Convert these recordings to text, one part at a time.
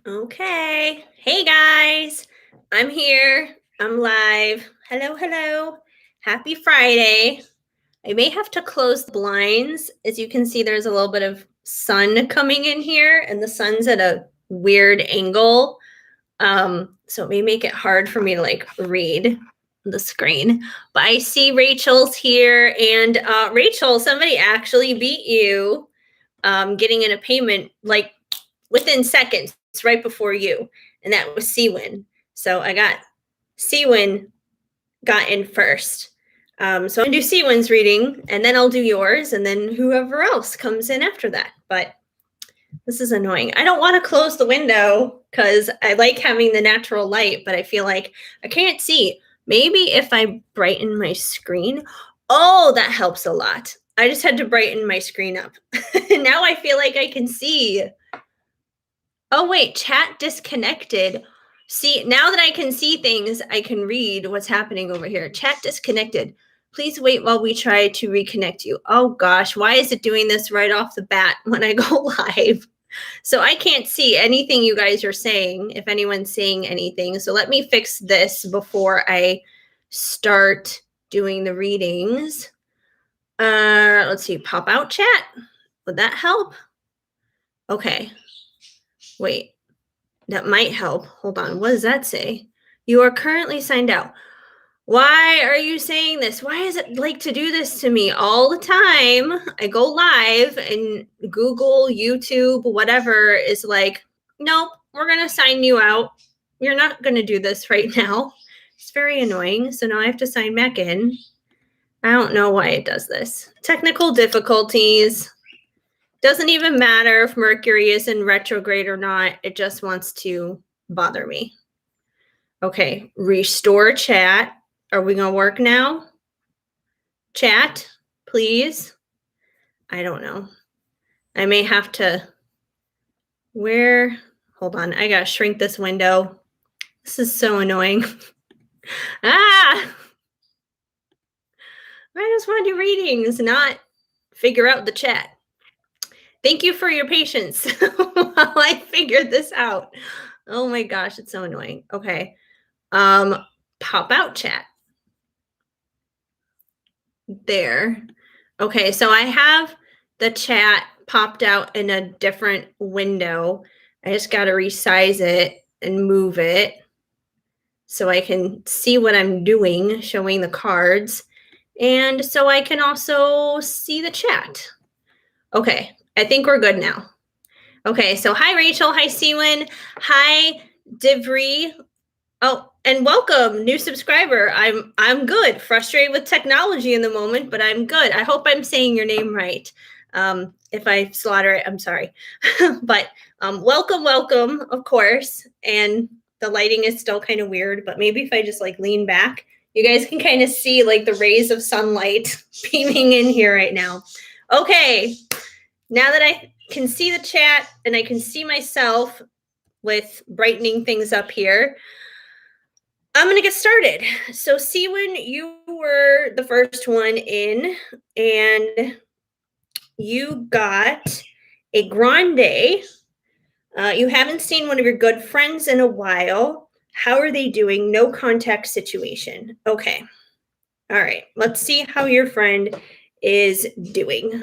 Okay. Hey guys, I'm here. I'm live. Hello, hello. Happy Friday. I may have to close the blinds. As you can see, there's a little bit of sun coming in here, and the sun's at a weird angle. So it may make it hard for me to read the screen. But I see Rachel's here, and Rachel, somebody actually beat you getting in a payment within seconds right before you, and that was Seawin. So I got Seawin got in first. So I'm gonna do Seawin's reading, and then I'll do yours, and then whoever else comes in after that. But this is annoying. I don't want to close the window because I like having the natural light, but I feel like I can't see. Maybe if I brighten my screen. Oh, that helps a lot. I just had to brighten my screen up. Now I feel like I can see. Oh, wait, chat disconnected. See, now that I can see things, I can read what's happening over here. Chat disconnected. Please wait while we try to reconnect you. Oh gosh, why is it doing this right off the bat when I go live? So I can't see anything you guys are saying, if anyone's saying anything. So let me fix this before I start doing the readings. Let's see, pop out chat. Would that help? Okay. Wait, that might help. Hold on. What does that say? You are currently signed out. Why are you saying this? Why is it like to do this to me all the time? I go live and Google, YouTube, whatever is like, nope, we're going to sign you out. You're not going to do this right now. It's very annoying. So now I have to sign back in. I don't know why it does this. Technical difficulties. Doesn't even matter if Mercury is in retrograde or not. It just wants to bother me. Okay, restore chat. Are we going to work now? Chat, please. I don't know. I may have to. Hold on. I got to shrink this window. This is so annoying. I just want to do readings, not figure out the chat. Thank you for your patience while I figured this out. Oh my gosh, it's so annoying. Okay. Pop out chat. There. Okay, so I have the chat popped out in a different window. I just got to resize it and move it so I can see what I'm doing, showing the cards, and so I can also see the chat. Okay, I think we're good now. Okay, so hi Rachel, hi Seawin, hi Divri. Oh, and welcome, new subscriber. I'm good. Frustrated with technology in the moment, but I'm good. I hope I'm saying your name right. If I slaughter it, I'm sorry. But welcome, of course. And the lighting is still kind of weird, but maybe if I just lean back, you guys can kind of see the rays of sunlight beaming in here right now. Okay, now that I can see the chat and I can see myself with brightening things up here, I'm going to get started. So, Seawin, you were the first one in, and you got a Grande. You haven't seen one of your good friends in a while. How are they doing? No contact situation. Okay. All right. Let's see how your friend is doing.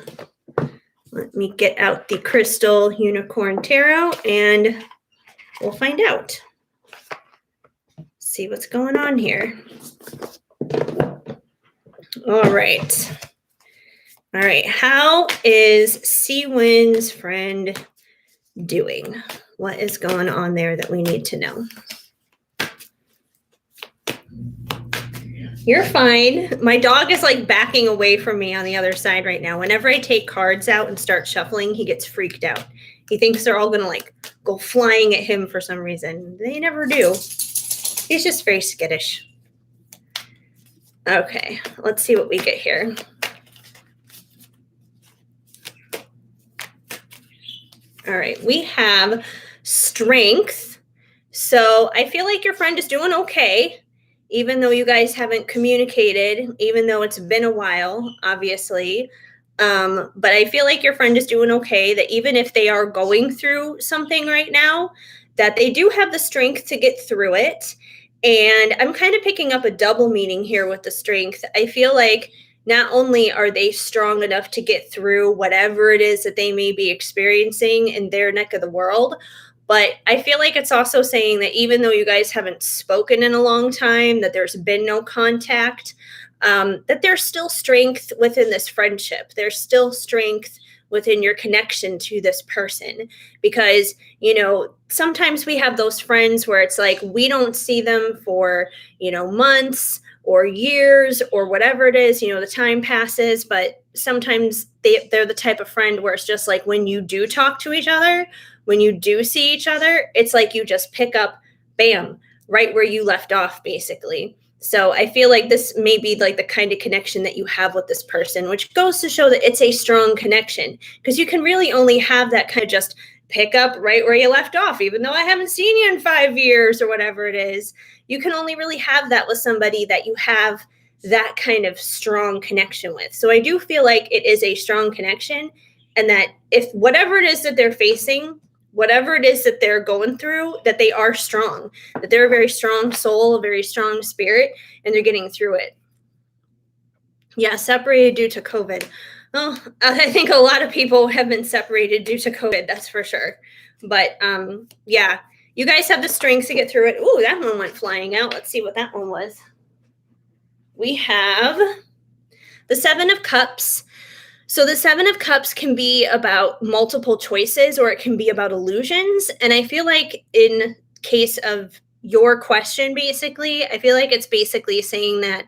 Let me get out the Crystal Unicorn Tarot, and we'll find out. See what's going on here. All right. How is Seawin's friend doing? What is going on there that we need to know? You're fine. My dog is backing away from me on the other side right now. Whenever I take cards out and start shuffling, he gets freaked out. He thinks they're all going to go flying at him for some reason. They never do. He's just very skittish. Okay, let's see what we get here. All right, we have strength. So I feel like your friend is doing okay, even though you guys haven't communicated, even though it's been a while, obviously. But I feel like your friend is doing okay, that even if they are going through something right now, that they do have the strength to get through it. And I'm kind of picking up a double meaning here with the strength. I feel like not only are they strong enough to get through whatever it is that they may be experiencing in their neck of the world, but I feel like it's also saying that even though you guys haven't spoken in a long time, that there's been no contact, that there's still strength within this friendship. There's still strength within your connection to this person. Because, sometimes we have those friends where it's like we don't see them for, months or years or whatever it is, the time passes, but sometimes they're the type of friend where it's just like when you do talk to each other, when you do see each other, it's like you just pick up, bam, right where you left off, basically. So I feel like this may be like the kind of connection that you have with this person, which goes to show that it's a strong connection, because you can really only have that kind of just pick up right where you left off, even though I haven't seen you in 5 years or whatever it is. You can only really have that with somebody that you have that kind of strong connection with. So I do feel like it is a strong connection, and that if whatever it is that they're facing, whatever it is that they're going through, that they are strong, that they're a very strong soul, a very strong spirit, and they're getting through it. Yeah, separated due to COVID. Well, I think a lot of people have been separated due to COVID, that's for sure. But yeah, you guys have the strength to get through it. Ooh, that one went flying out. Let's see what that one was. We have the Seven of Cups. So the Seven of Cups can be about multiple choices, or it can be about illusions. And I feel like in case of your question, basically, I feel like it's basically saying that,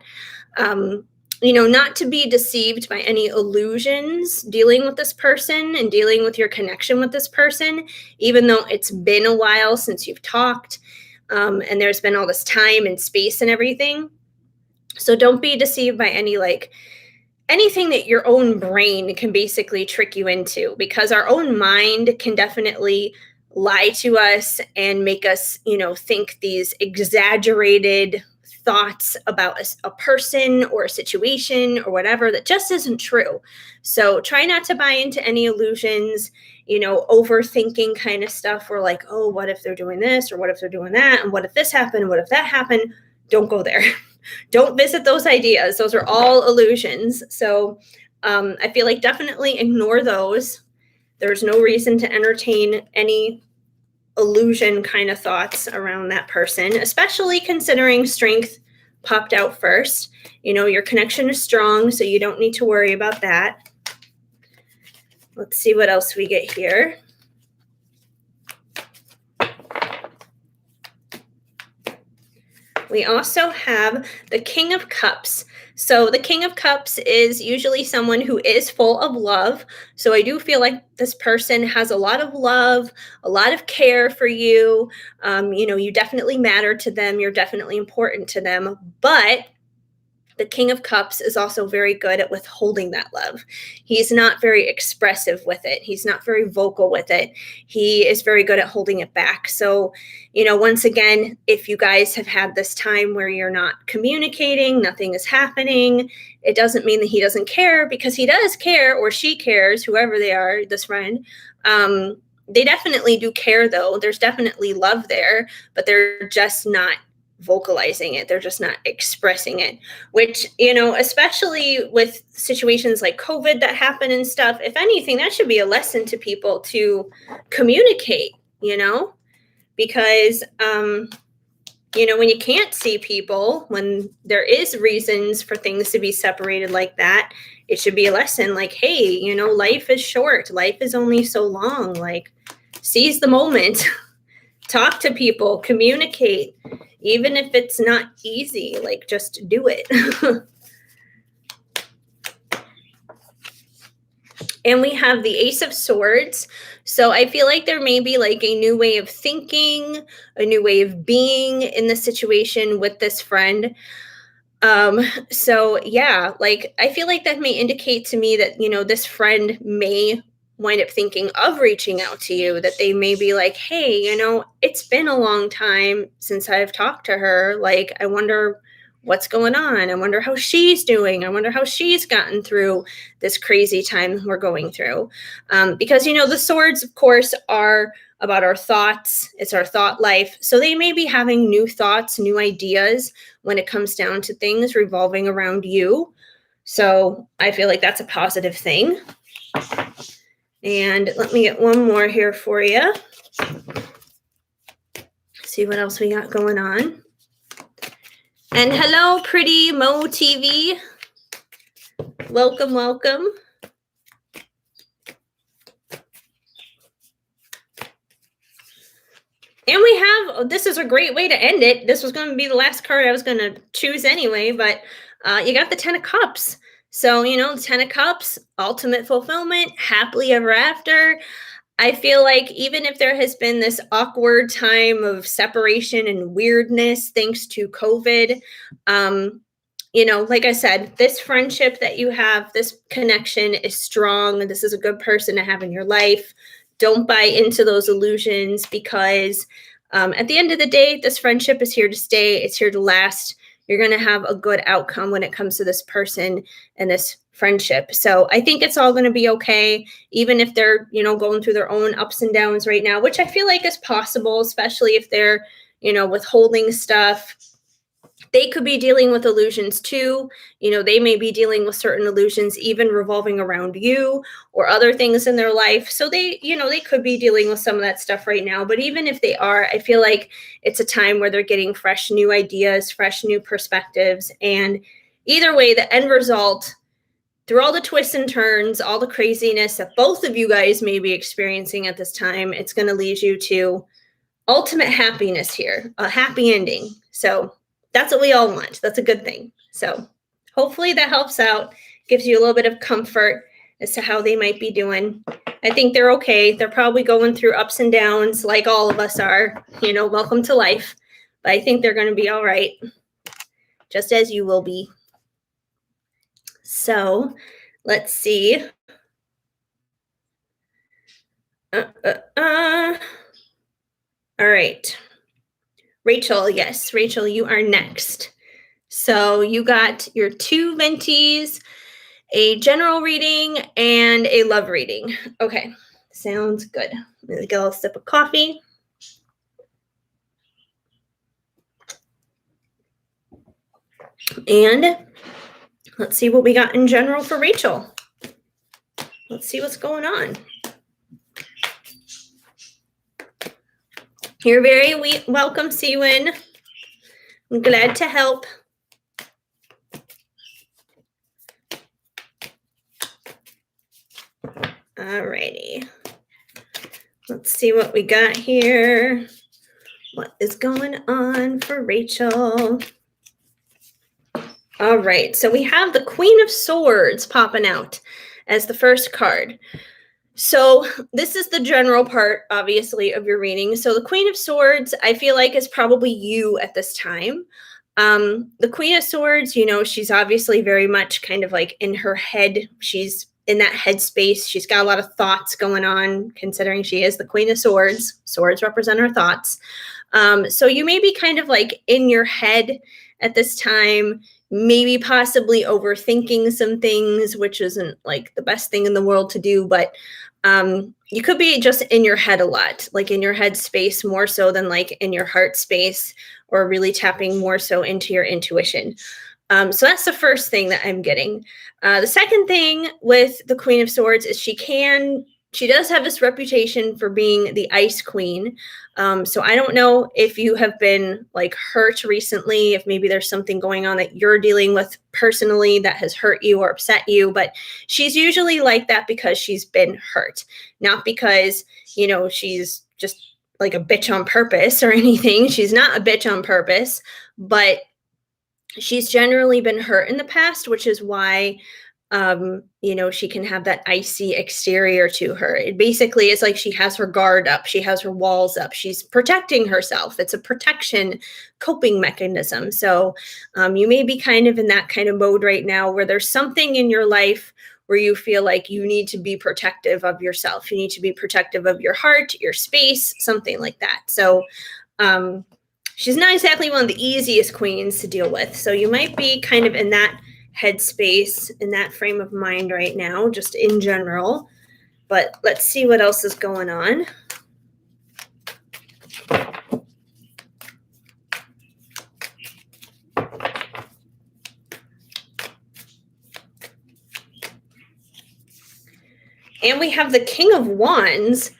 not to be deceived by any illusions dealing with this person and dealing with your connection with this person, even though it's been a while since you've talked, and there's been all this time and space and everything. So don't be deceived by anything that your own brain can basically trick you into, because our own mind can definitely lie to us and make us, think these exaggerated thoughts about a person or a situation or whatever that just isn't true. So try not to buy into any illusions, overthinking kind of stuff. Or like, oh, what if they're doing this, or what if they're doing that, and what if this happened, what if that happened? Don't go there. Don't visit those ideas. Those are all illusions. So I feel like definitely ignore those. There's no reason to entertain any illusion kind of thoughts around that person, especially considering strength popped out first. Your connection is strong, so you don't need to worry about that. Let's see what else we get here. We also have the King of Cups. So the King of Cups is usually someone who is full of love. So I do feel like this person has a lot of love, a lot of care for you. You definitely matter to them. You're definitely important to them. But the King of Cups is also very good at withholding that love. He's not very expressive with it. He's not very vocal with it. He is very good at holding it back. So, once again, if you guys have had this time where you're not communicating, nothing is happening, it doesn't mean that he doesn't care, because he does care, or she cares, whoever they are, this friend. They definitely do care, though. There's definitely love there, but they're just not vocalizing it. They're just not expressing it, which, especially with situations like COVID that happen and stuff, if anything, that should be a lesson to people to communicate, because, when you can't see people, when there is reasons for things to be separated like that, it should be a lesson like, hey, life is short. Life is only so long. Like, seize the moment, talk to people, communicate. Even if it's not easy, like, just do it. And we have the Ace of Swords. So I feel like there may be like a new way of thinking, a new way of being in the situation with this friend. So yeah, like, I feel like that may indicate to me that, this friend may wind up thinking of reaching out to you, that they may be like, hey, it's been a long time since I've talked to her. Like, I wonder what's going on. I wonder how she's doing. I wonder how she's gotten through this crazy time we're going through. Because, the swords, of course, are about our thoughts. It's our thought life. So they may be having new thoughts, new ideas when it comes down to things revolving around you. So I feel like that's a positive thing. And let me get one more here for you. See what else we got going on. And hello, pretty Mo TV. Welcome, welcome. And we have, this is a great way to end it. This was going to be the last card I was going to choose anyway, but you got the 10 of Cups. So, the 10 of Cups, ultimate fulfillment, happily ever after. I feel like even if there has been this awkward time of separation and weirdness thanks to COVID, like I said, this friendship that you have, this connection is strong. This is a good person to have in your life. Don't buy into those illusions because at the end of the day, this friendship is here to stay. It's here to last. You're going to have a good outcome when it comes to this person and this friendship. So I think it's all going to be okay, even if they're, going through their own ups and downs right now, which I feel like is possible, especially if they're, withholding stuff. They could be dealing with illusions too. They may be dealing with certain illusions, even revolving around you or other things in their life. So they could be dealing with some of that stuff right now. But even if they are, I feel like it's a time where they're getting fresh new ideas, fresh new perspectives. And either way, the end result, through all the twists and turns, all the craziness that both of you guys may be experiencing at this time, it's going to lead you to ultimate happiness here, a happy ending. So that's what we all want. That's a good thing. So hopefully that helps out, gives you a little bit of comfort as to how they might be doing. I think they're okay. They're probably going through ups and downs like all of us are, welcome to life. But I think they're going to be all right, just as you will be. So let's see. All right. Rachel, yes. Rachel, you are next. So you got your 2 Ventis, a general reading, and a love reading. Okay, sounds good. Let me get a little sip of coffee. And let's see what we got in general for Rachel. Let's see what's going on. You're very welcome, Siwin. I'm glad to help. Alrighty. Let's see what we got here. What is going on for Rachel? All right, so we have the Queen of Swords popping out as the first card. So this is the general part, obviously, of your reading. So the Queen of Swords, I feel like, is probably you at this time. The Queen of Swords, she's obviously very much kind of like in her head. She's in that headspace. She's got a lot of thoughts going on, considering she is the Queen of Swords. Swords represent her thoughts. So you may be kind of like in your head at this time, maybe possibly overthinking some things, which isn't like the best thing in the world to do, but you could be just in your head a lot, like in your head space more so than like in your heart space, or really tapping more so into your intuition. So that's the first thing that I'm getting. The second thing with the Queen of Swords is she does have this reputation for being the Ice Queen. So I don't know if you have been like hurt recently, if maybe there's something going on that you're dealing with personally that has hurt you or upset you, but she's usually like that because she's been hurt, not because, she's just like a bitch on purpose or anything. She's not a bitch on purpose, but she's generally been hurt in the past, which is why she can have that icy exterior to her. It basically is like she has her guard up, she has her walls up, she's protecting herself. It's a protection coping mechanism. So you may be kind of in that kind of mode right now where there's something in your life where you feel like you need to be protective of yourself. You need to be protective of your heart, your space, something like that. So she's not exactly one of the easiest queens to deal with. So you might be kind of in that headspace, in that frame of mind right now, just in general. But let's see what else is going on. And we have the King of Wands.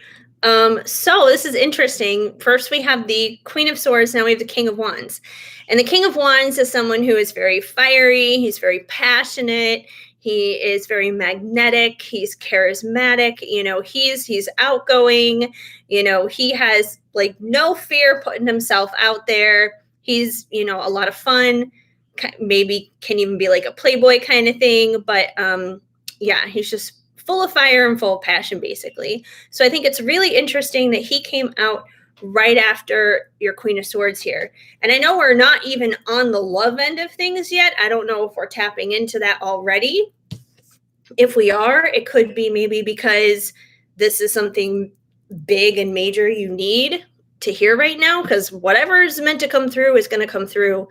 So this is interesting. First, we have the Queen of Swords. Now we have the King of Wands. And the King of Wands is someone who is very fiery. He's very passionate. He is very magnetic. He's charismatic. He's outgoing. He has like no fear putting himself out there. He's, a lot of fun. Maybe can even be like a playboy kind of thing. But yeah, he's just full of fire and full of passion, basically. So I think it's really interesting that he came out right after your Queen of Swords here. And I know we're not even on the love end of things yet. I don't know if we're tapping into that already. If we are, it could be maybe because this is something big and major you need to hear right now, because whatever is meant to come through is going to come through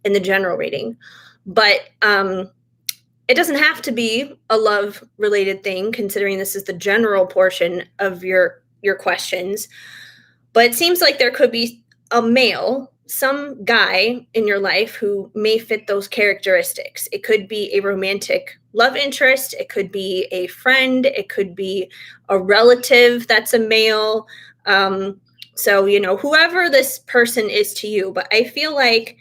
in the general reading. But it doesn't have to be a love related thing, considering this is the general portion of your questions. But it seems like there could be a male, some guy in your life who may fit those characteristics. It could be a romantic love interest. It could be a friend. It could be a relative that's a male. So, whoever this person is to you. But I feel like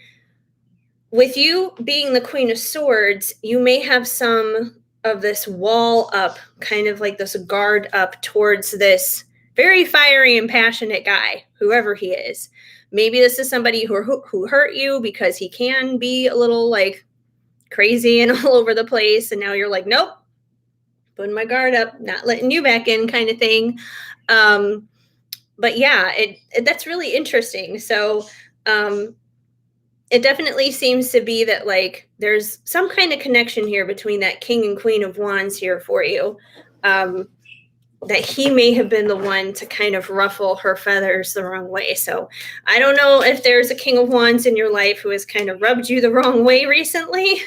with you being the Queen of Swords, you may have some of this wall up, kind of like this guard up towards this very fiery and passionate guy, whoever he is. Maybe this is somebody who hurt you, because he can be a little like crazy and all over the place. And now you're like, nope, putting my guard up, not letting you back in, kind of thing. But yeah, that's really interesting. So, it definitely seems to be that like there's some kind of connection here between that King and Queen of Wands here for you, that he may have been the one to kind of ruffle her feathers the wrong way. So I don't know if there's a King of Wands in your life who has kind of rubbed you the wrong way recently,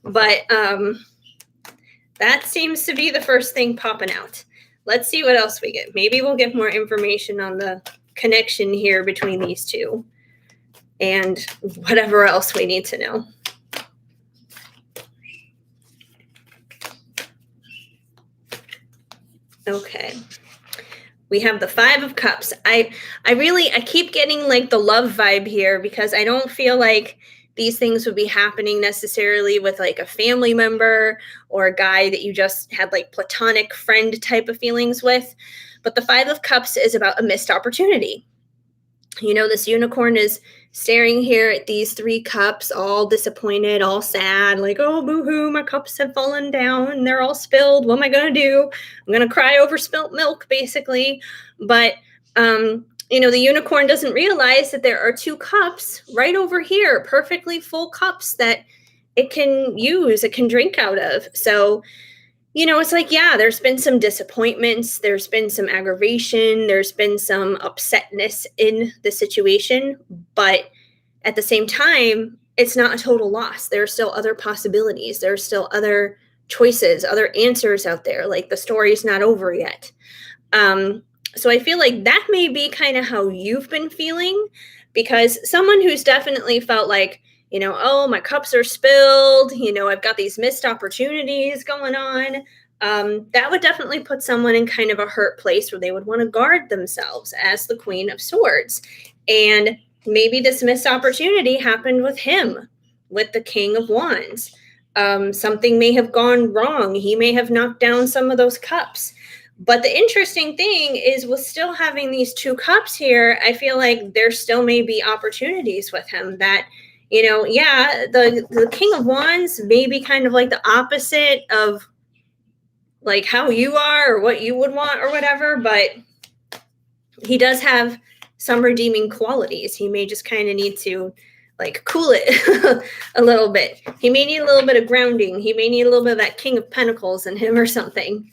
but that seems to be the first thing popping out. Let's see what else we get. Maybe we'll get more information on the connection here between these two and whatever else we need to know. Okay. We have the Five of Cups. I keep getting like the love vibe here, because I don't feel like these things would be happening necessarily with like a family member or a guy that you just had like platonic friend type of feelings with. But the Five of Cups is about a missed opportunity. This unicorn is staring here at these three cups, all disappointed, all sad, like, oh, boo-hoo, my cups have fallen down and they're all spilled. What am I going to do? I'm going to cry over spilt milk, basically. But, the unicorn doesn't realize that there are two cups right over here, perfectly full cups that it can use, it can drink out of. So, it's like, yeah, there's been some disappointments. There's been some aggravation. There's been some upsetness in the situation. But at the same time, it's not a total loss. There are still other possibilities. There are still other choices, other answers out there. Like the story's not over yet. So I feel like that may be kind of how you've been feeling, because someone who's definitely felt like, oh, my cups are spilled, I've got these missed opportunities going on. That would definitely put someone in kind of a hurt place where they would want to guard themselves as the Queen of Swords. And maybe this missed opportunity happened with him, with the King of Wands. Something may have gone wrong. He may have knocked down some of those cups. But the interesting thing is, with still having these two cups here, I feel like there still may be opportunities with him that, the King of Wands may be kind of like the opposite of like how you are or what you would want or whatever, but he does have some redeeming qualities. He may just kind of need to like cool it a little bit. He may need a little bit of grounding. He may need a little bit of that King of Pentacles in him or something.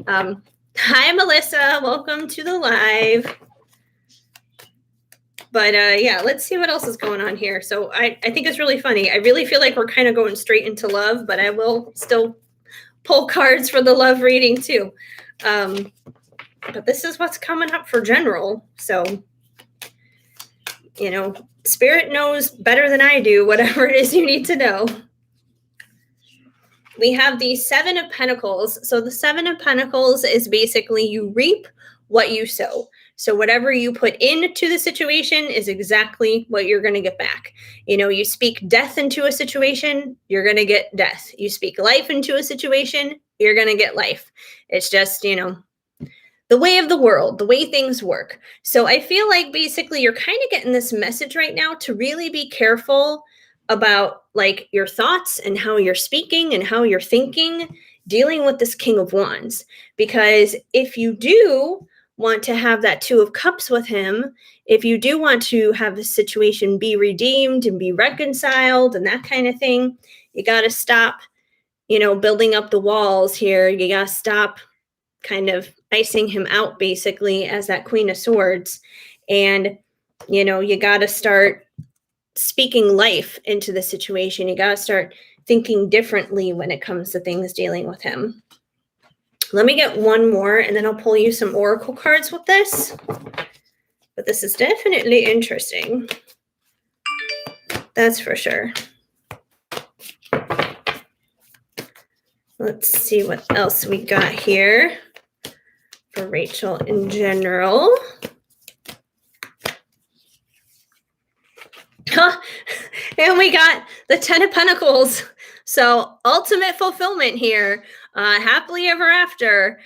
Hi, Melissa. Welcome to the live. But yeah, let's see what else is going on here. So I think it's really funny. I really feel like we're kind of going straight into love, but I will still pull cards for the love reading too. But this is what's coming up for general. So, Spirit knows better than I do whatever it is you need to know. we have the Seven of Pentacles. So the Seven of Pentacles is basically you reap what you sow. So whatever you put into the situation is exactly what you're going to get back. You speak death into a situation, you're going to get death. You speak life into a situation, you're going to get life. It's just, the way of the world, the way things work. So I feel like basically you're kind of getting this message right now to really be careful about like your thoughts and how you're speaking and how you're thinking, dealing with this King of Wands. Because if you do want to have that Two of Cups with him, if you do want to have the situation be redeemed and be reconciled and that kind of thing, you got to stop, building up the walls here. You got to stop kind of icing him out basically as that Queen of Swords. And, you got to start speaking life into the situation. You got to start thinking differently when it comes to things dealing with him. Let me get one more and then I'll pull you some oracle cards with this. But this is definitely interesting. That's for sure. Let's see what else we got here for Rachel in general. And we got the Ten of Pentacles. So ultimate fulfillment here. Happily ever after.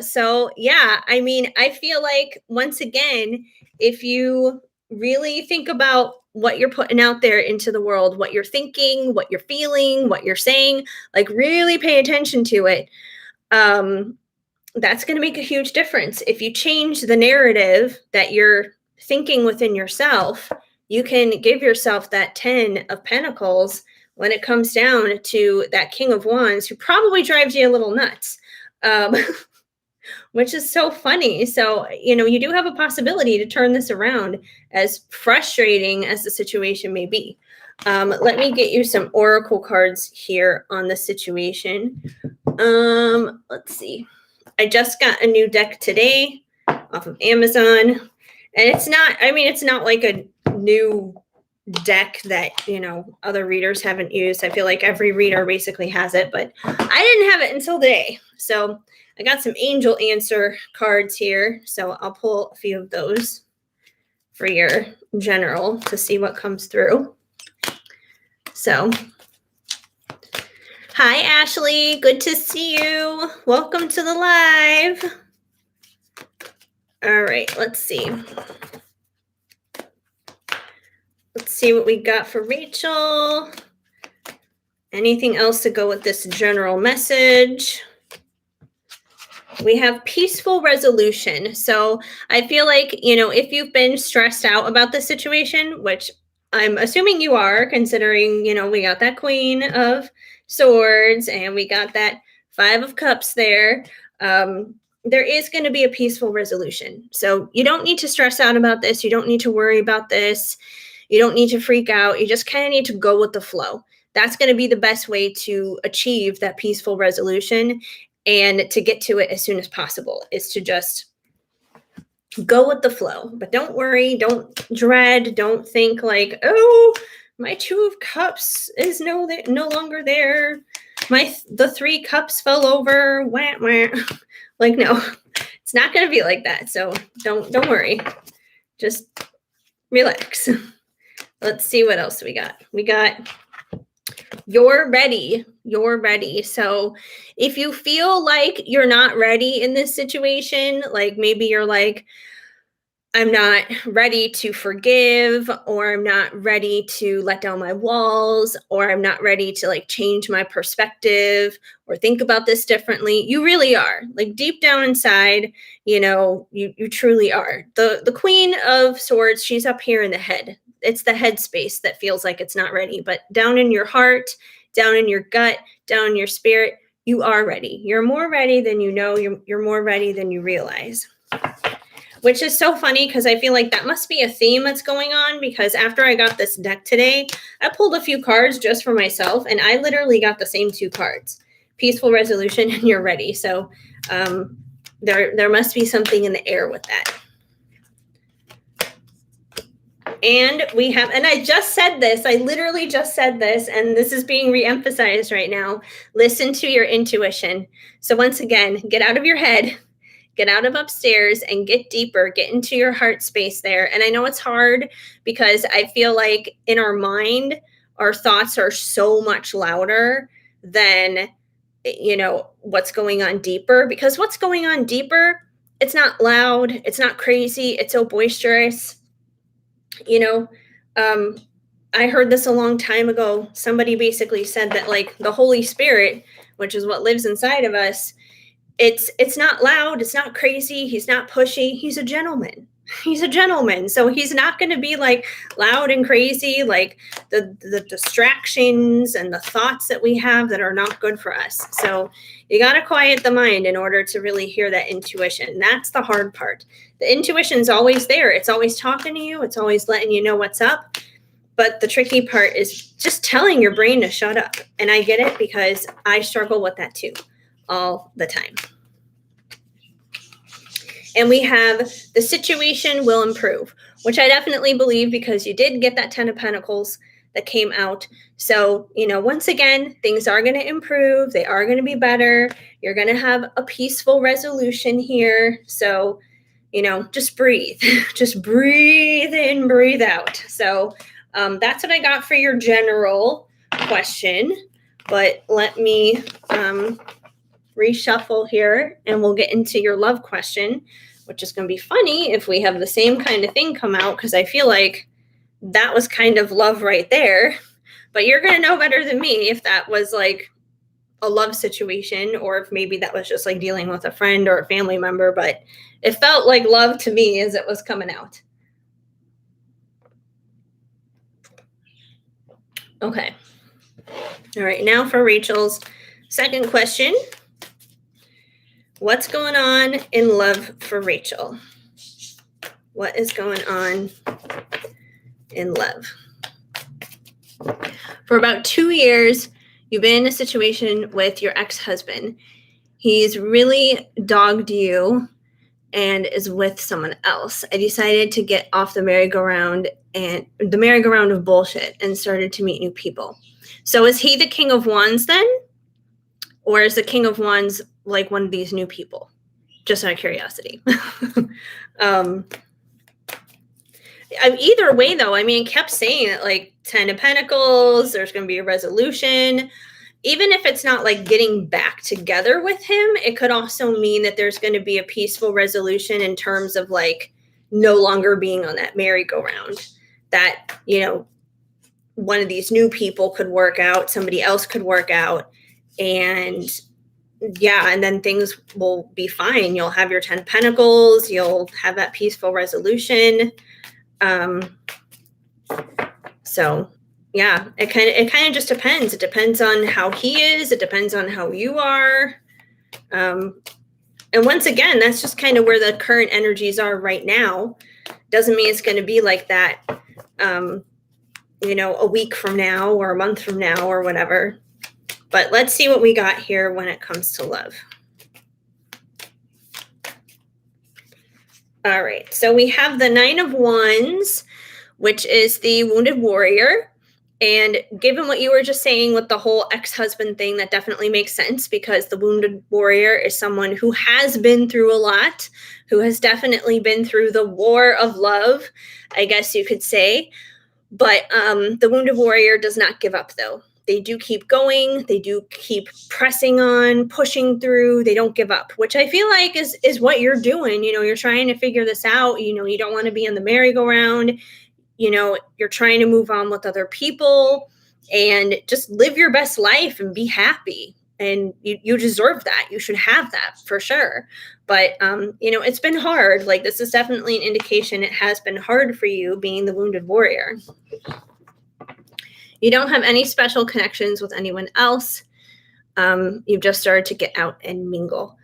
So yeah, I feel like once again, if you really think about what you're putting out there into the world, what you're thinking, what you're feeling, what you're saying, like really pay attention to it. That's going to make a huge difference. If you change the narrative that you're thinking within yourself, you can give yourself that 10 of Pentacles when it comes down to that King of Wands, who probably drives you a little nuts, which is so funny. So, you do have a possibility to turn this around, as frustrating as the situation may be. Let me get you some oracle cards here on the situation. Let's see. I just got a new deck today off of Amazon, and it's not like a new deck that, other readers haven't used. I feel like every reader basically has it, but I didn't have it until today. So I got some angel answer cards here. So I'll pull a few of those for your general to see what comes through. So hi, Ashley. Good to see you. Welcome to the live. All right, let's see. Let's see what we got for Rachel. Anything else to go with this general message? We have peaceful resolution. So I feel like, if you've been stressed out about the situation, which I'm assuming you are, considering, we got that Queen of Swords and we got that Five of Cups there. There is going to be a peaceful resolution. So you don't need to stress out about this. You don't need to worry about this. You don't need to freak out. You just kind of need to go with the flow. That's going to be the best way to achieve that peaceful resolution and to get to it as soon as possible, is to just go with the flow. But don't worry, don't dread, don't think like, oh, my Two of Cups is no longer there. The Three Cups fell over. Wah, wah. Like, no, it's not going to be like that. So don't worry. Just relax. Let's see what else we got. We got you're ready. You're ready. So if you feel like you're not ready in this situation, like maybe you're like, I'm not ready to forgive, or I'm not ready to let down my walls, or I'm not ready to like change my perspective or think about this differently. You really are. Like deep down inside, you truly are. The Queen of Swords, she's up here in the head. It's the head space that feels like it's not ready, but down in your heart, down in your gut, down in your spirit, you are ready. You're more ready than you know. You're more ready than you realize. Which is so funny because I feel like that must be a theme that's going on, because after I got this deck today, I pulled a few cards just for myself and I literally got the same two cards. Peaceful resolution and you're ready. So there must be something in the air with that. And we have, and I just said this, I literally just said this, and this is being reemphasized right now. Listen to your intuition. So once again, get out of your head, get out of upstairs and get deeper, get into your heart space there. And I know it's hard because I feel like in our mind, our thoughts are so much louder than, what's going on deeper. Because what's going on deeper, it's not loud, it's not crazy, it's so boisterous. I heard this a long time ago. Somebody basically said that like the Holy Spirit, which is what lives inside of us, it's not loud, it's not crazy, he's not pushy, he's a gentleman. He's a gentleman. So he's not going to be like loud and crazy, like the distractions and the thoughts that we have that are not good for us. So you got to quiet the mind in order to really hear that intuition. That's the hard part. The intuition's always there. It's always talking to you. It's always letting you know what's up. But the tricky part is just telling your brain to shut up. And I get it because I struggle with that too, all the time. And we have the situation will improve, which I definitely believe because you did get that 10 of Pentacles that came out. So, once again, things are going to improve. They are going to be better. You're going to have a peaceful resolution here. So, just breathe. Just breathe in, breathe out. So that's what I got for your general question. But let me reshuffle here and we'll get into your love question, which is going to be funny if we have the same kind of thing come out, because I feel like that was kind of love right there. But you're going to know better than me if that was like a love situation or if maybe that was just like dealing with a friend or a family member. But it felt like love to me as it was coming out. Okay. All right. Now for Rachel's second question. What's going on in love for Rachel? What is going on in love? For about 2 years, you've been in a situation with your ex-husband. He's really dogged you and is with someone else. I decided to get off the merry-go-round of bullshit and started to meet new people. So is he the King of Wands then? Or is the King of Wands like one of these new people? Just out of curiosity. Either way, though, it kept saying that like 10 of Pentacles, there's going to be a resolution. Even if it's not like getting back together with him, it could also mean that there's going to be a peaceful resolution in terms of like no longer being on that merry-go-round. That, one of these new people could work out, somebody else could work out. And then things will be fine. You'll have your 10 of Pentacles. You'll have that peaceful resolution. So yeah, it kind of just depends. It depends on how he is. It depends on how you are. And once again, that's just kind of where the current energies are right now. Doesn't mean it's going to be like that, a week from now or a month from now or whatever. But let's see what we got here when it comes to love. All right. So we have the 9 of Wands, which is the wounded warrior. And given what you were just saying with the whole ex-husband thing, that definitely makes sense because the wounded warrior is someone who has been through a lot, who has definitely been through the war of love, I guess you could say. But the wounded warrior does not give up, though. They do keep going. They do keep pressing on, pushing through. They don't give up, which I feel like is what you're doing. You're trying to figure this out. You don't want to be in the merry-go-round. You're trying to move on with other people and just live your best life and be happy. And you deserve that. You should have that for sure. But, it's been hard. Like, this is definitely an indication it has been hard for you being the wounded warrior. You don't have any special connections with anyone else. You've just started to get out and mingle.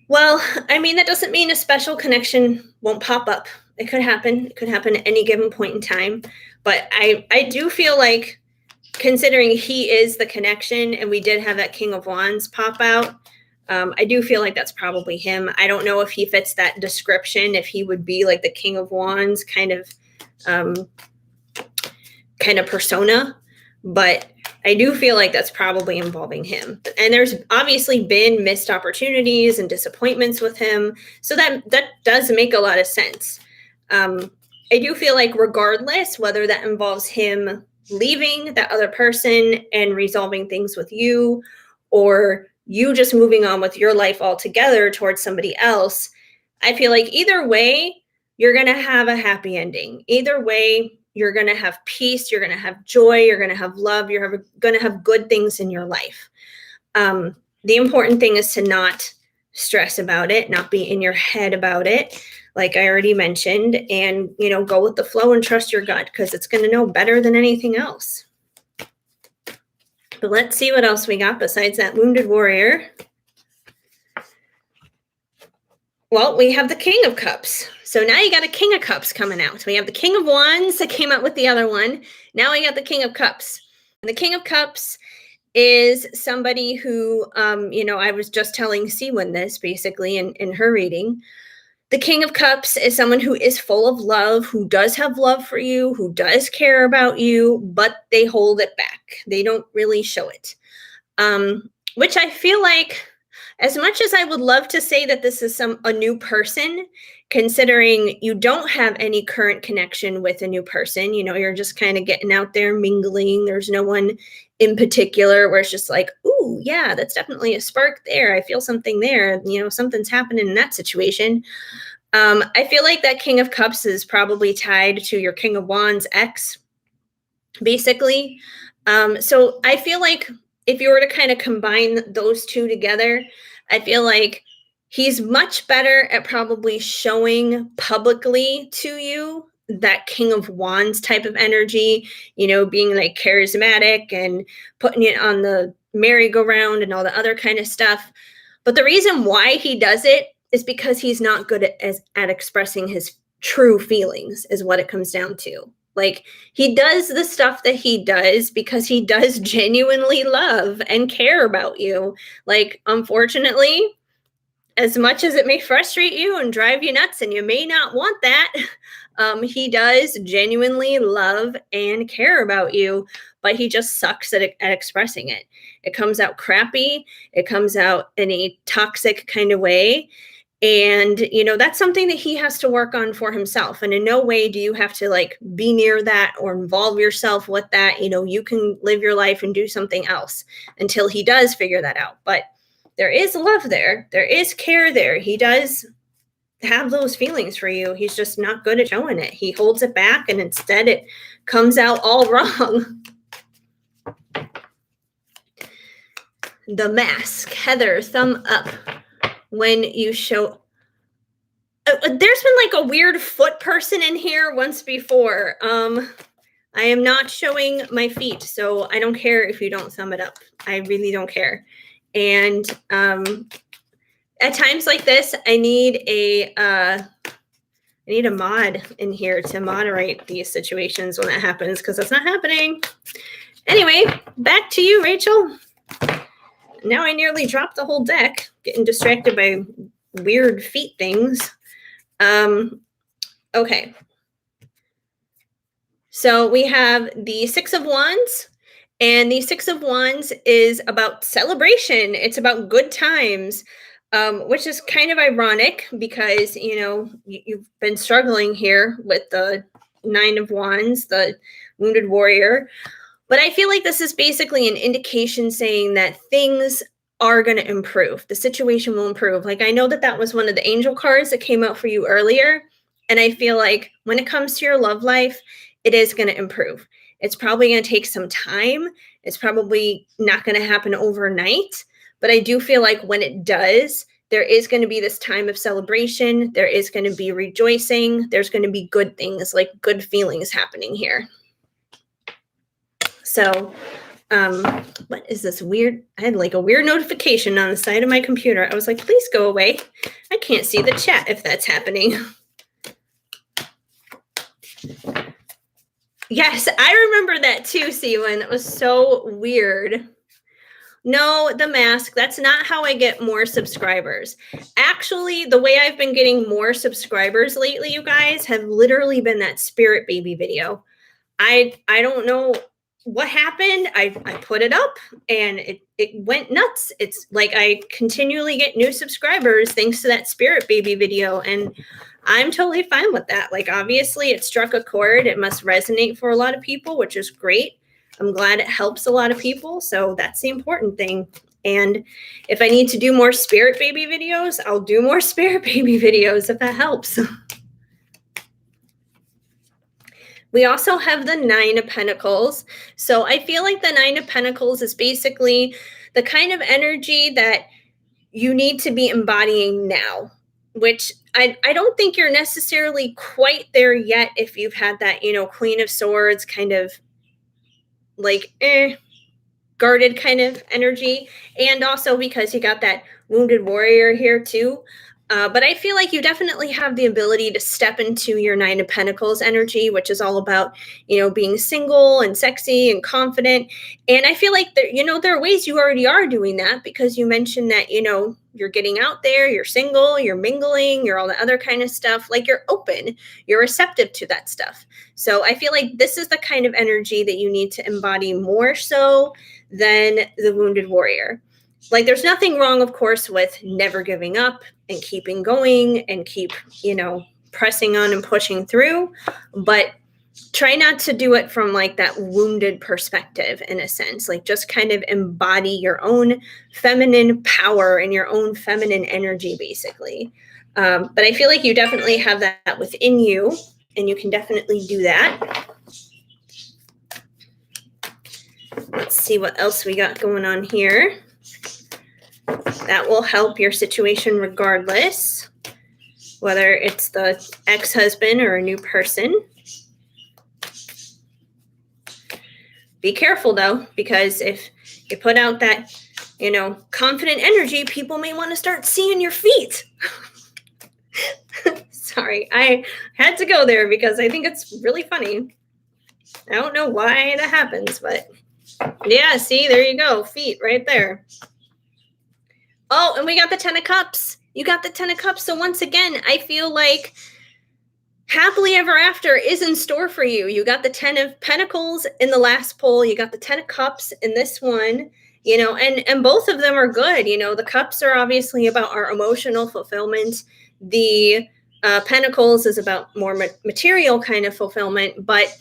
Well, that doesn't mean a special connection won't pop up. It could happen. It could happen at any given point in time. But I do feel like, considering he is the connection and we did have that King of Wands pop out, I do feel like that's probably him. I don't know if he fits that description, if he would be like the King of Wands, kind of kind of persona, but I do feel like that's probably involving him. And there's obviously been missed opportunities and disappointments with him. So that does make a lot of sense. I do feel like regardless, whether that involves him leaving that other person and resolving things with you, or you just moving on with your life altogether towards somebody else, I feel like either way, you're going to have a happy ending. Either way, you're going to have peace, you're going to have joy, you're going to have love, you're going to have good things in your life. The important thing is to not stress about it, not be in your head about it, like I already mentioned, and, go with the flow and trust your gut, because it's going to know better than anything else. But let's see what else we got besides that wounded warrior. Well, we have the King of Cups. So now you got a King of Cups coming out. We have the King of Wands that came out with the other one. Now we got the King of Cups. And the King of Cups is somebody who, I was just telling Siwin this basically in her reading. The King of Cups is someone who is full of love, who does have love for you, who does care about you, but they hold it back. They don't really show it. Which I feel like, as much as I would love to say that this is a new person, considering you don't have any current connection with a new person, you're just kind of getting out there mingling. There's no one in particular where it's just like, ooh, yeah, that's definitely a spark there. I feel something there. Something's happening in that situation. I feel like that King of Cups is probably tied to your King of Wands ex, basically. So I feel like if you were to kind of combine those two together, I feel like he's much better at probably showing publicly to you that King of Wands type of energy, being like charismatic and putting it on the merry-go-round and all the other kind of stuff. But the reason why he does it is because he's not good at expressing his true feelings, is what it comes down to. Like, he does the stuff that he does because he does genuinely love and care about you. Like, unfortunately, as much as it may frustrate you and drive you nuts and you may not want that, he does genuinely love and care about you, but he just sucks at expressing it. It comes out crappy. It comes out in a toxic kind of way. And, that's something that he has to work on for himself. And in no way do you have to be near that or involve yourself with that. You can live your life and do something else until he does figure that out. But there is love there. There is care there. He does have those feelings for you. He's just not good at showing it. He holds it back, and instead it comes out all wrong. The Mask. Heather, thumb up when you show. There's been a weird foot person in here once before. I am not showing my feet, so I don't care if you don't thumb it up. I really don't care. And at times like this, I need a mod in here to moderate these situations when that happens, because that's not happening. Anyway, back to you, Rachel. Now I nearly dropped the whole deck, getting distracted by weird feet things. Okay. So we have the Six of Wands, and the Six of Wands is about celebration. It's about good times, which is kind of ironic because, you've been struggling here with the Nine of Wands, the wounded warrior. But I feel like this is basically an indication saying that things are going to improve. The situation will improve. I know that was one of the angel cards that came out for you earlier. And I feel like when it comes to your love life, it is going to improve. It's probably going to take some time. It's probably not going to happen overnight. But I do feel like when it does, there is going to be this time of celebration. There is going to be rejoicing. There's going to be good things, good feelings happening here. So, what is this weird? I had a weird notification on the side of my computer. I was like, please go away. I can't see the chat if that's happening. Yes, I remember that too, Siwan. It was so weird. No, the mask. That's not how I get more subscribers. Actually, the way I've been getting more subscribers lately, you guys, have literally been that spirit baby video. I don't know what happened. I put it up and it went nuts. It's like I continually get new subscribers thanks to that spirit baby video, and I'm totally fine with that. Like obviously it struck a chord. It must resonate for a lot of people, which is great. I'm glad it helps a lot of people, so that's the important thing. And if I need to do more spirit baby videos, I'll do more spirit baby videos if that helps. We also have the Nine of Pentacles. So I feel like the Nine of Pentacles is basically the kind of energy that you need to be embodying now, which I don't think you're necessarily quite there yet if you've had that, Queen of Swords kind of like, guarded kind of energy, and also because you got that wounded warrior here too. But I feel like you definitely have the ability to step into your Nine of Pentacles energy, which is all about, being single and sexy and confident. And I feel like there are ways you already are doing that, because you mentioned that, you're getting out there, you're single, you're mingling, you're all the other kind of stuff. Like you're open, you're receptive to that stuff. So I feel like this is the kind of energy that you need to embody more so than the wounded warrior. Like there's nothing wrong, of course, with never giving up and keeping going and keep, pressing on and pushing through, but try not to do it from like that wounded perspective in a sense. Like just kind of embody your own feminine power and your own feminine energy, basically. But I feel like you definitely have that within you, and you can definitely do that. Let's see what else we got going on here. That will help your situation regardless, whether it's the ex-husband or a new person. Be careful though, because if you put out that, confident energy, people may want to start seeing your feet. Sorry, I had to go there because I think it's really funny. I don't know why that happens, but yeah, see, there you go. Feet right there. Oh, and we got the 10 of Cups. You got the 10 of Cups. So once again, I feel like happily ever after is in store for you. You got the 10 of Pentacles in the last pull. You got the 10 of Cups in this one, and both of them are good. The Cups are obviously about our emotional fulfillment. The Pentacles is about more material kind of fulfillment. But,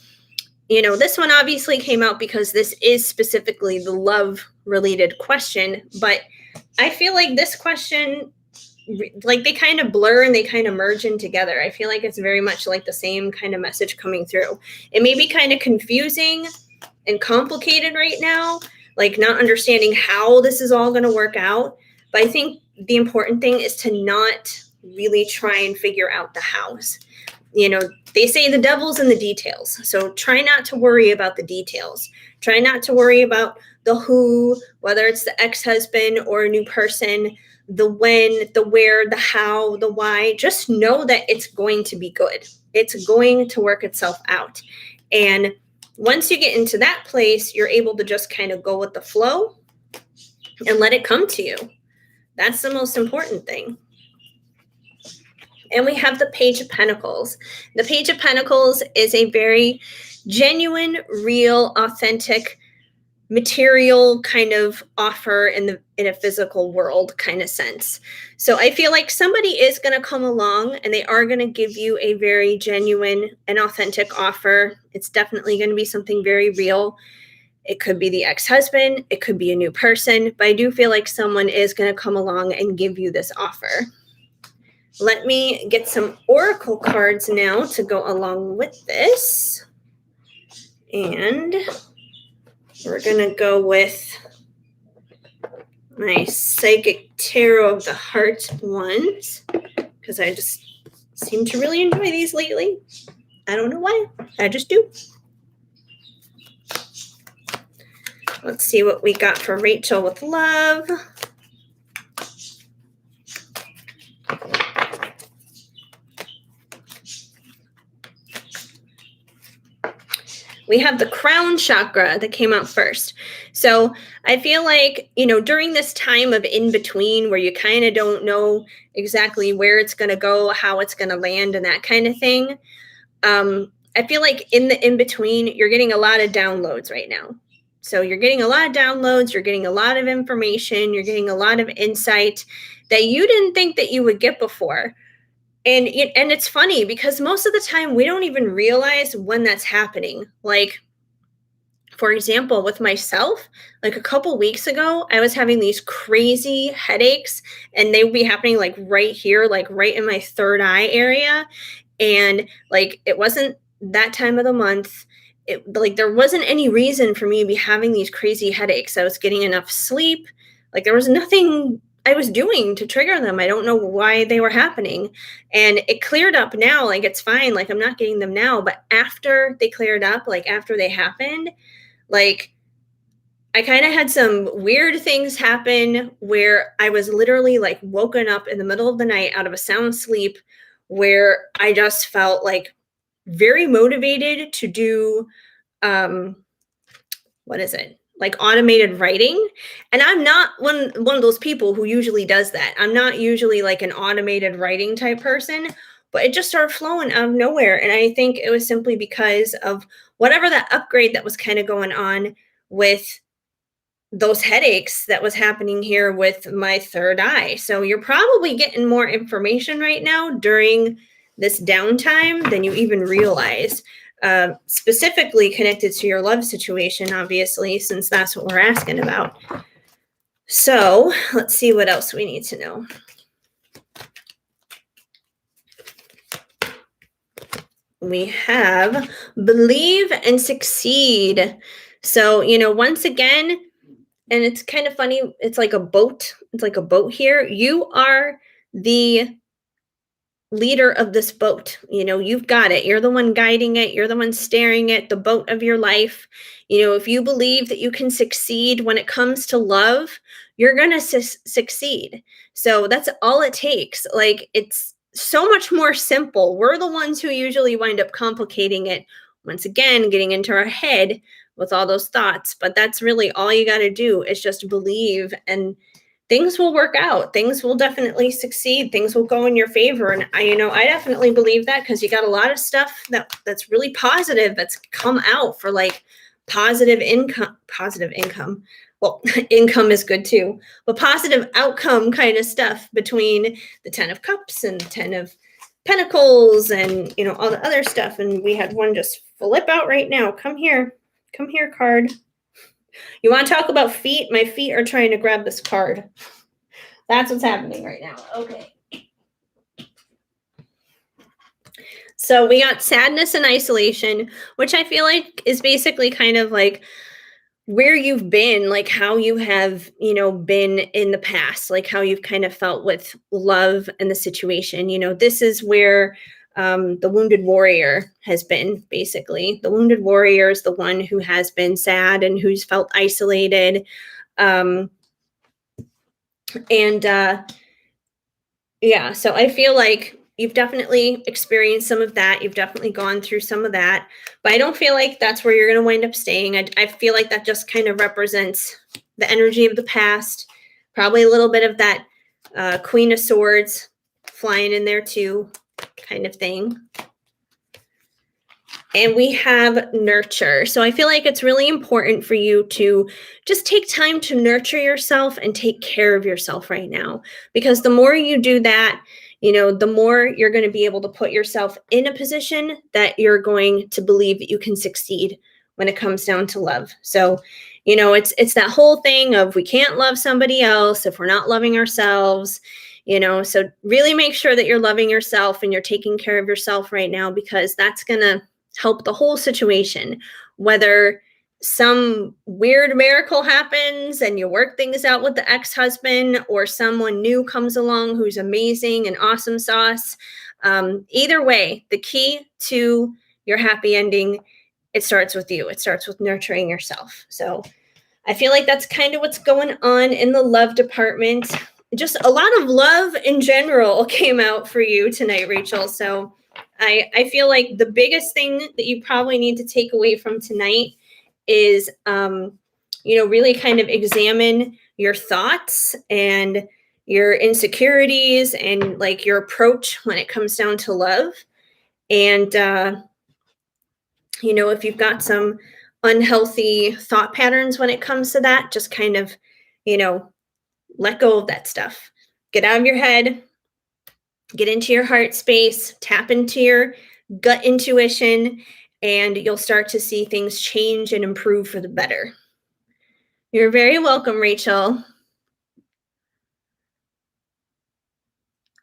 this one obviously came out because this is specifically the love related question. But I feel like this question, like they kind of blur and they kind of merge in together. I feel like it's very much like the same kind of message coming through. It may be kind of confusing and complicated right now, like not understanding how this is all going to work out. But I think the important thing is to not really try and figure out the hows. They say the devil's in the details. So try not to worry about the details. Try not to worry about the who, whether it's the ex-husband or a new person, the when, the where, the how, the why. Just know that it's going to be good. It's going to work itself out. And once you get into that place, you're able to just kind of go with the flow and let it come to you. That's the most important thing. And we have the Page of Pentacles. The Page of Pentacles is a very genuine, real, authentic, material kind of offer in a physical world kind of sense. So I feel like somebody is going to come along and they are going to give you a very genuine and authentic offer. It's definitely going to be something very real. It could be the ex-husband, it could be a new person, but I do feel like someone is going to come along and give you this offer. Let me get some oracle cards now to go along with this. And we're going to go with my Psychic Tarot of the Heart ones, because I just seem to really enjoy these lately. I don't know why. I just do. Let's see what we got for Rachel with love. we have the crown chakra that came out first. So I feel like, during this time of in between where you kind of don't know exactly where it's going to go, how it's going to land, and that kind of thing, I feel like in the in between, you're getting a lot of downloads right now. So you're getting a lot of downloads, you're getting a lot of information, you're getting a lot of insight that you didn't think that you would get before. And it's funny because most of the time we don't even realize when that's happening. Like, for example, with myself, like a couple weeks ago, I was having these crazy headaches, and they would be happening like right here, like right in my third eye area. And like it wasn't that time of the month. Like there wasn't any reason for me to be having these crazy headaches. I was getting enough sleep. Like there was nothing I was doing to trigger them. I don't know why they were happening. And it cleared up now. Like it's fine. Like I'm not getting them now. But after they cleared up, like after they happened, like I kind of had some weird things happen where I was literally like woken up in the middle of the night out of a sound sleep, where I just felt like very motivated to do what is it? Like automated writing. And I'm not one of those people who usually does that. I'm not usually like an automated writing type person, but it just started flowing out of nowhere. And I think it was simply because of whatever that upgrade that was kind of going on with those headaches that was happening here with my third eye. So you're probably getting more information right now during this downtime than you even realize, specifically connected to your love situation, obviously, since that's what we're asking about. So let's see what else we need to know. We have believe and succeed. So, once again, and it's kind of funny, it's like a boat. It's like a boat here. You are the leader of this boat. You've got it. You're the one guiding it. You're the one steering it, the boat of your life. If you believe that you can succeed when it comes to love, you're going to succeed. So that's all it takes. Like, it's so much more simple. We're the ones who usually wind up complicating it. Once again, getting into our head with all those thoughts. But that's really all you got to do is just believe, and things will work out. Things will definitely succeed. Things will go in your favor. And I definitely believe that, because you got a lot of stuff that's really positive that's come out for like positive income. Well, income is good too, but positive outcome kind of stuff between the 10 of Cups and the 10 of Pentacles and, all the other stuff. And we had one just flip out right now. Come here, card. You want to talk about feet? My feet are trying to grab this card. That's what's happening right now. Okay. So we got sadness and isolation, which I feel like is basically kind of like where you've been, like how you have, been in the past, like how you've kind of felt with love and the situation. This is where the wounded warrior has been. Basically, the wounded warrior is the one who has been sad and who's felt isolated. Yeah, so I feel like you've definitely experienced some of that. You've definitely gone through some of that, but I don't feel like that's where you're going to wind up staying. I feel like that just kind of represents the energy of the past, probably a little bit of that Queen of Swords flying in there too, kind of thing. And we have nurture. So I feel like it's really important for you to just take time to nurture yourself and take care of yourself right now. Because the more you do that, the more you're going to be able to put yourself in a position that you're going to believe that you can succeed when it comes down to love. So, it's that whole thing of we can't love somebody else if we're not loving ourselves. So really make sure that you're loving yourself and you're taking care of yourself right now, because that's going to help the whole situation. Whether some weird miracle happens and you work things out with the ex-husband, or someone new comes along who's amazing and awesome sauce, either way, the key to your happy ending, it starts with you. It starts with nurturing yourself. So I feel like that's kind of what's going on in the love department. Just a lot of love in general came out for you tonight, Rachel. So I feel like the biggest thing that you probably need to take away from tonight is, really kind of examine your thoughts and your insecurities and like your approach when it comes down to love. And, if you've got some unhealthy thought patterns when it comes to that, just kind of, you know, let go of that stuff. Get out of your head, get into your heart space, tap into your gut intuition, and you'll start to see things change and improve for the better. You're very welcome, Rachel.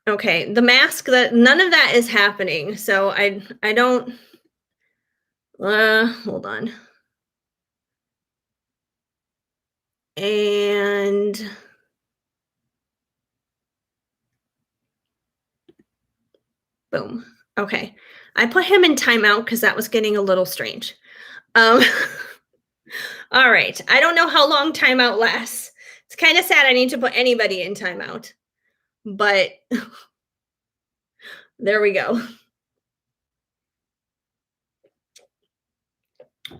Okay, the mask, that none of that is happening. So I don't hold on. And boom. Okay. I put him in timeout because that was getting a little strange. Um all right. I don't know how long timeout lasts. It's kind of sad I need to put anybody in timeout. But there we go.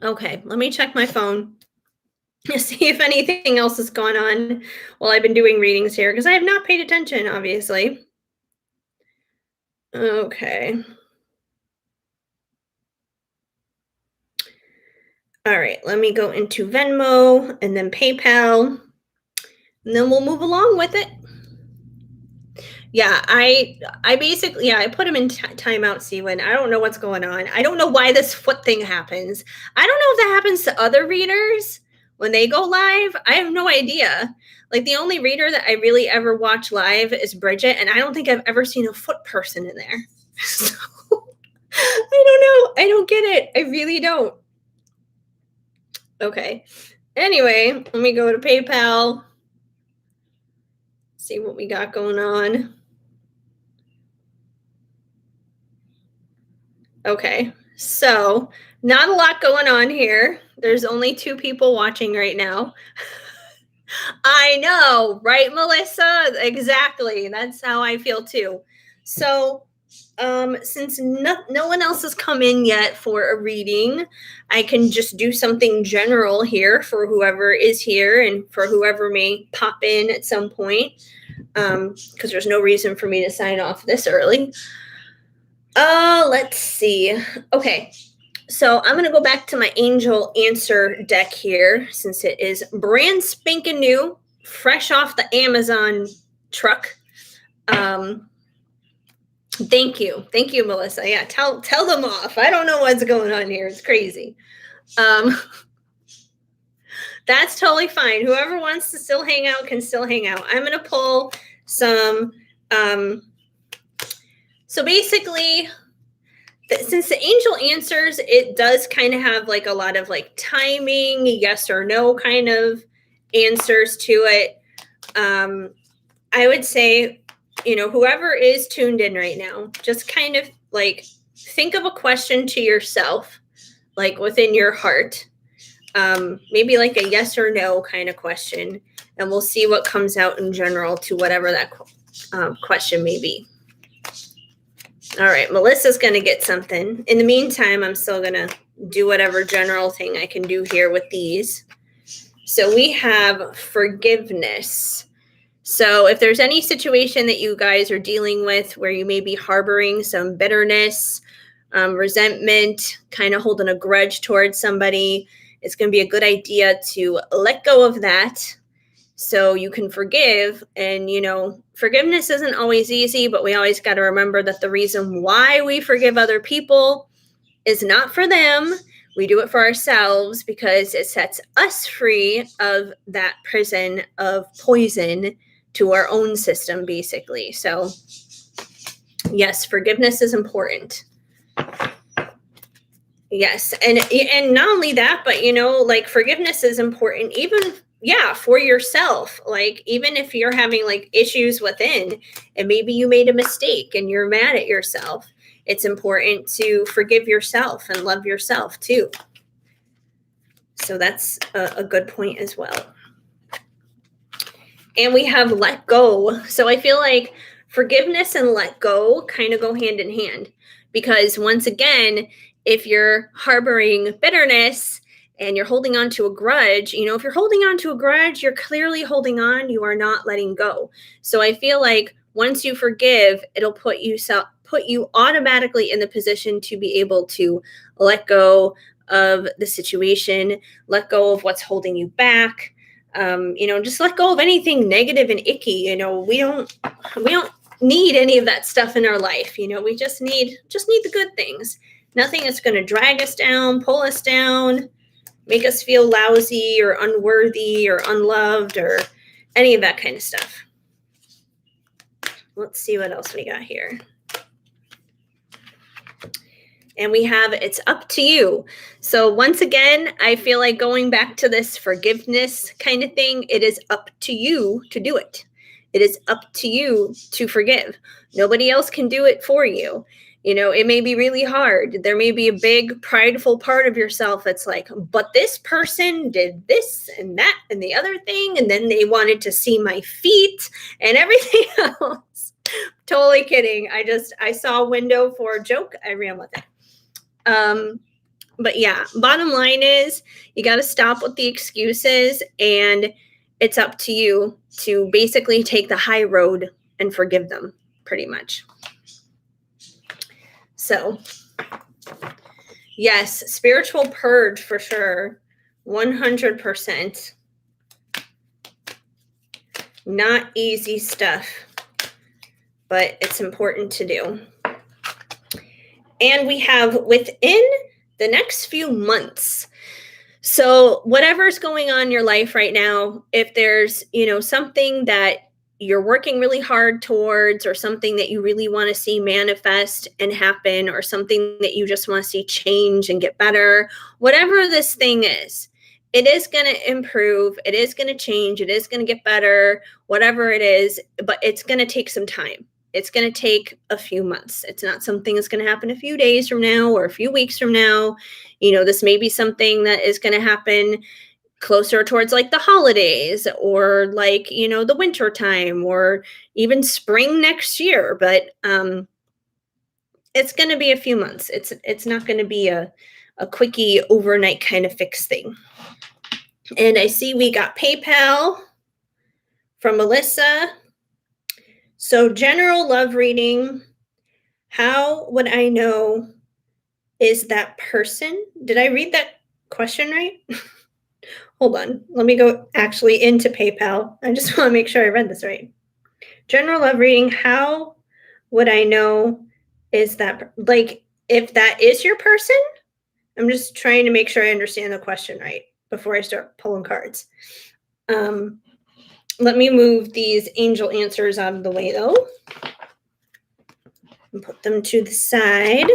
Okay, let me check my phone to see if anything else has gone on while I've been doing readings here because I have not paid attention, obviously. Okay. All right, let me go into Venmo and then PayPal, and then we'll move along with it. Yeah, I basically, I put him in timeout, Seawan. I don't know what's going on. I don't know why this foot thing happens. I don't know if that happens to other readers when they go live. I have no idea. Like the only reader that I really ever watch live is Bridget, and I don't think I've ever seen a foot person in there. So I don't know. I don't get it. I really don't. Okay. Anyway, let me go to PayPal. See what we got going on. Okay, so not a lot going on here. There's only 2 people watching right now. I know, right, Melissa? Exactly. That's how I feel too. So, since no one else has come in yet for a reading, I can just do something general here for whoever is here and for whoever may pop in at some point, because there's no reason for me to sign off this early. Let's see. Okay. So I'm going to go back to my angel answer deck here since it is brand spanking new, fresh off the Amazon truck. Thank you. Thank you, Melissa. Yeah, tell them off. I don't know what's going on here. It's crazy. That's totally fine. Whoever wants to still hang out can still hang out. I'm going to pull some so basically, since the angel answers, it does kind of have like a lot of like timing, yes or no kind of answers to it. I would say, whoever is tuned in right now, just kind of like think of a question to yourself, like within your heart, maybe like a yes or no kind of question, and we'll see what comes out in general to whatever that question may be. All right, Melissa's going to get something. In the meantime, I'm still going to do whatever general thing I can do here with these. So we have forgiveness. So if there's any situation that you guys are dealing with where you may be harboring some bitterness, resentment, kind of holding a grudge towards somebody, it's going to be a good idea to let go of that so you can forgive. And, forgiveness isn't always easy, but we always got to remember that the reason why we forgive other people is not for them. We do it for ourselves because it sets us free of that prison of poison to our own system, basically. So, yes, forgiveness is important. Yes. And not only that, but, like forgiveness is important even for yourself. Like, even if you're having like issues within and maybe you made a mistake and you're mad at yourself, it's important to forgive yourself and love yourself too. So that's a good point as well. And we have let go. So I feel like forgiveness and let go kind of go hand in hand Because once again, if you're harboring bitterness and you're holding on to a grudge, if you're holding on to a grudge, you're clearly holding on, you are not letting go. So I feel like once you forgive, it'll put you automatically in the position to be able to let go of the situation, let go of what's holding you back. Just let go of anything negative and icky. We don't need any of that stuff in our life. We just need the good things. Nothing that's going to drag us down, pull us down, make us feel lousy or unworthy or unloved or any of that kind of stuff. Let's see what else we got here. And we have it's up to you. So once again, I feel like going back to this forgiveness kind of thing, it is up to you to do it. It is up to you to forgive. Nobody else can do it for you. It may be really hard. There may be a big prideful part of yourself that's like, but this person did this and that and the other thing, and then they wanted to see my feet and everything else. Totally kidding. I saw a window for a joke. I ran with it. But yeah, bottom line is you got to stop with the excuses, and it's up to you to basically take the high road and forgive them, pretty much. So yes, spiritual purge for sure. 100%. Not easy stuff, but it's important to do. And we have within the next few months. So whatever's going on in your life right now, if there's, something that you're working really hard towards, or something that you really want to see manifest and happen, or something that you just want to see change and get better, whatever this thing is, it is going to improve. It is going to change. It is going to get better, whatever it is, but it's going to take some time. It's going to take a few months. It's not something that's going to happen a few days from now or a few weeks from now. This may be something that is going to happen closer towards like the holidays, or like, the winter time, or even spring next year. But it's going to be a few months. It's not going to be a quickie overnight kind of fix thing. And I see we got PayPal from Melissa. So general love reading, how would I know is that person? Did I read that question right? Hold on. Let me go actually into PayPal. I just want to make sure I read this right. General love reading, how would I know is that, like, if that is your person? I'm just trying to make sure I understand the question right before I start pulling cards. Let me move these angel answers out of the way, though, and put them to the side.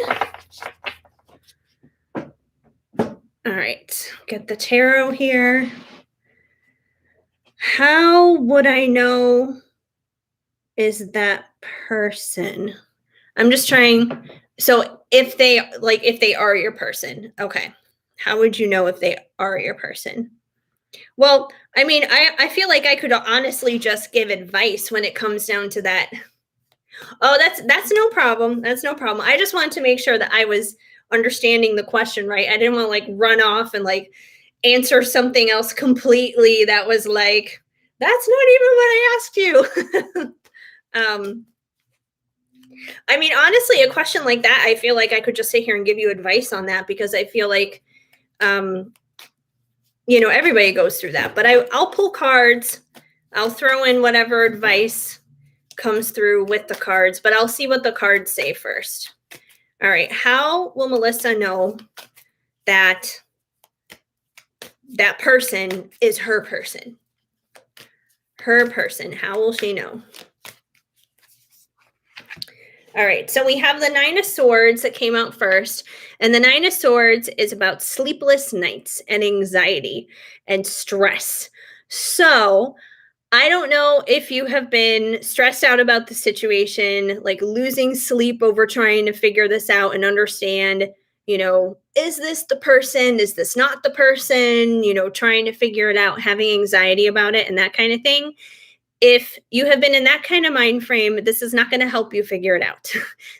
All right, get the tarot here. How would I know is that person? I'm just trying. So if they are your person, okay. How would you know if they are your person? Well, I mean, I feel like I could honestly just give advice when it comes down to that. Oh, that's no problem. That's no problem. I just wanted to make sure that I was understanding the question right. I didn't want to like run off and like answer something else completely that was like, that's not even what I asked you. I mean, honestly, a question like that, I feel like I could just sit here and give you advice on that, because I feel like everybody goes through that. But I'll pull cards. I'll throw in whatever advice comes through with the cards, but I'll see what the cards say first. All right. How will Melissa know that that person is her person? Her person. How will she know? All right, so we have the Nine of Swords that came out first. And the Nine of Swords is about sleepless nights and anxiety and stress. So I don't know if you have been stressed out about the situation, like losing sleep over trying to figure this out and understand, is this the person? Is this not the person? Trying to figure it out, having anxiety about it and that kind of thing. if you have been in that kind of mind frame, this is not going to help you figure it out.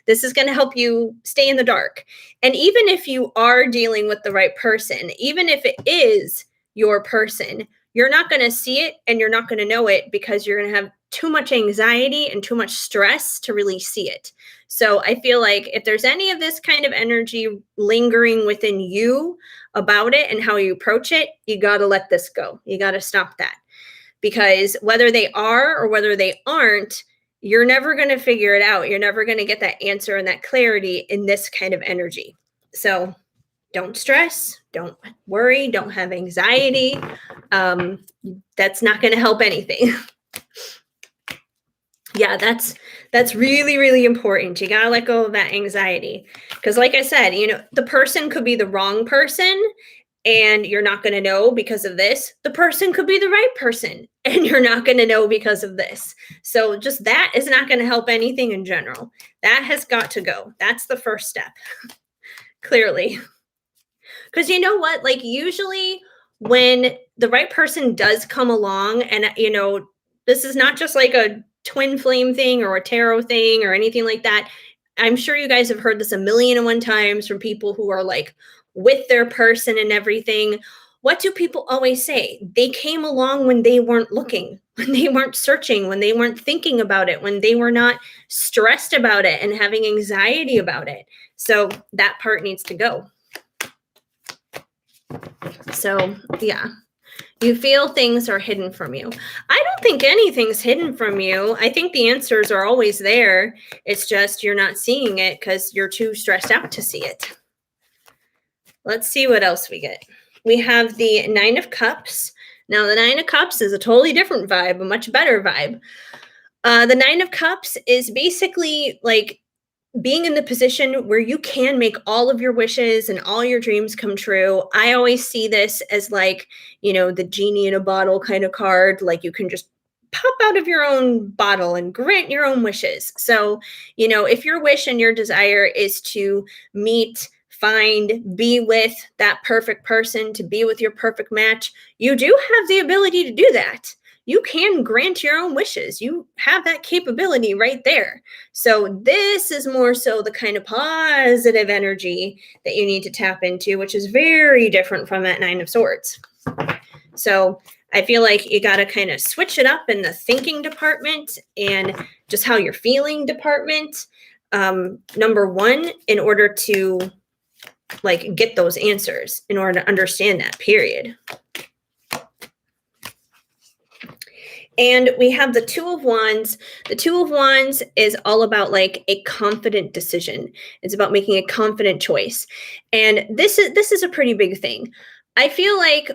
This is going to help you stay in the dark. And even if you are dealing with the right person, even if it is your person, you're not going to see it and you're not going to know it because you're going to have too much anxiety and too much stress to really see it. So I feel like if there's any of this kind of energy lingering within you about it and how you approach it, you got to let this go. You got to stop that, because whether they are or whether they aren't, you're never going to figure it out. You're never going to get that answer and that clarity in this kind of energy. So don't stress, don't worry, don't have anxiety. That's not going to help anything. Yeah, that's really, really important. You got to let go of that anxiety. Because like I said, the person could be the wrong person and you're not going to know because of this. The person could be the right person and you're not going to know because of this. So just that is not going to help anything in general. That has got to go. That's the first step. Clearly. Because you know what? Like usually when the right person does come along, and this is not just like a twin flame thing or a tarot thing or anything like that. I'm sure you guys have heard this a million and one times from people who are like with their person and everything. What do people always say? They came along when they weren't looking, when they weren't searching, when they weren't thinking about it, when they were not stressed about it and having anxiety about it. So that part needs to go. So, yeah, you feel things are hidden from you. I don't think anything's hidden from you. I think the answers are always there. It's just you're not seeing it because you're too stressed out to see it. Let's see what else we get. We have the Nine of Cups. Now, the Nine of Cups is a totally different vibe, a much better vibe. The Nine of Cups is basically like being in the position where you can make all of your wishes and all your dreams come true. I always see this as like, the genie in a bottle kind of card. Like you can just pop out of your own bottle and grant your own wishes. So, if your wish and your desire is to meet, find, be with that perfect person, to be with your perfect match, you do have the ability to do that. You can grant your own wishes. You have that capability right there. So this is more so the kind of positive energy that you need to tap into, which is very different from that Nine of Swords. So I feel like you got to kind of switch it up in the thinking department and just how you're feeling department. Number one, in order to like get those answers, in order to understand that period. And we have the Two of Wands. The Two of Wands is all about like a confident decision. It's about making a confident choice. And this is a pretty big thing. I feel like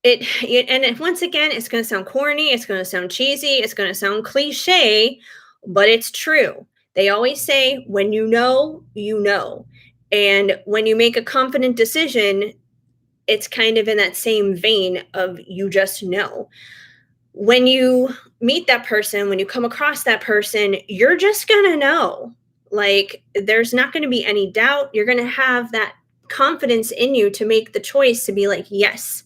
once again, it's going to sound corny, it's going to sound cheesy, it's going to sound cliche, but it's true. They always say, when you know, you know. And when you make a confident decision, it's kind of in that same vein of you just know. When you meet that person, when you come across that person, you're just going to know. Like, there's not going to be any doubt. You're going to have that confidence in you to make the choice to be like, yes,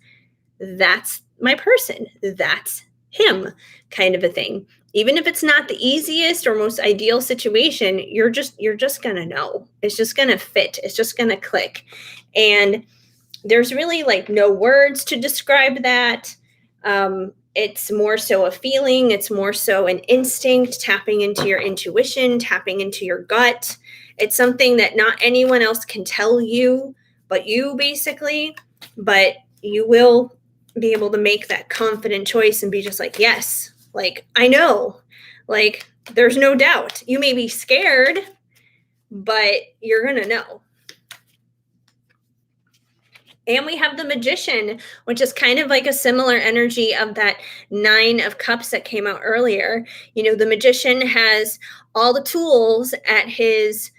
that's my person. That's him, kind of a thing. Even if it's not the easiest or most ideal situation, you're just going to know. It's just going to fit. It's just going to click. And there's really like no words to describe that. It's more so a feeling. It's more so an instinct, tapping into your intuition, tapping into your gut. It's something that not anyone else can tell you, but you basically, but you will be able to make that confident choice and be just like, yes, like, I know, like, there's no doubt. You may be scared, but you're going to know. And we have the Magician, which is kind of like a similar energy of that Nine of Cups that came out earlier. The Magician has all the tools at his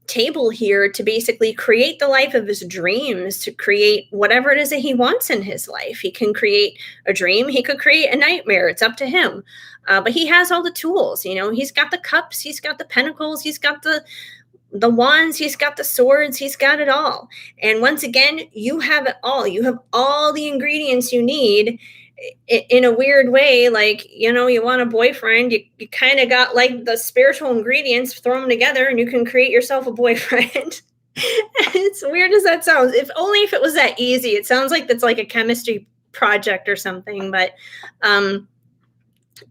table here to basically create the life of his dreams, to create whatever it is that he wants in his life. He can create a dream. He could create a nightmare. It's up to him. But he has all the tools. He's got the cups. He's got the pentacles. He's got the wands, he's got the swords, he's got it all. And once again, you have it all. You have all the ingredients you need. in a weird way, like, you want a boyfriend, you kind of got like the spiritual ingredients, throw them together and you can create yourself a boyfriend. It's weird as that sounds. If only if it was that easy. It sounds like that's like a chemistry project or something, but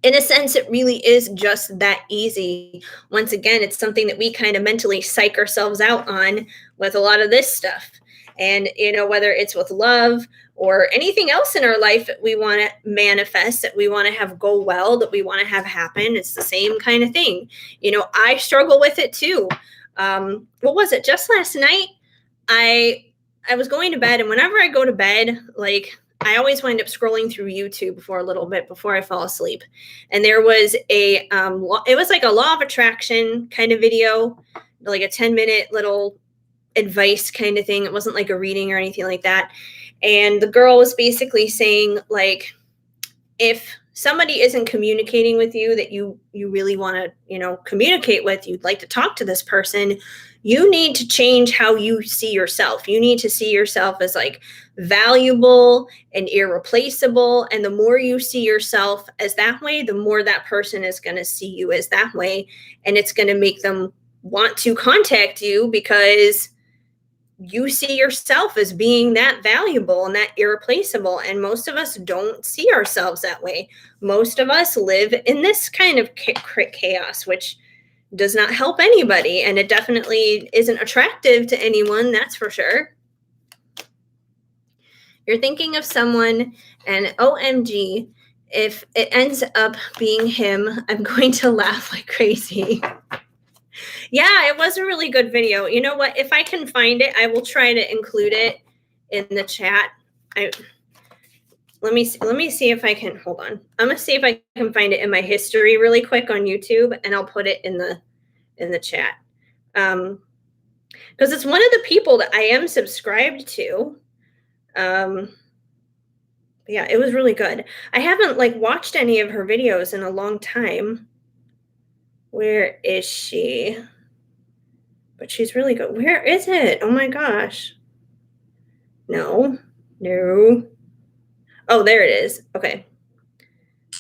in a sense, it really is just that easy. Once again, it's something that we kind of mentally psych ourselves out on with a lot of this stuff. And, whether it's with love or anything else in our life that we want to manifest, that we want to have go well, that we want to have happen, it's the same kind of thing. I struggle with it too. What was it? Just last night, I was going to bed, and whenever I go to bed, like, I always wind up scrolling through YouTube for a little bit before I fall asleep. And there was it was like a law of attraction kind of video, like a 10-minute little advice kind of thing. It wasn't like a reading or anything like that. And the girl was basically saying, like, if somebody isn't communicating with you that you really want to, communicate with, you'd like to talk to this person, you need to change how you see yourself. You need to see yourself as like valuable and irreplaceable. And the more you see yourself as that way, the more that person is going to see you as that way. And it's going to make them want to contact you because you see yourself as being that valuable and that irreplaceable. And most of us don't see ourselves that way. Most of us live in this kind of chaos, which does not help anybody. And it definitely isn't attractive to anyone, that's for sure. You're thinking of someone, and OMG, if it ends up being him, I'm going to laugh like crazy. Yeah, it was a really good video. You know what? If I can find it, I will try to include it in the chat. Let me see if I can, hold on. I'm going to see if I can find it in my history really quick on YouTube, and I'll put it in the chat. Because it's one of the people that I am subscribed to. Yeah, it was really good. I haven't like watched any of her videos in a long time. Where is she? But she's really good. Where is it? Oh my gosh. No. Oh, there it is. Okay.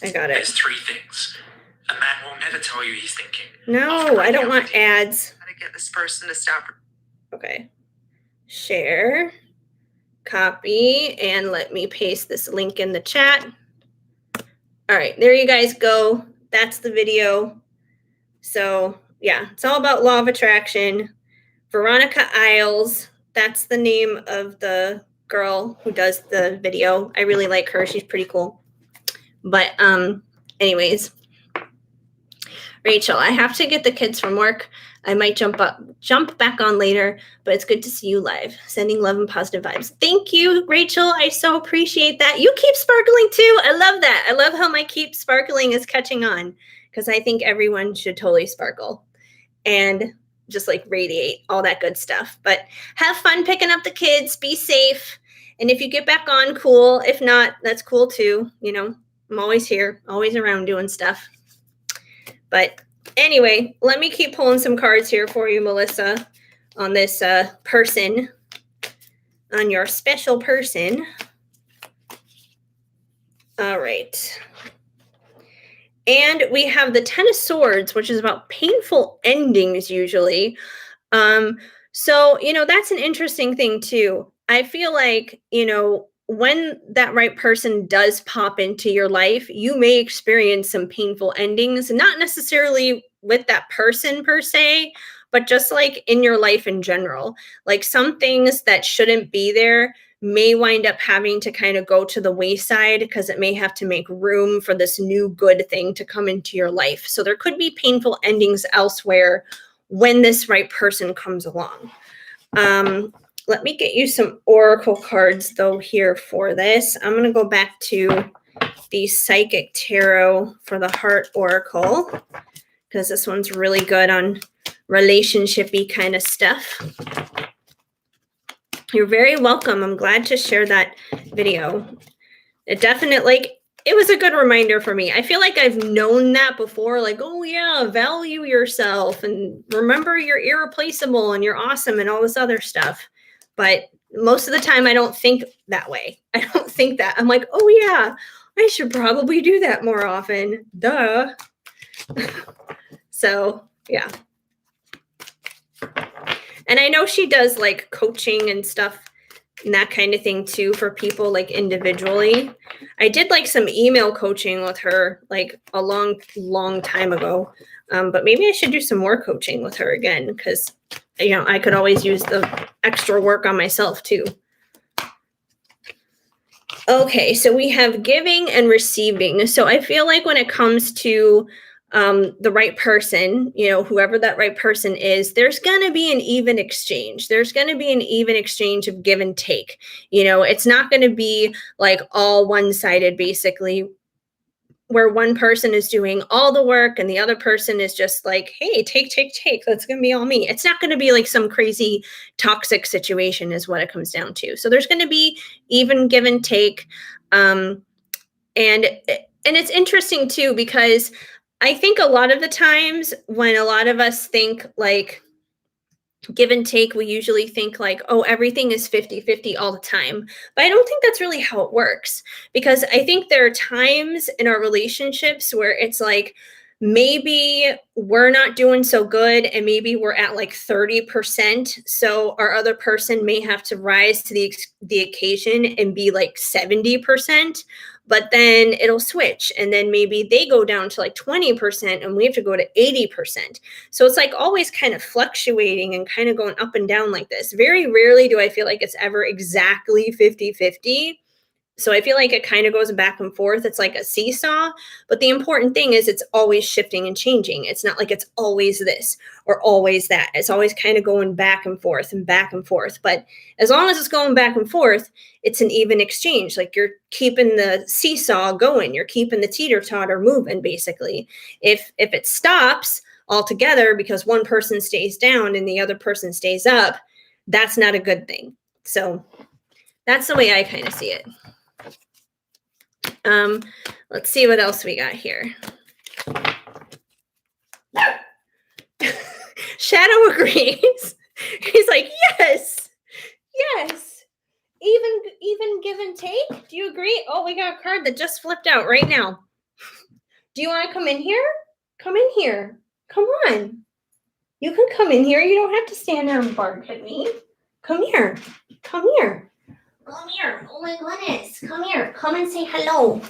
I got it. There's 3 things. A man will never tell you he's thinking. No, I don't want ads. How to get this person to stop. Okay. Share. Copy. And let me paste this link in the chat. All right. There you guys go. That's the video. So, yeah, it's all about law of attraction. Veronica Isles. That's the name of the girl who does the video. I really like her. She's pretty cool. But anyways, Rachel, I have to get the kids from work. I might jump back on later, but it's good to see you live. Sending love and positive vibes. Thank you, Rachel. I so appreciate that. You keep sparkling too. I love that. I love how my keep sparkling is catching on, because I think everyone should totally sparkle and just like radiate all that good stuff. But have fun picking up the kids. Be safe. And if you get back on, cool. If not, that's cool too. I'm always here, always around doing stuff. But anyway, let me keep pulling some cards here for you, Melissa, on this person, on your special person. All right. And we have the 10 of Swords, which is about painful endings usually. So, that's an interesting thing too. I feel like, when that right person does pop into your life, you may experience some painful endings, not necessarily with that person per se, but just like in your life in general. Like some things that shouldn't be there may wind up having to kind of go to the wayside because it may have to make room for this new good thing to come into your life. So there could be painful endings elsewhere when this right person comes along. Let me get you some oracle cards though here for this. I'm going to go back to the Psychic Tarot for the Heart Oracle, because this one's really good on relationship-y kind of stuff. You're very welcome. I'm glad to share that video. It definitely, it was a good reminder for me. I feel like I've known that before, like, oh yeah, value yourself and remember you're irreplaceable and you're awesome and all this other stuff. But most of the time I don't think that way. I don't think that. I'm like, oh yeah, I should probably do that more often. Duh. So, yeah. And I know she does like coaching and stuff and that kind of thing too for people like individually. I did like some email coaching with her like a long time ago. But maybe I should do some more coaching with her again because I could always use the extra work on myself too. Okay, so we have giving and receiving. So I feel like when it comes to the right person, whoever that right person is, there's going to be an even exchange. There's going to be an even exchange of give and take. It's not going to be like all one sided, basically, where one person is doing all the work and the other person is just like, hey, take. That's going to be all me. It's not going to be like some crazy toxic situation, is what it comes down to. So there's going to be even give and take. And it's interesting too, because I think a lot of the times when a lot of us think like give and take, we usually think like, oh, everything is 50-50 all the time. But I don't think that's really how it works, because I think there are times in our relationships where it's like, maybe we're not doing so good and maybe we're at like 30%. So our other person may have to rise to the occasion and be like 70%, but then it'll switch. And then maybe they go down to like 20% and we have to go to 80%. So it's like always kind of fluctuating and kind of going up and down like this. Very rarely do I feel like it's ever exactly 50-50. So I feel like it kind of goes back and forth. It's like a seesaw. But the important thing is it's always shifting and changing. It's not like it's always this or always that. It's always kind of going back and forth and back and forth. But as long as it's going back and forth, it's an even exchange. Like you're keeping the seesaw going. You're keeping the teeter-totter moving, basically. If it stops altogether because one person stays down and the other person stays up, that's not a good thing. So that's the way I kind of see it. Let's see what else we got here. Shadow agrees. He's like, yes. Even give and take. Do you agree? Oh, we got a card that just flipped out right now. Do you want to come in here? Come in here. Come on. You can come in here. You don't have to stand there and bark at me. Come here. Come here. Come here. Oh my goodness. Come here. Come and say hello.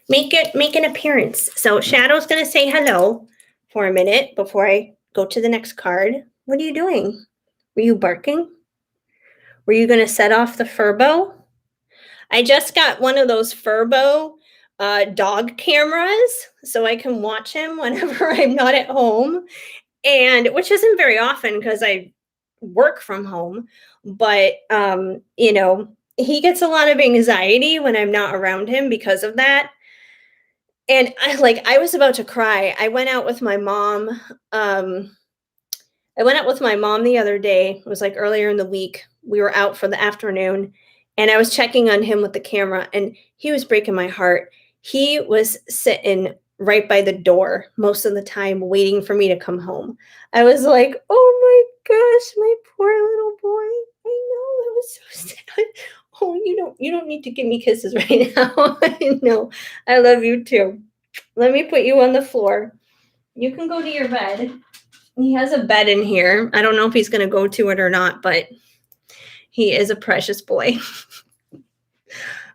Make an appearance. So Shadow's going to say hello for a minute before I go to the next card. What are you doing? Were you barking? Were you going to set off the Furbo? I just got one of those Furbo dog cameras so I can watch him whenever I'm not at home, and which isn't very often because I work from home. But he gets a lot of anxiety when I'm not around him because of that. And I was about to cry. I went out with my mom. The other day. It was like earlier in the week. We were out for the afternoon and I was checking on him with the camera and he was breaking my heart. He was sitting right by the door most of the time waiting for me to come home. I was like, oh my gosh, my poor little boy. I know, it was so sad. Oh, you don't need to give me kisses right now. I know. I love you too. Let me put you on the floor. You can go to your bed. He has a bed in here. I don't know if he's going to go to it or not, but he is a precious boy.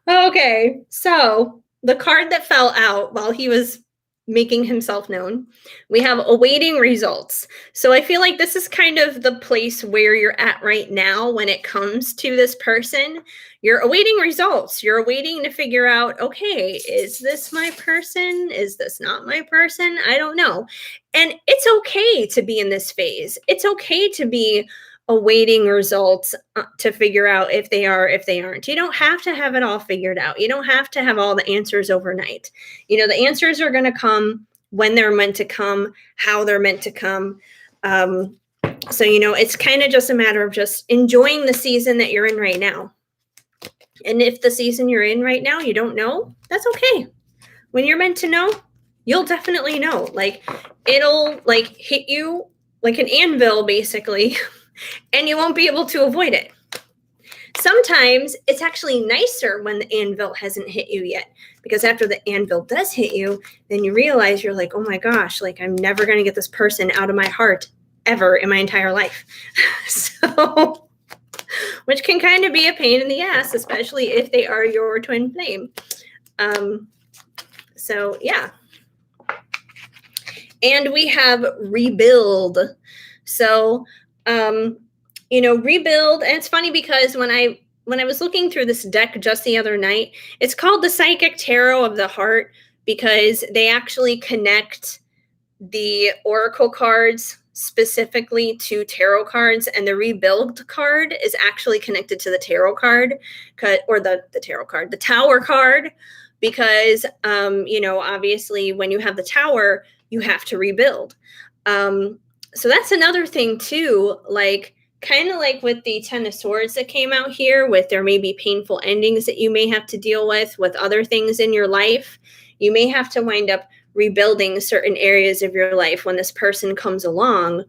Okay, so the card that fell out while he was making himself known, we have awaiting results. So I feel like this is kind of the place where you're at right now when it comes to this person. You're awaiting results. You're awaiting to figure out, okay, is this my person? Is this not my person? I don't know. And it's okay to be in this phase. It's okay to be awaiting results to figure out if they are, if they aren't. You don't have to have it all figured out. You don't have to have all the answers overnight. The answers are going to come when they're meant to come, how they're meant to come. So, it's kind of just a matter of just enjoying the season that you're in right now. And if the season you're in right now, you don't know, that's okay. When you're meant to know, you'll definitely know. It'll hit you like an anvil, basically. And you won't be able to avoid it. Sometimes it's actually nicer when the anvil hasn't hit you yet, because after the anvil does hit you, then you realize you're like, oh my gosh, like I'm never going to get this person out of my heart ever in my entire life. So, which can kind of be a pain in the ass, especially if they are your twin flame. So yeah. And we have rebuild. So, rebuild. And it's funny because when I was looking through this deck just the other night, it's called the Psychic Tarot of the Heart because they actually connect the oracle cards specifically to tarot cards, and the rebuild card is actually connected to the tarot card, or the tarot card, the tower card, because obviously when you have the tower, you have to rebuild. So that's another thing too, like kind of like with the Ten of Swords that came out here, with there may be painful endings that you may have to deal with other things in your life. You may have to wind up rebuilding certain areas of your life when this person comes along.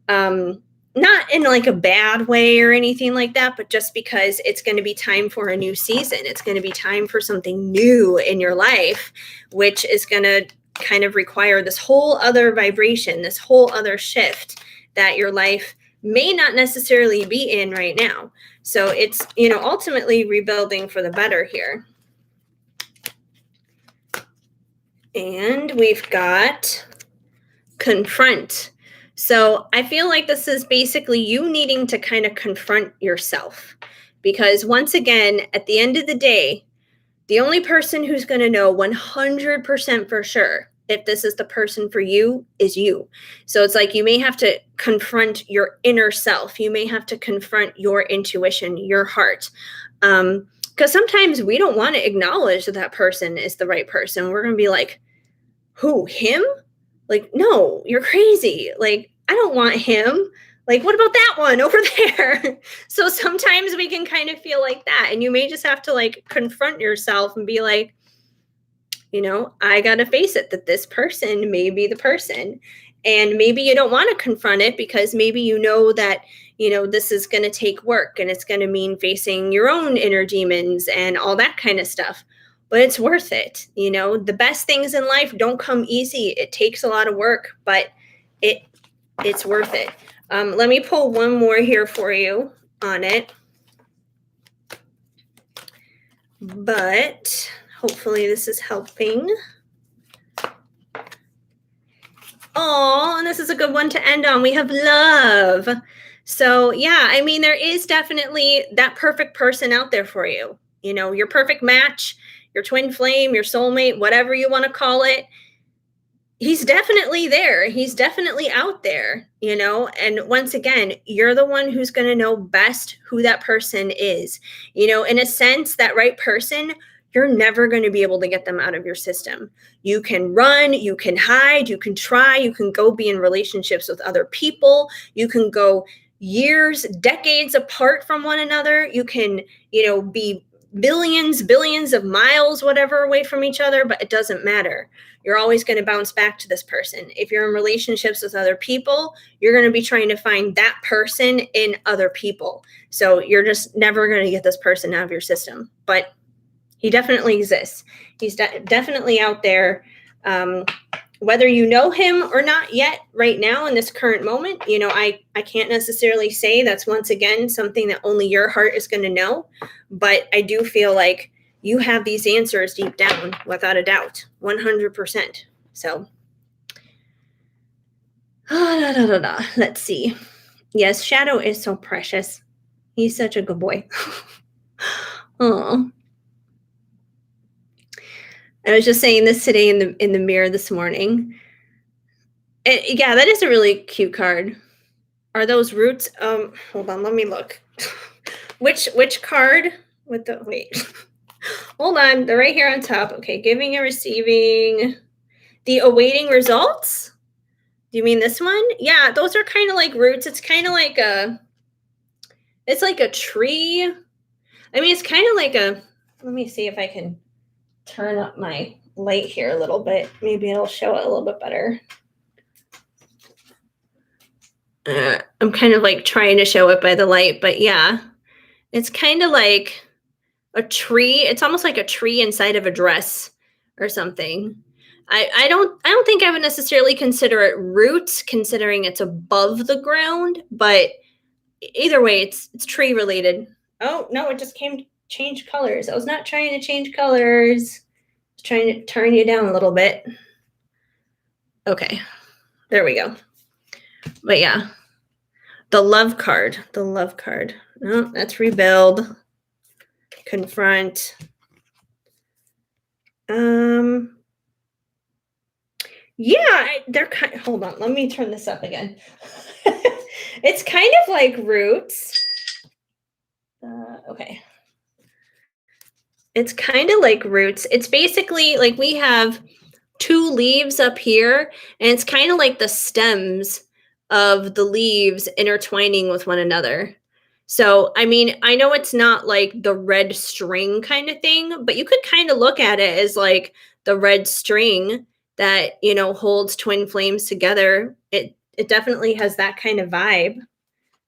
Not in like a bad way or anything like that, but just because it's going to be time for a new season. It's going to be time for something new in your life, which is going to kind of require this whole other vibration, this whole other shift that your life may not necessarily be in right now. So it's, ultimately rebuilding for the better here. And we've got confront. So I feel like this is basically you needing to kind of confront yourself. Because once again, at the end of the day, the only person who's going to know 100% for sure if this is the person for you is you. So it's like you may have to confront your inner self. You may have to confront your intuition, your heart. Because sometimes we don't want to acknowledge that person is the right person. We're going to be like, who, him? Like, no, you're crazy. Like, I don't want him. Like, what about that one over there? So sometimes we can kind of feel like that. And you may just have to like confront yourself and be like, I got to face it that this person may be the person. And maybe you don't want to confront it because maybe you know that, this is going to take work and it's going to mean facing your own inner demons and all that kind of stuff. But it's worth it. The best things in life don't come easy. It takes a lot of work, but it's worth it. Let me pull one more here for you on it. But hopefully this is helping. Oh, and this is a good one to end on. We have love. So yeah, I mean, there is definitely that perfect person out there for you. Your perfect match, your twin flame, your soulmate, whatever you want to call it. He's definitely there. He's definitely out there, and once again, you're the one who's going to know best who that person is. In a sense, that right person, you're never going to be able to get them out of your system. You can run, you can hide, you can try, you can go be in relationships with other people. You can go years, decades apart from one another. You can, be billions of miles, whatever, away from each other, but it doesn't matter. You're always going to bounce back to this person. If you're in relationships with other people, you're going to be trying to find that person in other people. So you're just never going to get this person out of your system. But he definitely exists. He's definitely out there. Whether you know him or not yet right now in this current moment, I can't necessarily say. That's once again something that only your heart is going to know. But I do feel like you have these answers deep down, without a doubt, 100%. So, let's see. Yes, Shadow is so precious. He's such a good boy. Oh. I was just saying this today in the mirror this morning. Yeah, that is a really cute card. Are those roots? Hold on, let me look. Which card with the wait? Hold on, they're right here on top. Okay, giving and receiving. The awaiting results? Do you mean this one? Yeah, those are kind of like roots. It's kind of like it's like a tree. I mean, it's kind of like let me see if I can turn up my light here a little bit. Maybe it'll show it a little bit better. I'm kind of like trying to show it by the light, but yeah, It's kind of like a tree. It's almost like a tree inside of a dress or something. I don't think I would necessarily consider it roots, considering it's above the ground, but either way, it's tree related. Oh no, it just came change colors. I was not trying to change colors. I was trying to turn you down a little bit. Okay, there we go. But yeah, the love card. The love card. No, that's rebuild. Confront. Yeah, they're kind. Hold on, let me turn this up again. It's kind of like roots. Okay. It's kind of like roots. It's basically like we have two leaves up here, and it's kind of like the stems of the leaves intertwining with one another. So, I mean, I know it's not like the red string kind of thing, but you could kind of look at it as like the red string that, holds twin flames together. It definitely has that kind of vibe.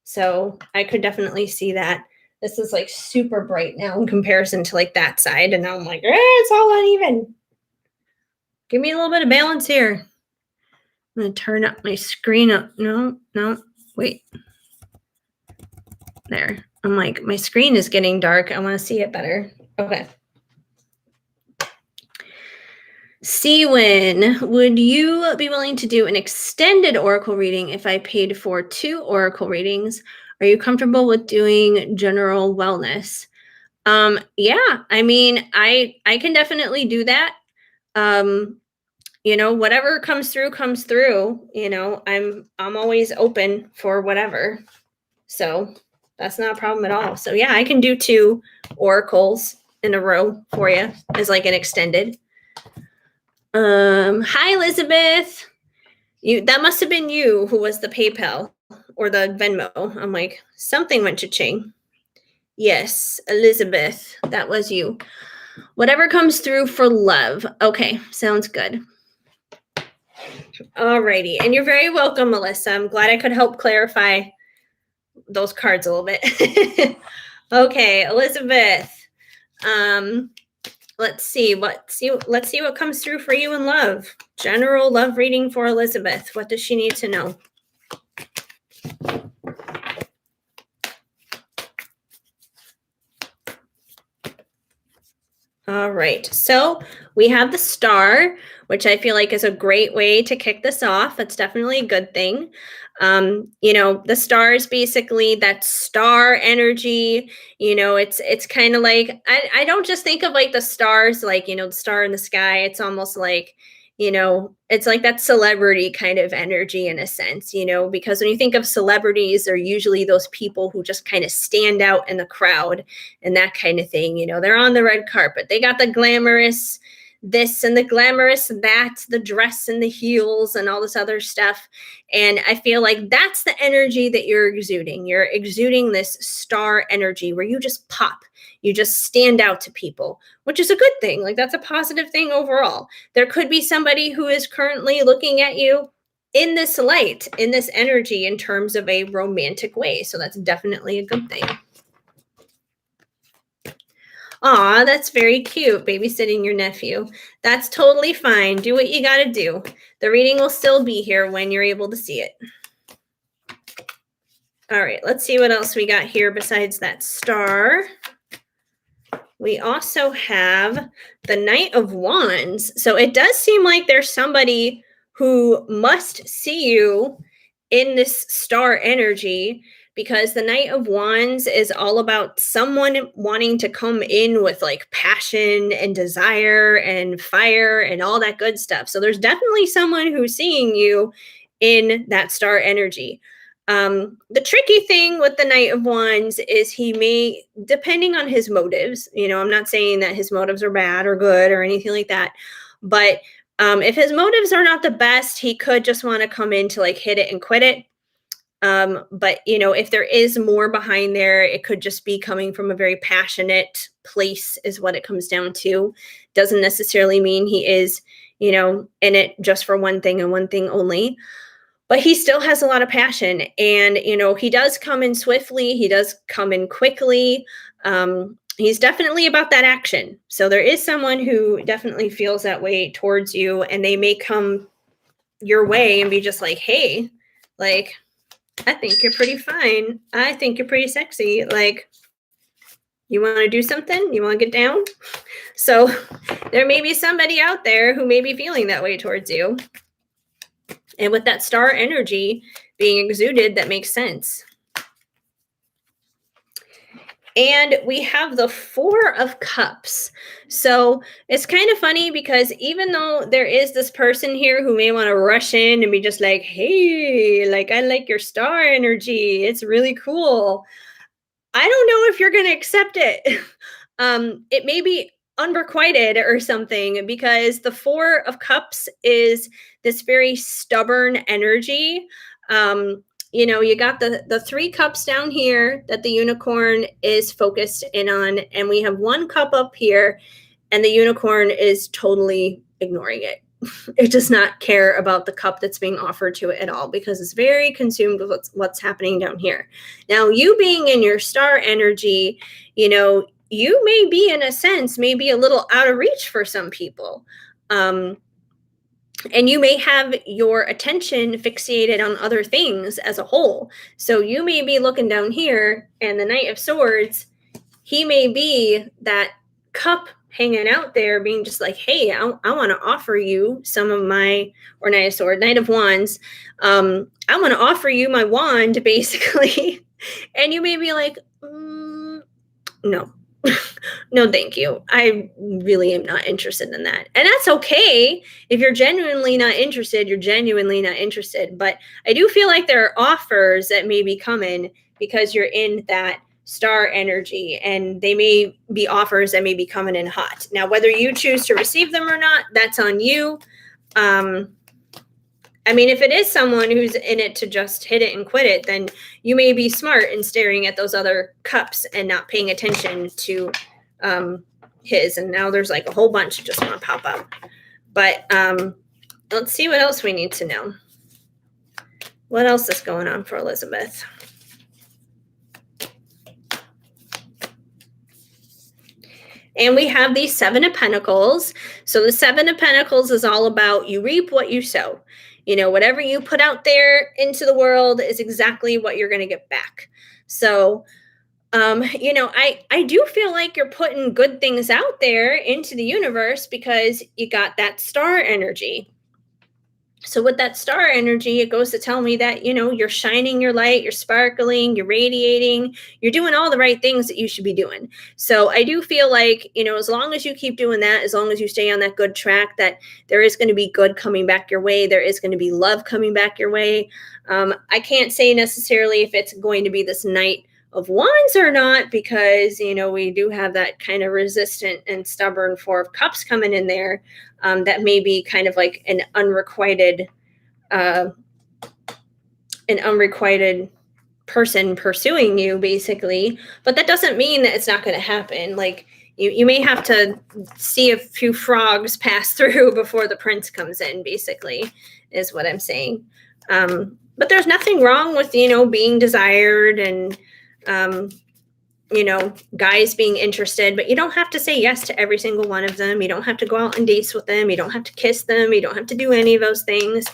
So, I could definitely see that. This is like super bright now in comparison to like that side, and now I'm like, it's all uneven. Give me a little bit of balance here. I'm going to turn up my screen up. No, wait. There. I'm like, my screen is getting dark. I want to see it better. Okay. Seawin, would you be willing to do an extended oracle reading if I paid for 2 oracle readings? Are you comfortable with doing general wellness? Yeah, I mean, I can definitely do that. Whatever comes through comes through. I'm always open for whatever. So that's not a problem at all. So yeah, I can do 2 oracles in a row for you as like an extended. Hi Elizabeth. That must have been you who was the PayPal or the Venmo. I'm like, something went cha-ching. Yes, Elizabeth, that was you. Whatever comes through for love. Okay, sounds good. Alrighty, and you're very welcome, Melissa. I'm glad I could help clarify those cards a little bit. Okay, Elizabeth. Let's see what comes through for you in love. General love reading for Elizabeth. What does she need to know? All right, so we have the star, which I feel like is a great way to kick this off. It's definitely a good thing. The star is basically that star energy. It's kind of like I don't just think of like the stars, like the star in the sky. It's almost like it's like that celebrity kind of energy in a sense, because when you think of celebrities, they're usually those people who just kind of stand out in the crowd and that kind of thing. They're on the red carpet. They got the glamorous this and the glamorous that, the dress and the heels and all this other stuff. And I feel like that's the energy that you're exuding. You're exuding this star energy where you just pop. You just stand out to people, which is a good thing. Like that's a positive thing overall. There could be somebody who is currently looking at you in this light, in this energy in terms of a romantic way. So that's definitely a good thing. Aw, that's very cute, babysitting your nephew. That's totally fine. Do what you gotta do. The reading will still be here when you're able to see it. All right, let's see what else we got here besides that star. We also have the Knight of Wands. So it does seem like there's somebody who must see you in this star energy, because the Knight of Wands is all about someone wanting to come in with like passion and desire and fire and all that good stuff. So there's definitely someone who's seeing you in that star energy. The tricky thing with the Knight of Wands is he may, depending on his motives, I'm not saying that his motives are bad or good or anything like that, but if his motives are not the best, he could just want to come in to like hit it and quit it. But if there is more behind there, it could just be coming from a very passionate place is what it comes down to. Doesn't necessarily mean he is, in it just for one thing and one thing only. but he still has a lot of passion, and he does come in swiftly, he does come in quickly. He's definitely about that action. So there is someone who definitely feels that way towards you, and they may come your way and be just like, hey, like, I think you're pretty fine, I think you're pretty sexy, like, you want to do something, you want to get down. So there may be somebody out there who may be feeling that way towards you. And with that star energy being exuded, that makes sense. And we have the Four of Cups. So it's kind of funny because even though there is this person here who may want to rush in and be just like, hey, like, I like your star energy, it's really cool, I don't know if you're going to accept it. It may be unrequited or something, because the Four of Cups is this very stubborn energy. You got the three cups down here that the unicorn is focused in on, and we have one cup up here, and the unicorn is totally ignoring it. It does not care about the cup that's being offered to it at all, because it's very consumed with what's happening down here. Now, you being in your star energy, you may be, in a sense, maybe a little out of reach for some people. And you may have your attention fixated on other things as a whole. So you may be looking down here, and the Knight of Swords, he may be that cup hanging out there being just like, hey, I want to offer you some of my, or Knight of Swords, Knight of Wands, I want to offer you my wand, basically. And you may be like, no. No, thank you. I really am not interested in that. And that's okay. If you're genuinely not interested, you're genuinely not interested. But I do feel like there are offers that may be coming because you're in that star energy, and they may be offers that may be coming in hot. Now, whether you choose to receive them or not, that's on you. If it is someone who's in it to just hit it and quit it, then you may be smart in staring at those other cups and not paying attention to his. And now there's like a whole bunch that just want to pop up. But let's see what else we need to know. What else is going on for Elizabeth? And we have the Seven of Pentacles. So the Seven of Pentacles is all about you reap what you sow. Whatever you put out there into the world is exactly what you're going to get back. So, I do feel like you're putting good things out there into the universe because you got that star energy. So with that star energy, it goes to tell me that, you're shining your light, you're sparkling, you're radiating, you're doing all the right things that you should be doing. So I do feel like, as long as you keep doing that, as long as you stay on that good track, that there is going to be good coming back your way. There is going to be love coming back your way. I can't say necessarily if it's going to be this Knight of Wands or not, because, we do have that kind of resistant and stubborn Four of Cups coming in there. That may be kind of like an unrequited person pursuing you, basically. But that doesn't mean that it's not going to happen. Like, you may have to see a few frogs pass through before the prince comes in, basically, is what I'm saying. But there's nothing wrong with, being desired and, guys being interested, but you don't have to say yes to every single one of them. You don't have to go out on dates with them. You don't have to kiss them. You don't have to do any of those things.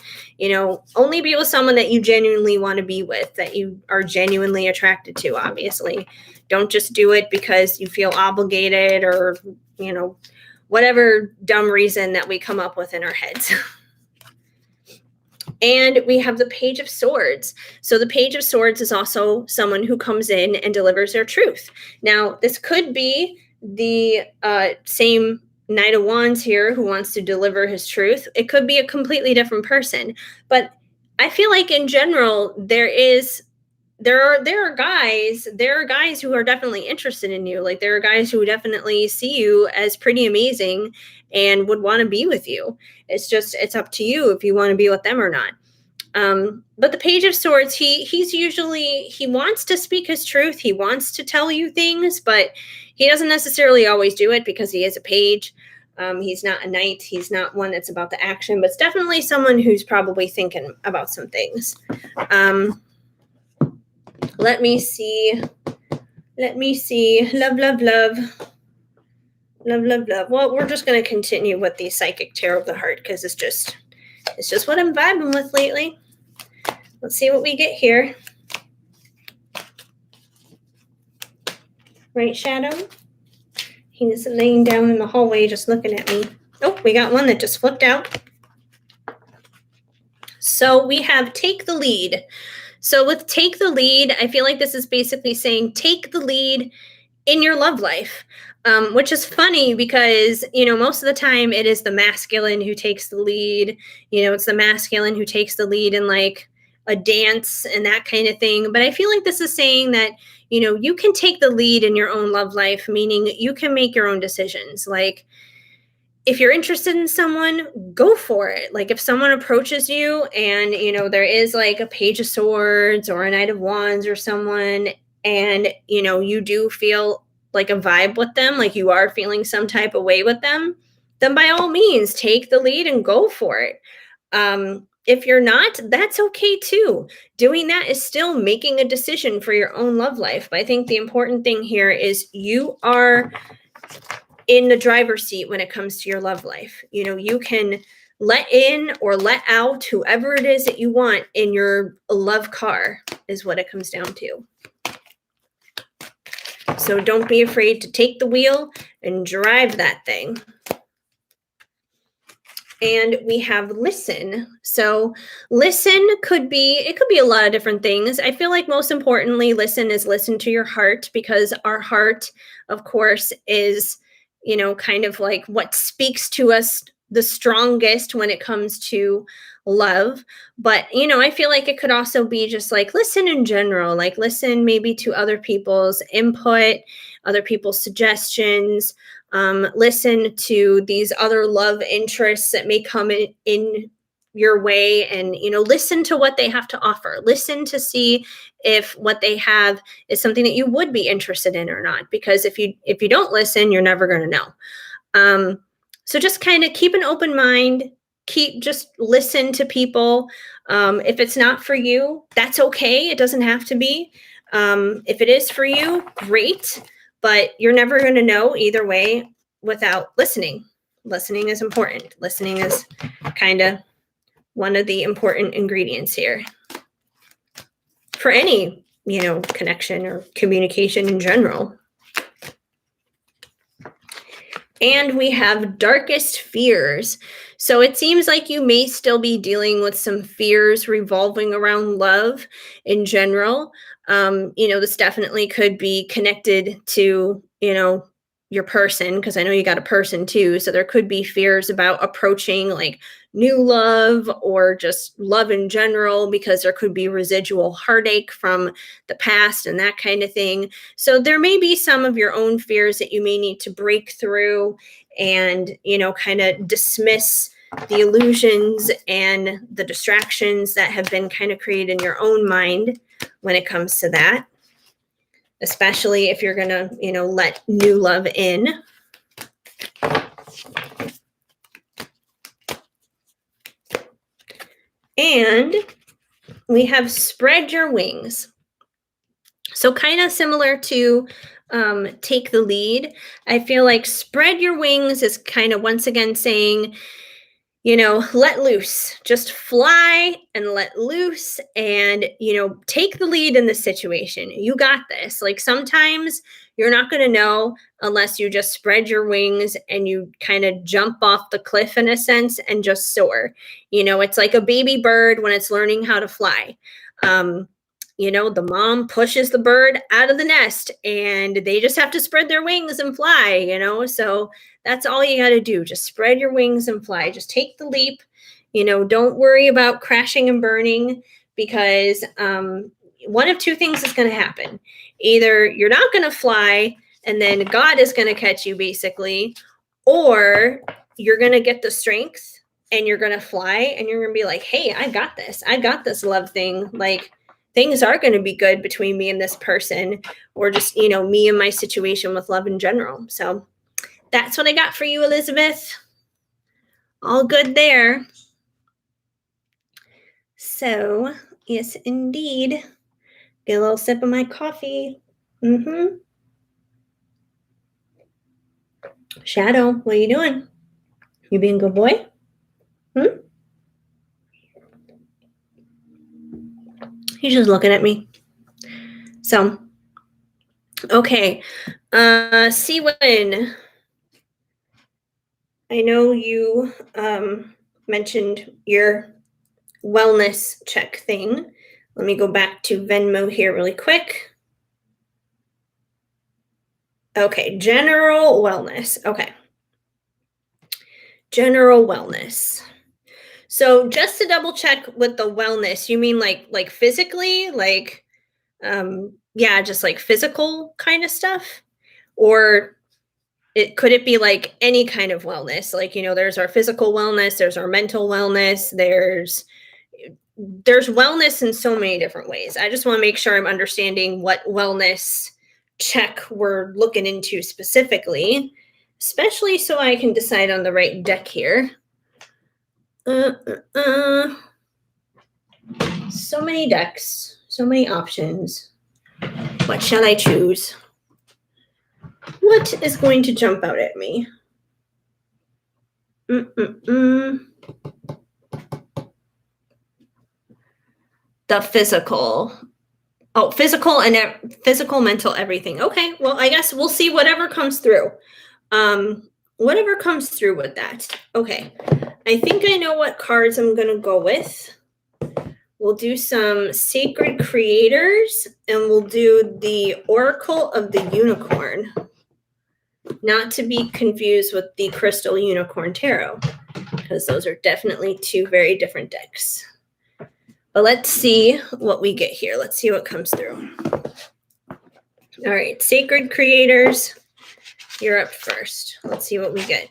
Only be with someone that you genuinely want to be with, that you are genuinely attracted to, obviously. Don't just do it because you feel obligated or, whatever dumb reason that we come up with in our heads. And we have the Page of Swords. So the Page of Swords is also someone who comes in and delivers their truth. Now, this could be the same Knight of Wands here who wants to deliver his truth. It could be a completely different person. But I feel like in general, there are guys who are definitely interested in you. Like, there are guys who definitely see you as pretty amazing and would want to be with you. It's up to you if you want to be with them or not. But the Page of Swords, he wants to speak his truth. He wants to tell you things, but he doesn't necessarily always do it because he is a page. He's not a knight. He's not one that's about the action, but it's definitely someone who's probably thinking about some things. Let me see. Love, love, love. Love, love, love. Well, we're just going to continue with the Psychic Tarot of the Heart because it's just what I'm vibing with lately. Let's see what we get here. Right, Shadow? He's laying down in the hallway just looking at me. Oh, we got one that just flipped out. So we have take the lead. So with take the lead, I feel like this is basically saying take the lead in your love life, which is funny because, most of the time it is the masculine who takes the lead. It's the masculine who takes the lead in like a dance and that kind of thing. But I feel like this is saying that, you can take the lead in your own love life, meaning you can make your own decisions. Like, if you're interested in someone, go for it. Like if someone approaches you and, there is like a Page of Swords or a Knight of Wands or someone, and, you do feel like a vibe with them, like you are feeling some type of way with them, then by all means, take the lead and go for it. If you're not, that's okay too. Doing that is still making a decision for your own love life. But I think the important thing here is you are in the driver's seat when it comes to your love life. You can let in or let out whoever it is that you want in your love car is what it comes down to. So don't be afraid to take the wheel and drive that thing. And we have listen. So listen could be a lot of different things. I feel like most importantly, listen to your heart, because our heart, of course, is, kind of like what speaks to us the strongest when it comes to love. But, I feel like it could also be just like listen in general, like listen maybe to other people's input, other people's suggestions. Listen to these other love interests that may come in your way, and listen to what they have to offer. Listen to see if what they have is something that you would be interested in or not, because if you don't listen, you're never going to know. So just kind of keep an open mind, just listen to people. If it's not for you, that's okay. It doesn't have to be. If it is for you, great, but you're never going to know either way without listening. Listening is important. Listening is kind of one of the important ingredients here for any, connection or communication in general. And we have darkest fears. So it seems like you may still be dealing with some fears revolving around love in general. This definitely could be connected to, your person, because I know you got a person too. So there could be fears about approaching like new love or just love in general, because there could be residual heartache from the past and that kind of thing. So there may be some of your own fears that you may need to break through and, kind of dismiss the illusions and the distractions that have been kind of created in your own mind when it comes to that, especially if you're going to, let new love in. And we have spread your wings. So kind of similar to take the lead. I feel like spread your wings is kind of once again saying, let loose, just fly and let loose and, take the lead in the situation. You got this. Like sometimes you're not going to know unless you just spread your wings and you kind of jump off the cliff in a sense and just soar. It's like a baby bird when it's learning how to fly. The mom pushes the bird out of the nest and they just have to spread their wings and fly, so that's all you got to do. Just spread your wings and fly. Just take the leap. Don't worry about crashing and burning, because one of two things is going to happen. Either you're not going to fly and then God is going to catch you basically, or you're going to get the strength and you're going to fly and you're going to be like, hey, I got this. I got this love thing. Like things are going to be good between me and this person, or just, me and my situation with love in general. So That's what I got for you, Elizabeth. All good there. So, yes, indeed. Get a little sip of my coffee. Shadow, what are you doing? You being a good boy? He's just looking at me. So, okay. Siwen, I know you mentioned your wellness check thing. Let me go back to Venmo here really quick. Okay, general wellness. Okay. General wellness. So just to double check with the wellness, you mean like physically, like yeah, just like physical kind of stuff? Or could it be like any kind of wellness? Like, there's our physical wellness, there's our mental wellness, there's wellness in so many different ways. I just want to make sure I'm understanding what wellness check we're looking into specifically, especially so I can decide on the right deck here. So many decks, so many options. What shall I choose? What is going to jump out at me? The physical. Oh, physical and physical, mental, everything. Okay, well, I guess we'll see whatever comes through. Whatever comes through with that. Okay, I think I know what cards I'm going to go with. We'll do some Sacred Creators, and we'll do the Oracle of the Unicorn. Not to be confused with the Crystal Unicorn Tarot, because those are definitely two very different decks. But let's see what we get here. Let's see what comes through. All right, Sacred Creators, you're up first. Let's see what we get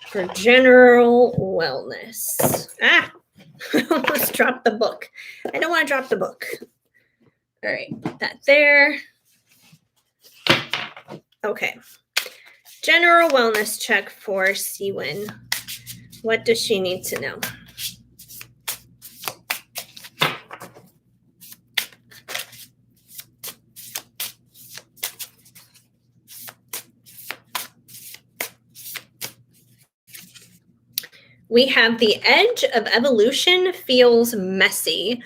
for general wellness. I almost dropped the book. I don't want to drop the book. All right, put that there. Okay. General wellness check for Siwen. What does she need to know? We have the edge of evolution feels messy.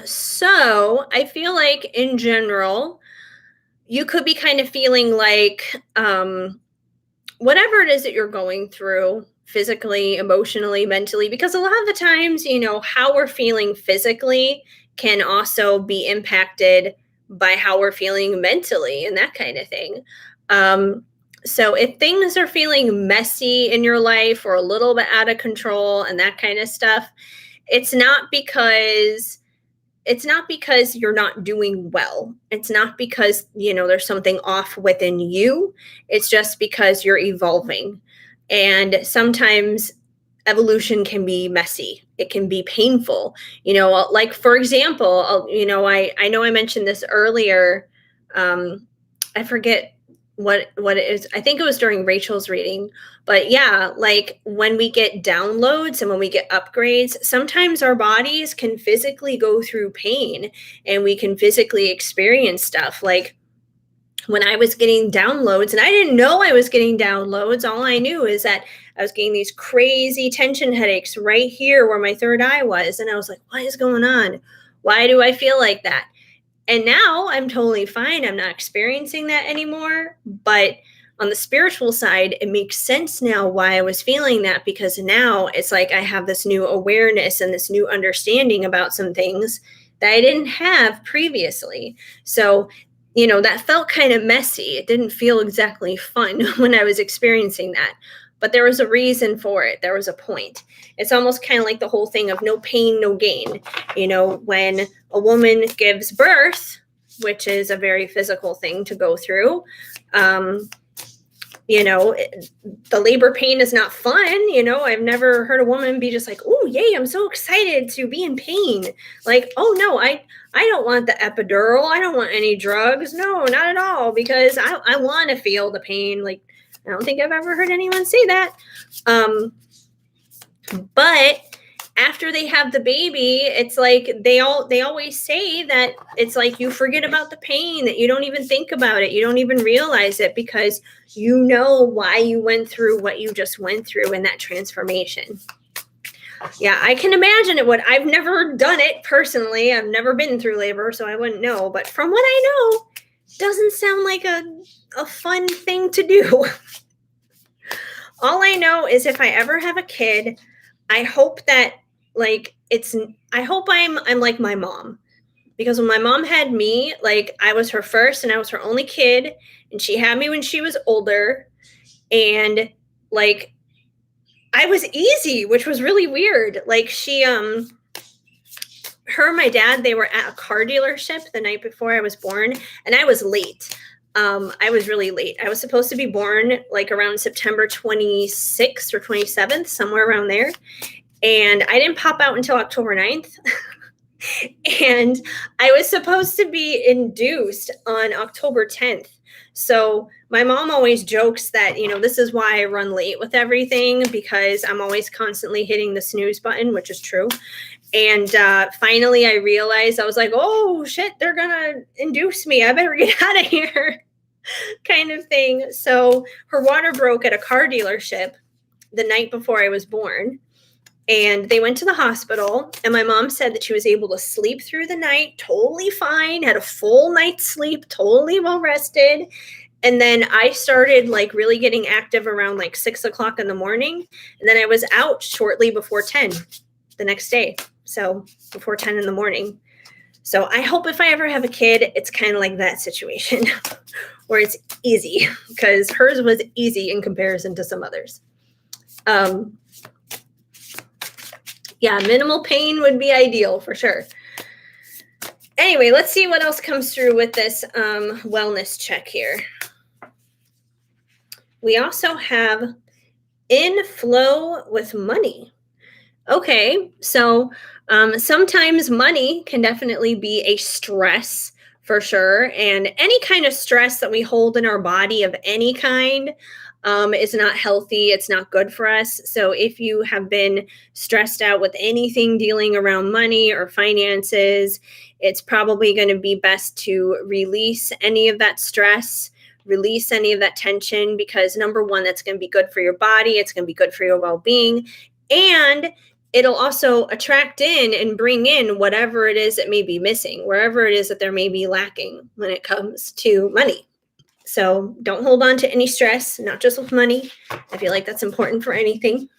So I feel like in general, you could be kind of feeling like whatever it is that you're going through physically, emotionally, mentally, because a lot of the times, how we're feeling physically can also be impacted by how we're feeling mentally and that kind of thing. So if things are feeling messy in your life or a little bit out of control and that kind of stuff, it's not because you're not doing well. It's not because, there's something off within you. It's just because you're evolving. And sometimes evolution can be messy. It can be painful. Like for example, I know I mentioned this earlier. I forget what it is. I think it was during Rachel's reading. But yeah, like when we get downloads and when we get upgrades, sometimes our bodies can physically go through pain and we can physically experience stuff. Like when I was getting downloads, and I didn't know I was getting downloads, all I knew is that I was getting these crazy tension headaches right here where my third eye was. And I was like, what is going on? Why do I feel like that? And now I'm totally fine. I'm not experiencing that anymore. But on the spiritual side, it makes sense now why I was feeling that, because now it's like I have this new awareness and this new understanding about some things that I didn't have previously. So, that felt kind of messy. It didn't feel exactly fun when I was experiencing that. But there was a reason for it. There was a point. It's almost kind of like the whole thing of no pain, no gain. When a woman gives birth, which is a very physical thing to go through, the labor pain is not fun. I've never heard a woman be just like, oh, yay, I'm so excited to be in pain. Like, oh, no, I don't want the epidural. I don't want any drugs. No, not at all, because I want to feel the pain. Like, I don't think I've ever heard anyone say that. But after they have the baby, it's like they always say that it's like you forget about the pain, that you don't even think about it, you don't even realize it, because you know why you went through what you just went through in that transformation. Yeah, I can imagine it would. I've never done it personally. I've never been through labor, so I wouldn't know. But from what I know, it doesn't sound like a fun thing to do. All I know is if I ever have a kid, I hope that I hope I'm like my mom. Because when my mom had me, like I was her first and I was her only kid, and she had me when she was older, and like I was easy, which was really weird. Like her and my dad, they were at a car dealership the night before I was born, and I was late. I was really late. I was supposed to be born like around September 26th or 27th, somewhere around there. And I didn't pop out until October 9th. And I was supposed to be induced on October 10th. So my mom always jokes that, this is why I run late with everything, because I'm always constantly hitting the snooze button, which is true. And finally I realized, I was like, oh shit, they're gonna induce me. I better get out of here kind of thing. So her water broke at a car dealership the night before I was born. And they went to the hospital, and my mom said that she was able to sleep through the night totally fine, had a full night's sleep, totally well rested. And then I started like really getting active around like 6 o'clock in the morning. And then I was out shortly before 10 the next day. So before 10 in the morning. So I hope if I ever have a kid, it's kind of like that situation where it's easy, because hers was easy in comparison to some others. Yeah, minimal pain would be ideal for sure. Anyway, let's see what else comes through with this wellness check here. We also have in flow with money. Okay, so sometimes money can definitely be a stress for sure. And any kind of stress that we hold in our body of any kind is not healthy. It's not good for us. So if you have been stressed out with anything dealing around money or finances, it's probably going to be best to release any of that stress, release any of that tension, because number one, that's going to be good for your body. It's going to be good for your well-being. And it'll also attract in and bring in whatever it is that may be missing, wherever it is that there may be lacking when it comes to money. So don't hold on to any stress, not just with money. I feel like that's important for anything.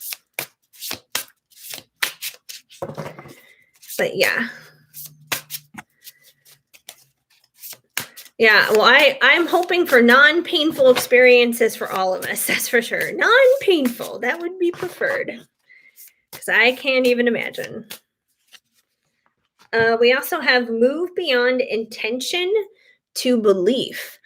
But yeah. Yeah, well, I'm hoping for non-painful experiences for all of us, that's for sure. Non-painful, that would be preferred, because I can't even imagine. We also have move beyond intention to belief.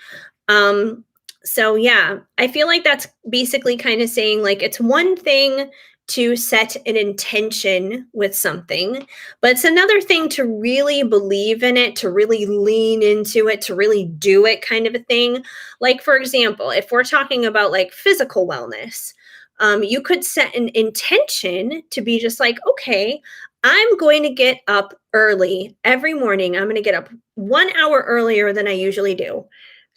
So yeah, I feel like that's basically kind of saying like it's one thing to set an intention with something, but it's another thing to really believe in it, to really lean into it, to really do it kind of a thing. Like, for example, if we're talking about like physical wellness, you could set an intention to be just like, okay, I'm going to get up early every morning. I'm going to get up 1 hour earlier than I usually do,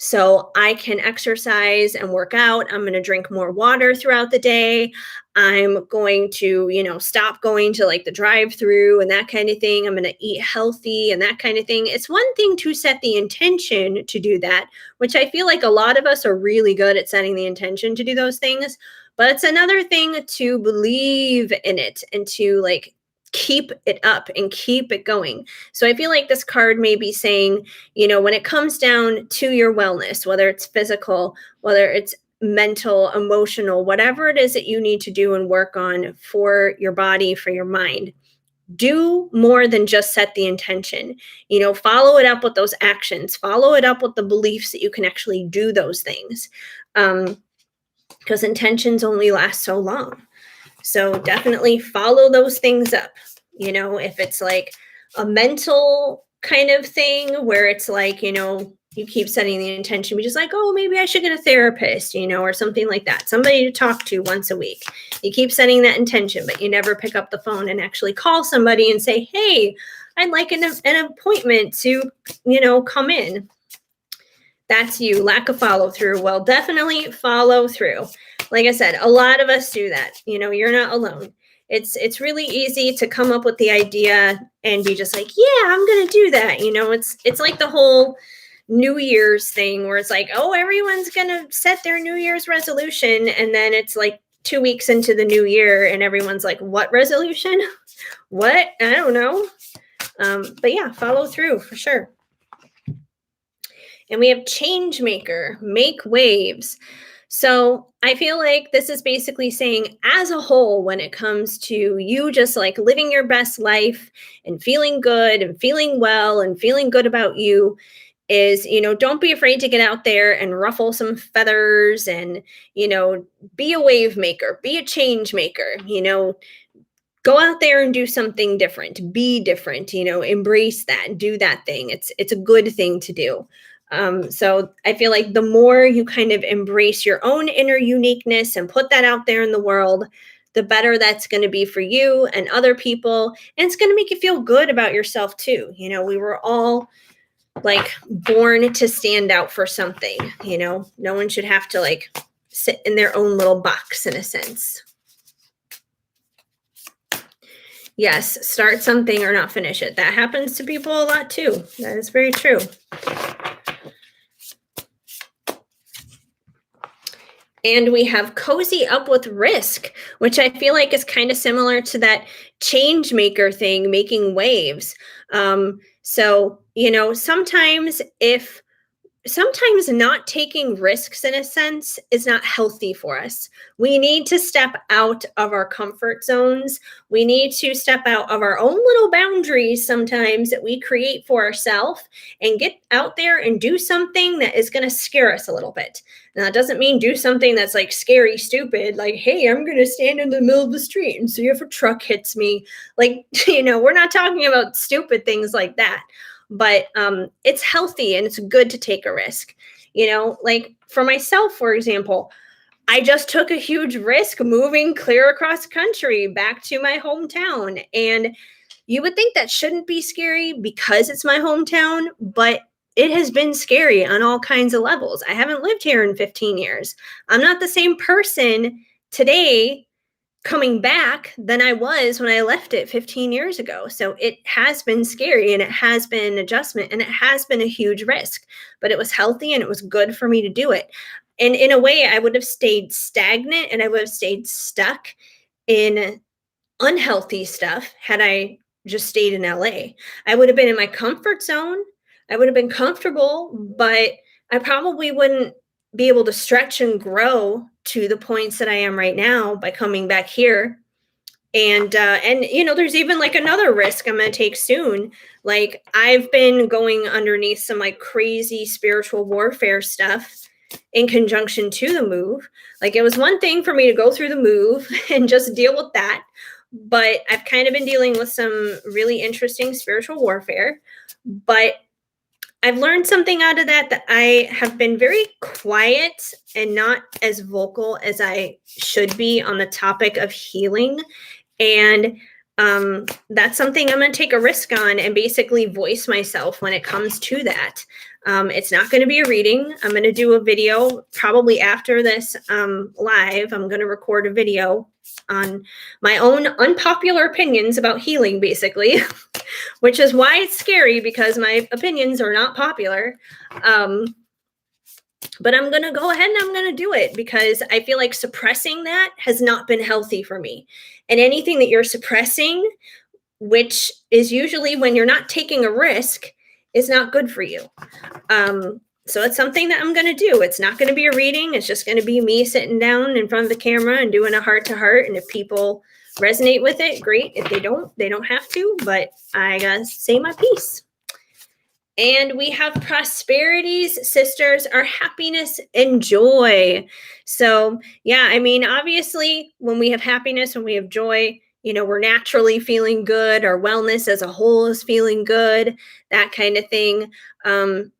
so I can exercise and work out. I'm going to drink more water throughout the day. I'm going to, stop going to like the drive-through and that kind of thing. I'm going to eat healthy and that kind of thing. It's one thing to set the intention to do that, which I feel like a lot of us are really good at setting the intention to do those things. But it's another thing to believe in it and to like keep it up and keep it going. So I feel like this card may be saying, when it comes down to your wellness, whether it's physical, whether it's mental, emotional, whatever it is that you need to do and work on for your body, for your mind, do more than just set the intention. Follow it up with those actions, follow it up with the beliefs that you can actually do those things. Because intentions only last so long. So definitely follow those things up. If it's like a mental kind of thing where it's like, you keep setting the intention, be just like, oh, maybe I should get a therapist, or something like that. Somebody to talk to once a week. You keep setting that intention, but you never pick up the phone and actually call somebody and say, hey, I'd like an appointment to, come in. That's you. Lack of follow through. Well, definitely follow through. Like I said, a lot of us do that. You're not alone. It's really easy to come up with the idea and be just like, yeah, I'm gonna do that. It's like the whole New Year's thing where it's like, oh, everyone's gonna set their New Year's resolution, and then it's like 2 weeks into the new year, and everyone's like, what resolution? What? I don't know. But yeah, follow through for sure. And we have change maker, make waves. So I feel like this is basically saying, as a whole, when it comes to you just like living your best life and feeling good and feeling well and feeling good about you, is, don't be afraid to get out there and ruffle some feathers and, be a wave maker, be a change maker, go out there and do something different, be different, embrace that, do that thing. It's a good thing to do. So I feel like the more you kind of embrace your own inner uniqueness and put that out there in the world, the better that's going to be for you and other people. And it's going to make you feel good about yourself too. We were all like born to stand out for something. No one should have to like sit in their own little box in a sense. Yes, start something or not finish it. That happens to people a lot too. That is very true. And we have cozy up with risk, which I feel like is kind of similar to that change maker thing, making waves. So, sometimes not taking risks in a sense is not healthy for us. We need to step out of our comfort zones. We need to step out of our own little boundaries sometimes that we create for ourselves and get out there and do something that is going to scare us a little bit. Now, that doesn't mean do something that's like scary, stupid, like, hey, I'm going to stand in the middle of the street and see if a truck hits me. Like, we're not talking about stupid things like that. But it's healthy and it's good to take a risk. Like for myself, for example, I just took a huge risk moving clear across country back to my hometown. And you would think that shouldn't be scary because it's my hometown, but it has been scary on all kinds of levels. I haven't lived here in 15 years. I'm not the same person today coming back than I was when I left it 15 years ago. So it has been scary and it has been an adjustment and it has been a huge risk, but it was healthy and it was good for me to do it. And in a way, I would have stayed stagnant and I would have stayed stuck in unhealthy stuff had I just stayed in LA. I would have been in my comfort zone. I would have been comfortable, but I probably wouldn't be able to stretch and grow to the points that I am right now by coming back here. And there's even like another risk I'm going to take soon. Like I've been going underneath some like crazy spiritual warfare stuff in conjunction to the move. Like it was one thing for me to go through the move and just deal with that. But I've kind of been dealing with some really interesting spiritual warfare. But I've learned something out of that I have been very quiet and not as vocal as I should be on the topic of healing. And that's something I'm going to take a risk on and basically voice myself when it comes to that. It's not going to be a reading. I'm going to do a video probably after this live. I'm going to record a video on my own unpopular opinions about healing, basically, which is why it's scary because my opinions are not popular. But I'm going to go ahead and I'm going to do it because I feel like suppressing that has not been healthy for me. And anything that you're suppressing, which is usually when you're not taking a risk, is not good for you. So it's something that I'm going to do. It's not going to be a reading. It's just going to be me sitting down in front of the camera and doing a heart to heart. And if people resonate with it, great. If they don't have to, but I got to say my piece. And we have prosperities, sisters, our happiness and joy. So yeah, I mean, obviously when we have happiness, when we have joy, we're naturally feeling good, our wellness as a whole is feeling good, that kind of thing.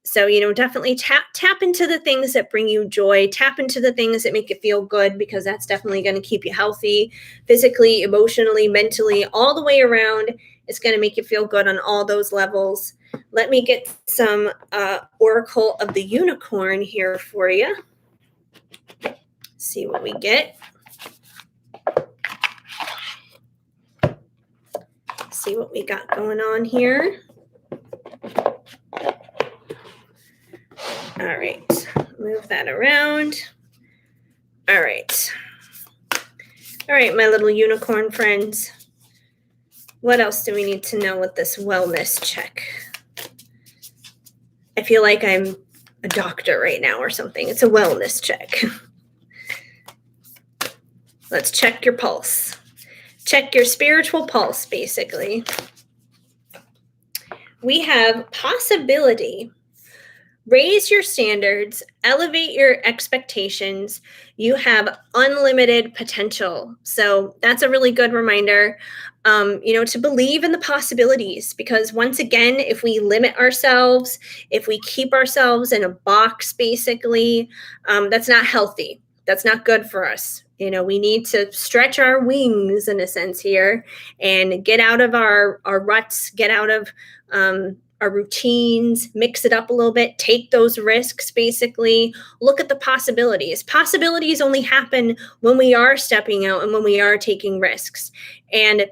So definitely tap into the things that bring you joy, tap into the things that make you feel good, because that's definitely going to keep you healthy physically, emotionally, mentally, all the way around. It's going to make you feel good on all those levels. Let me get some Oracle of the Unicorn here for you. See what we get. See what we got going on here. All right, move that around. All right. All right, my little unicorn friends. What else do we need to know with this wellness check? I feel like I'm a doctor right now or something. It's a wellness check. Let's check your pulse. Check your spiritual pulse, basically. We have possibility. Raise your standards, elevate your expectations. You have unlimited potential. So that's a really good reminder, to believe in the possibilities, because once again, if we limit ourselves, if we keep ourselves in a box, basically, that's not healthy. That's not good for us. We need to stretch our wings in a sense here and get out of our ruts, get out of our routines, mix it up a little bit, take those risks, basically. Look at the possibilities. Possibilities only happen when we are stepping out and when we are taking risks. And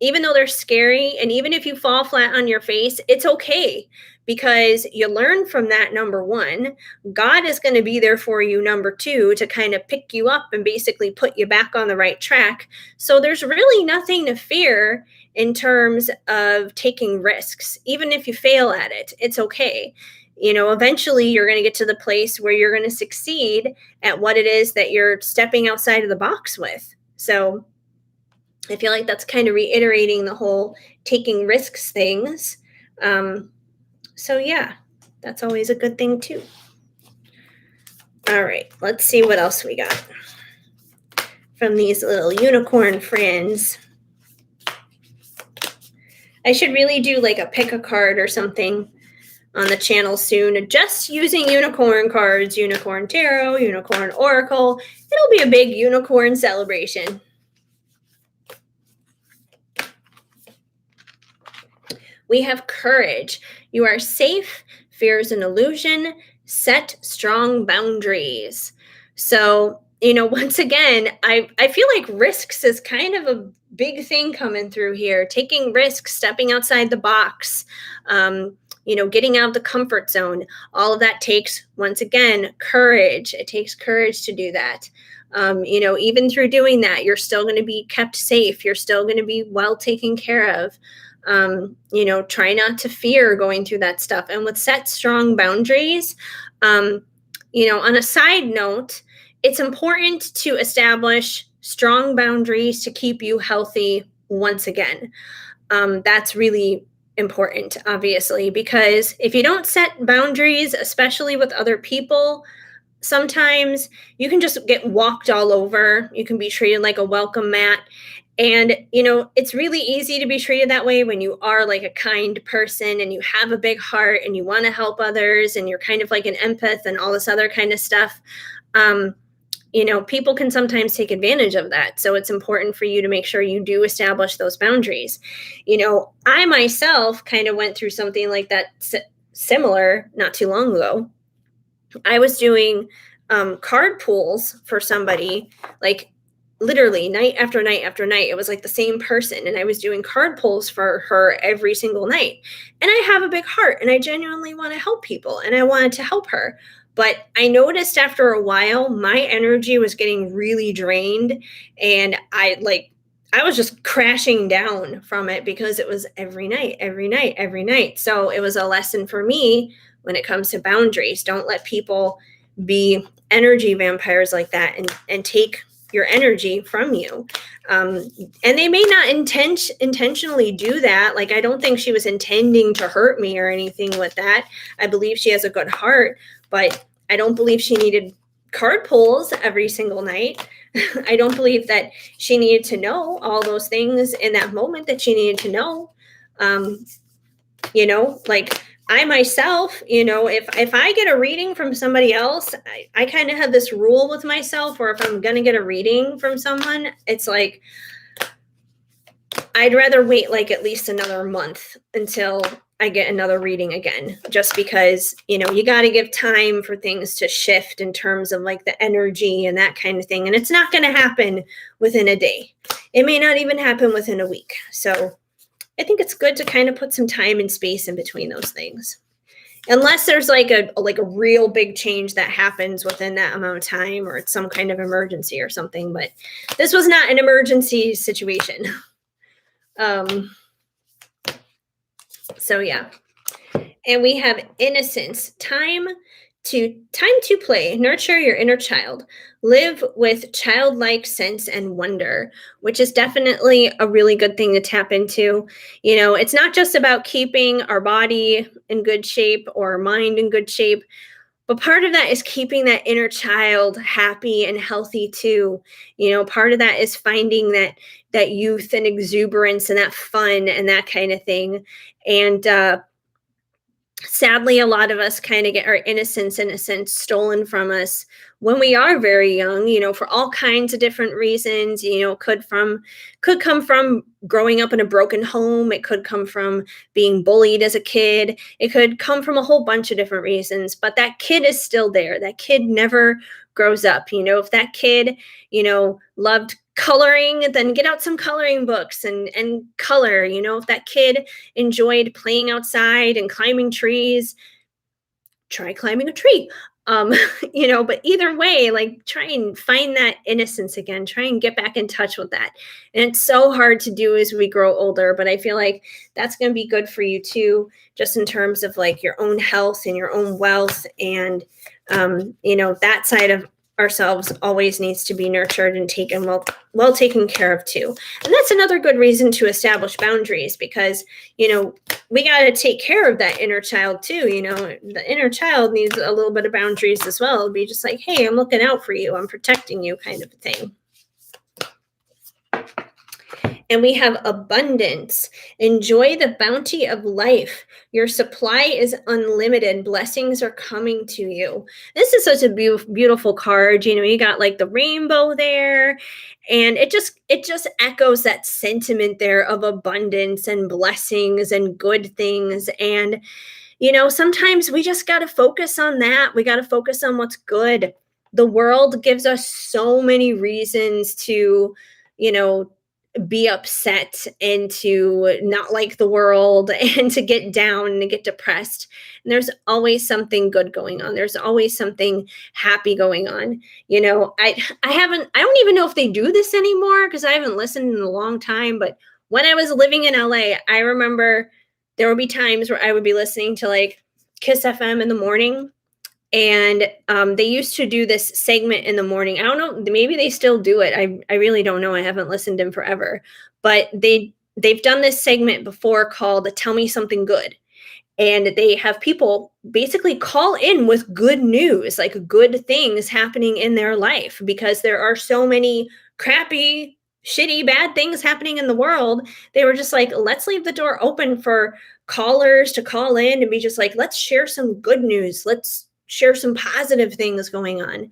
even though they're scary, and even if you fall flat on your face, it's okay, because you learn from that, number one. God is going to be there for you, number two, to kind of pick you up and basically put you back on the right track. So there's really nothing to fear in terms of taking risks. Even if you fail at it, it's okay. Eventually you're going to get to the place where you're going to succeed at what it is that you're stepping outside of the box with. So I feel like that's kind of reiterating the whole taking risks things. So yeah, that's always a good thing too. All right, let's see what else we got from these little unicorn friends. I should really do like a pick a card or something on the channel soon, just using unicorn cards, unicorn tarot, unicorn oracle. It'll be a big unicorn celebration. We have courage. You are safe. Fear is an illusion. Set strong boundaries. So, once again, I feel like risks is kind of a big thing coming through here. Taking risks, stepping outside the box, getting out of the comfort zone. All of that takes, once again, courage. It takes courage to do that. Even through doing that, you're still going to be kept safe. You're still going to be well taken care of. Try not to fear going through that stuff. And with set strong boundaries, on a side note, it's important to establish strong boundaries to keep you healthy once again. That's really important, obviously, because if you don't set boundaries, especially with other people, sometimes you can just get walked all over. You can be treated like a welcome mat. And, it's really easy to be treated that way when you are like a kind person and you have a big heart and you want to help others and you're kind of like an empath and all this other kind of stuff. People can sometimes take advantage of that. So it's important for you to make sure you do establish those boundaries. I myself kind of went through something like that similar not too long ago. I was doing card pulls for somebody, like literally night after night after night. It was like the same person, and I was doing card pulls for her every single night. And I have a big heart and I genuinely want to help people and I wanted to help her. But I noticed after a while, my energy was getting really drained, and I was just crashing down from it because it was every night, every night, every night. So it was a lesson for me when it comes to boundaries. Don't let people be energy vampires like that and take your energy from you. And they may not intentionally do that. Like, I don't think she was intending to hurt me or anything with that. I believe she has a good heart, but I don't believe she needed card pulls every single night. I don't believe that she needed to know all those things in that moment that she needed to know. Um, like I myself, if I get a reading from somebody else, I kind of have this rule with myself where if I'm going to get a reading from someone, it's like I'd rather wait like at least another month until I get another reading again, just because, you got to give time for things to shift in terms of like the energy and that kind of thing. And it's not going to happen within a day. It may not even happen within a week. So I think it's good to kind of put some time and space in between those things. Unless there's like a real big change that happens within that amount of time, or it's some kind of emergency or something. But this was not an emergency situation. So yeah. And we have innocence, time to play, nurture your inner child, live with childlike sense and wonder, which is definitely a really good thing to tap into. It's not just about keeping our body in good shape or mind in good shape, but part of that is keeping that inner child happy and healthy too. Part of that is finding that youth and exuberance and that fun and that kind of thing. And sadly, a lot of us kind of get our innocence, in a sense, stolen from us when we are very young, for all kinds of different reasons. Could come from growing up in a broken home. It could come from being bullied as a kid. It could come from a whole bunch of different reasons, but that kid is still there. That kid never grows up. If that kid, loved coloring, then get out some coloring books and color. If that kid enjoyed playing outside and climbing trees, try climbing a tree. But either way, like, try and find that innocence again, try and get back in touch with that. And it's so hard to do as we grow older, but I feel like that's going to be good for you too, just in terms of like your own health and your own wealth. And that side of ourselves always needs to be nurtured and taken well taken care of too. And that's another good reason to establish boundaries, because we got to take care of that inner child too. The inner child needs a little bit of boundaries as well. It'll be just like, hey, I'm looking out for you, I'm protecting you, kind of a thing. And we have abundance. Enjoy the bounty of life. Your supply is unlimited. Blessings are coming to you. This is such a beautiful card. You got like the rainbow there, and it just echoes that sentiment there of abundance and blessings and good things. And sometimes we just got to focus on that. We got to focus on what's good. The world gives us so many reasons to, be upset and to not like the world and to get down and to get depressed. And there's always something good going on. There's always something happy going on. I don't even know if they do this anymore because I haven't listened in a long time. But when I was living in LA, I remember there would be times where I would be listening to like Kiss FM in the morning. And they used to do this segment in the morning. I don't know, maybe they still do it. I really don't know. I haven't listened in forever. But they've done this segment before called Tell Me Something Good. And they have people basically call in with good news, like good things happening in their life, because there are so many crappy, shitty, bad things happening in the world. They were just like, let's leave the door open for callers to call in and be just like, let's share some good news. Let's share some positive things going on.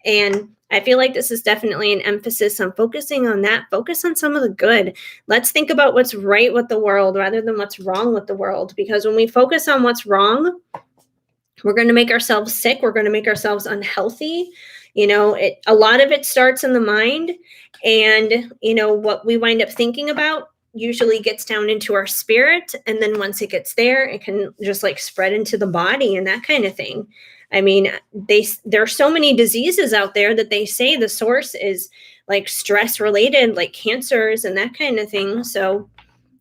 And I feel like this is definitely an emphasis on focusing on that. Focus on some of the good. Let's think about what's right with the world rather than what's wrong with the world. Because when we focus on what's wrong, we're going to make ourselves sick. We're going to make ourselves unhealthy. A lot of it starts in the mind. And, what we wind up thinking about usually gets down into our spirit. And then once it gets there, it can just like spread into the body and that kind of thing. I mean, there are so many diseases out there that they say the source is like stress related, like cancers and that kind of thing. So,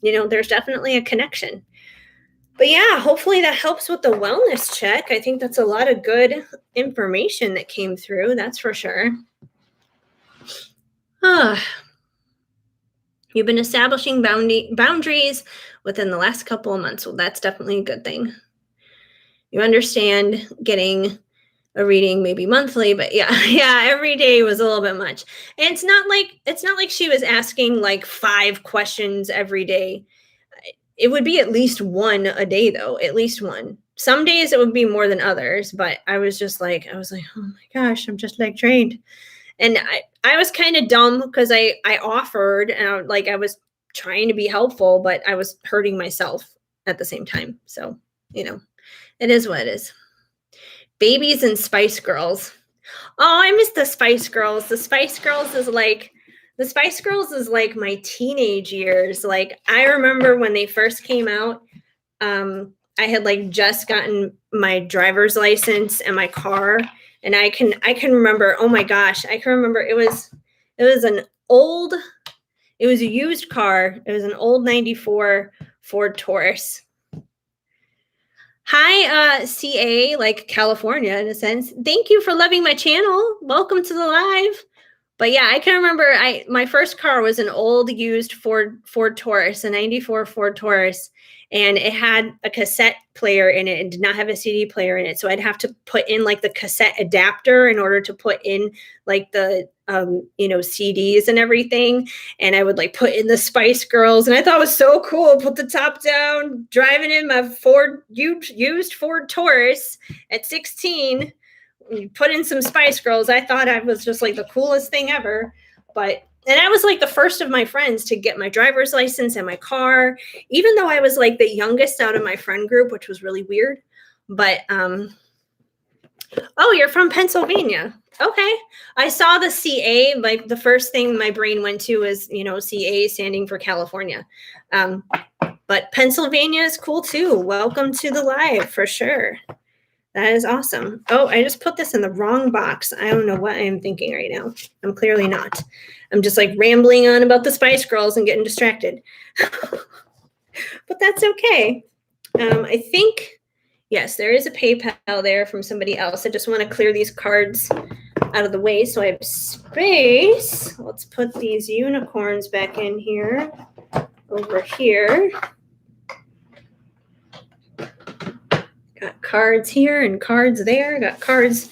there's definitely a connection. But yeah, hopefully that helps with the wellness check. I think that's a lot of good information that came through. That's for sure. You've been establishing boundaries within the last couple of months. Well, that's definitely a good thing. You understand getting a reading maybe monthly, but yeah, yeah, every day was a little bit much. And it's not like she was asking like 5 questions every day. It would be at least one a day though, at least one. Some days it would be more than others, but I was like, oh my gosh, I'm just like drained. And I was kind of dumb because I offered and I was trying to be helpful, but I was hurting myself at the same time. So, it is what it is. Babies and Spice Girls. Oh, I miss the Spice Girls. The Spice Girls is like my teenage years. Like I remember when they first came out, I had like just gotten my driver's license and my car, and I can remember, oh my gosh, I can remember it was a used car. It was an old 94 Ford Taurus. Hi, CA, like California in a sense. Thank you for loving my channel. Welcome to the live. But yeah, I can remember my first car was an old used Ford Taurus, a 94 Ford Taurus, and it had a cassette player in it and did not have a CD player in it. So I'd have to put in like the cassette adapter in order to put in like the CDs and everything. And I would like put in the Spice Girls, and I thought it was so cool. Put the top down, driving in my used Ford Taurus at 16. Put in some Spice Girls. I thought I was just like the coolest thing ever. And I was like the first of my friends to get my driver's license and my car, even though I was like the youngest out of my friend group, which was really weird. But oh, you're from Pennsylvania. Okay. I saw the CA, like the first thing my brain went to is, CA standing for California. But Pennsylvania is cool too. Welcome to the live for sure. That is awesome. Oh, I just put this in the wrong box. I don't know what I am thinking right now. I'm clearly not. I'm just like rambling on about the Spice Girls and getting distracted. But that's okay. I think, yes, there is a PayPal there from somebody else. I just want to clear these cards out of the way so I have space. Let's put these unicorns back in here, over here. Got cards here and cards there. Got cards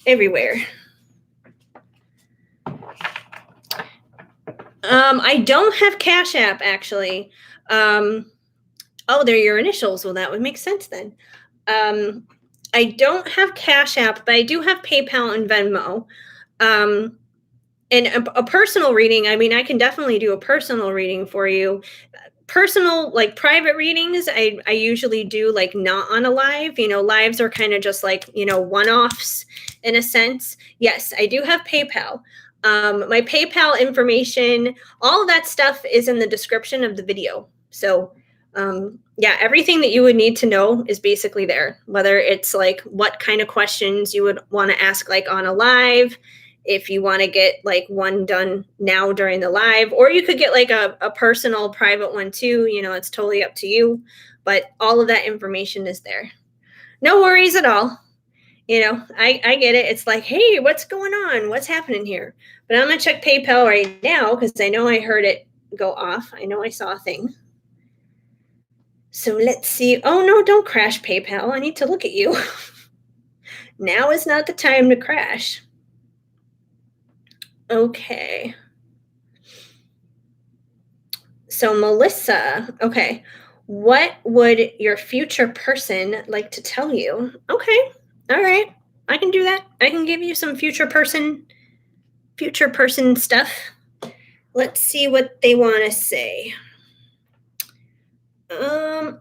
everywhere. I don't have Cash App actually. Oh, they're your initials. Well, that would make sense then. I don't have Cash App, but I do have PayPal and Venmo. And a personal reading, I mean, I can definitely do a personal reading for you. Personal, like private readings, I usually do like not on a live. Lives are kind of just like, one-offs in a sense. Yes, I do have PayPal. My PayPal information, all of that stuff is in the description of the video. So yeah, everything that you would need to know is basically there, whether it's like what kind of questions you would want to ask like on a live, if you want to get like one done now during the live, or you could get like a personal private one too. It's totally up to you, but all of that information is there. No worries at all. I get it. It's like, hey, what's going on? What's happening here? But I'm going to check PayPal right now because I know I heard it go off. I know I saw a thing. So let's see. Oh, no, don't crash PayPal. I need to look at you. Now is not the time to crash. Okay. So Melissa, okay. What would your future person like to tell you? Okay. All right. I can do that. I can give you some future person stuff. Let's see what they want to say.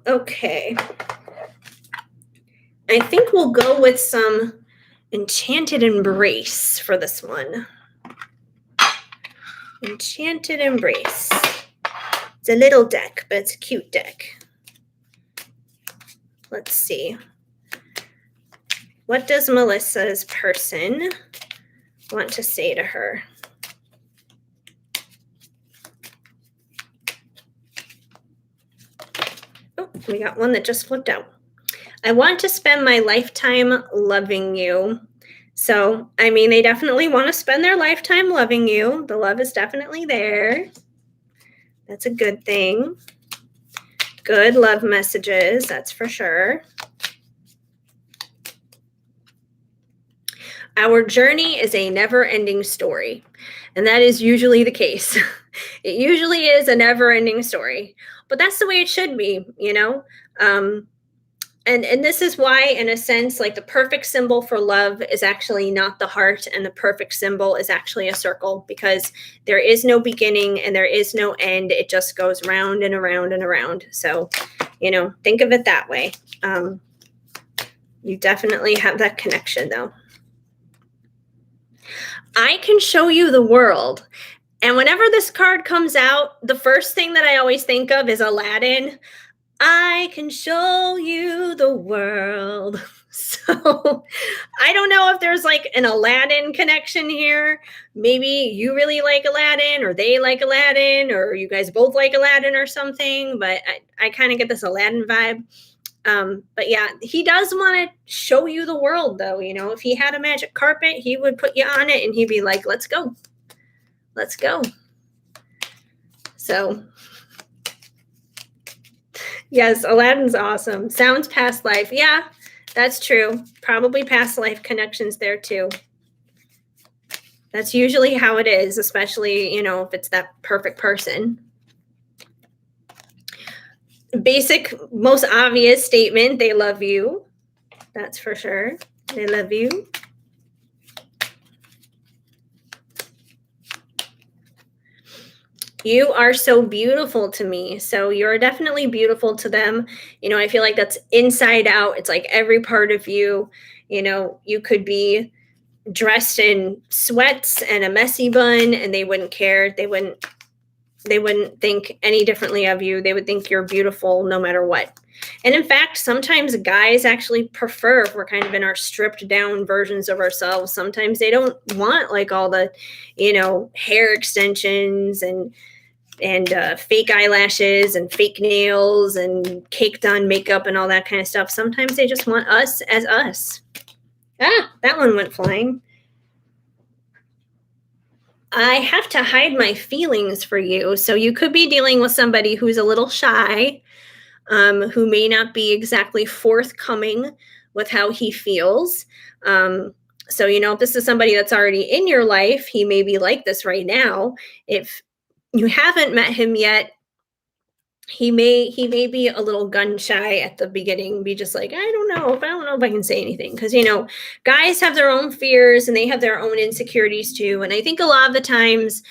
Okay. I think we'll go with some Enchanted Embrace for this one. Enchanted Embrace. It's a little deck, but it's a cute deck. Let's see. What does Melissa's person want to say to her? Oh, we got one that just flipped out. I want to spend my lifetime loving you. So, I mean, they definitely want to spend their lifetime loving you. The love is definitely there. That's a good thing. Good love messages, that's for sure. Our journey is a never-ending story, and that is usually the case. It usually is a never-ending story, but that's the way it should be, you know? Um, and this is why, in a sense, like the perfect symbol for love is actually not the heart, and the perfect symbol is actually a circle, because there is no beginning and there is no end. It just goes round and around and around. So, think of it that way. You definitely have that connection, though. I can show you the world. And whenever this card comes out, the first thing that I always think of is Aladdin. I can show you the world. So I don't know if there's like an Aladdin connection here. Maybe you really like Aladdin, or they like Aladdin, or you guys both like Aladdin or something. But I kind of get this Aladdin vibe. But yeah, he does want to show you the world, though. If he had a magic carpet, he would put you on it and he'd be like, let's go. Let's go. So yes, Aladdin's awesome. Sounds past life. Yeah, that's true. Probably past life connections there too. That's usually how it is, especially, if it's that perfect person. Basic, most obvious statement, they love you. That's for sure. They love you. You are so beautiful to me. So you're definitely beautiful to them. I feel like that's inside out. It's like every part of you. You could be dressed in sweats and a messy bun and they wouldn't care. They wouldn't think any differently of you. They would think you're beautiful no matter what. And in fact, sometimes guys actually prefer if we're kind of in our stripped down versions of ourselves. Sometimes they don't want like all the, hair extensions and fake eyelashes and fake nails and caked on makeup and all that kind of stuff. Sometimes they just want us as us. Ah, that one went flying. I have to hide my feelings for you. So you could be dealing with somebody who's a little shy, who may not be exactly forthcoming with how he feels. So, if this is somebody that's already in your life, he may be like this right now. If you haven't met him yet, he may be a little gun shy at the beginning, be just like, I don't know if I can say anything, because guys have their own fears and they have their own insecurities too. And I think a lot of the times,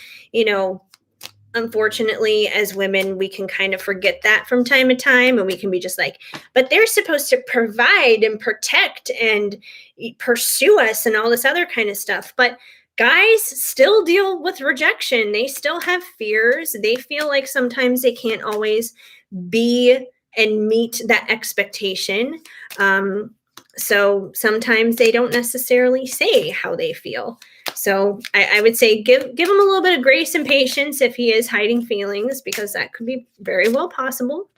unfortunately, as women, we can kind of forget that from time to time, and we can be just like, but they're supposed to provide and protect and pursue us and all this other kind of stuff. But guys still deal with rejection. They still have fears. They feel like sometimes they can't always be and meet that expectation. So sometimes they don't necessarily say how they feel. So I would say give him a little bit of grace and patience if he is hiding feelings, because that could be very well possible.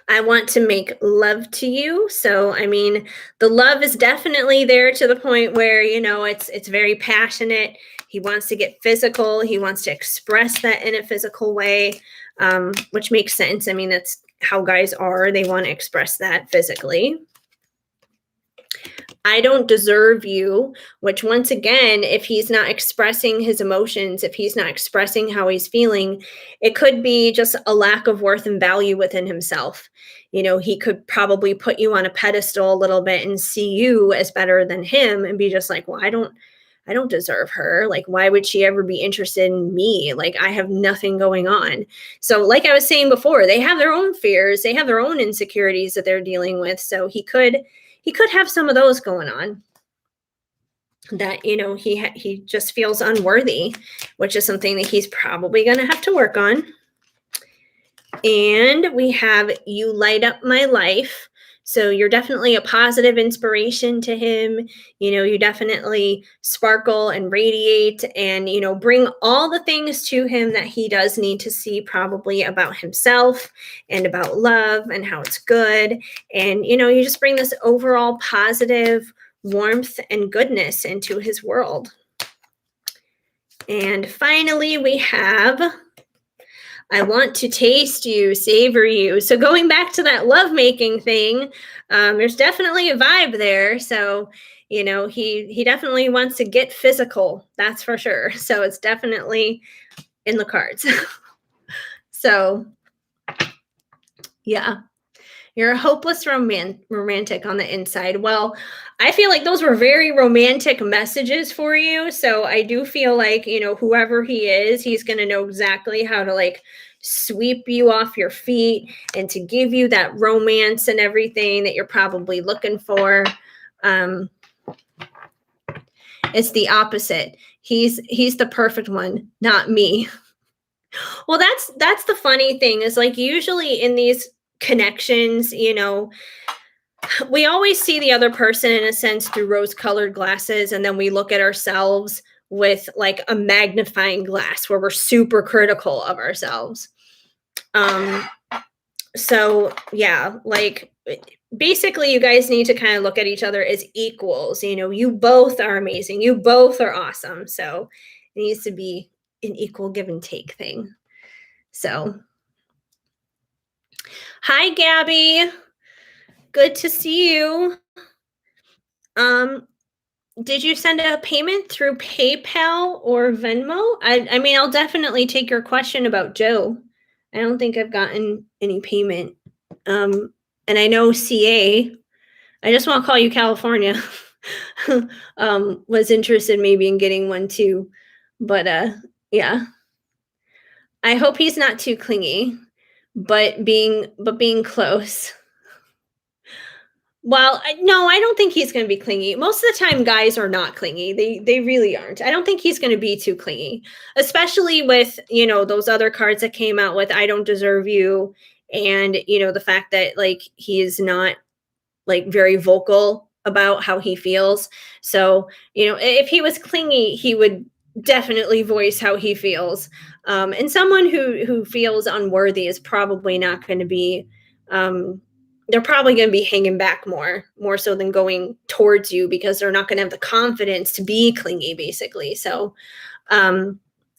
I want to make love to you. So, the love is definitely there to the point where, it's very passionate. He wants to get physical. He wants to express that in a physical way, which makes sense. That's how guys are. They want to express that physically. I don't deserve you, which once again, if he's not expressing his emotions, if he's not expressing how he's feeling, it could be just a lack of worth and value within himself. He could probably put you on a pedestal a little bit and see you as better than him and be just like, well, I don't deserve her. Like, why would she ever be interested in me? Like, I have nothing going on. So like I was saying before, they have their own fears. They have their own insecurities that they're dealing with. So he could have some of those going on, that he just feels unworthy, which is something that he's probably going to have to work on. And we have you light up my life. So you're definitely a positive inspiration to him. You definitely sparkle and radiate and, bring all the things to him that he does need to see, probably about himself and about love and how it's good. And, you just bring this overall positive warmth and goodness into his world. And finally, we have, I want to taste you, savor you. So going back to that lovemaking thing, there's definitely a vibe there. So, He definitely wants to get physical, that's for sure. So it's definitely in the cards. So, yeah. You're a hopeless romantic on the inside. Well, I feel like those were very romantic messages for you. So I do feel like, whoever he is, he's going to know exactly how to like sweep you off your feet and to give you that romance and everything that you're probably looking for. Um, it's the opposite. He's the perfect one, not me. Well, that's the funny thing is like usually in these connections, we always see the other person in a sense through rose colored glasses, and then we look at ourselves with like a magnifying glass where we're super critical of ourselves. um so yeah, like basically you guys need to kind of look at each other as equals. You both are amazing, you both are awesome, so it needs to be an equal give and take thing. So hi Gabby, good to see you. um Did you send a payment through PayPal or Venmo? I mean, I'll definitely take your question about Joe. I don't think I've gotten any payment. And I know CA, I just want to call you California, was interested maybe in getting one too. But yeah, I hope he's not too clingy, but being close. Well, no, I don't think he's going to be clingy. Most of the time, guys are not clingy. They really aren't. I don't think he's going to be too clingy, especially with those other cards that came out with "I don't deserve you," and the fact that like he is not like very vocal about how he feels. So if he was clingy, he would definitely voice how he feels. And someone who feels unworthy is probably not going to be. They're probably going to be hanging back more so than going towards you because they're not going to have the confidence to be clingy, basically. So I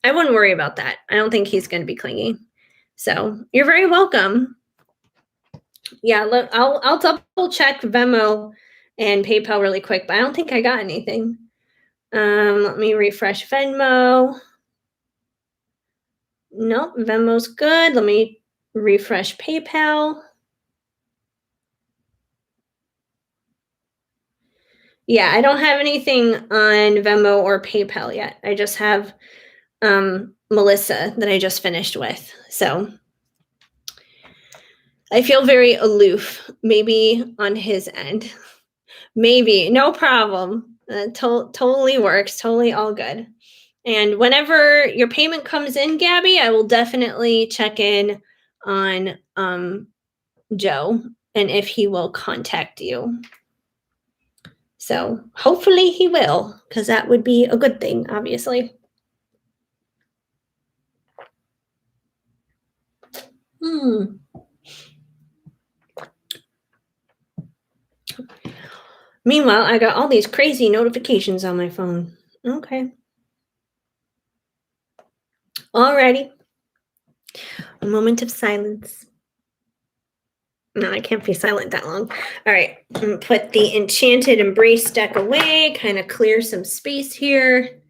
wouldn't worry about that. I don't think he's going to be clingy. So you're very welcome. Yeah, look, I'll double check Venmo and PayPal really quick, but I don't think I got anything. Let me refresh Venmo. Nope, Venmo's good. Let me refresh PayPal. Yeah, I don't have anything on Venmo or PayPal yet. I just have Melissa that I just finished with. So I feel very aloof, maybe on his end. Maybe, no problem. Totally works, totally all good. And whenever your payment comes in, Gabby, I will definitely check in on Joe and if he will contact you. So hopefully he will, because that would be a good thing, obviously. Meanwhile, I got all these crazy notifications on my phone. Okay. Alrighty. A moment of silence. No, I can't be silent that long. All right. I'm going to put the Enchanted Embrace deck away, kind of clear some space here,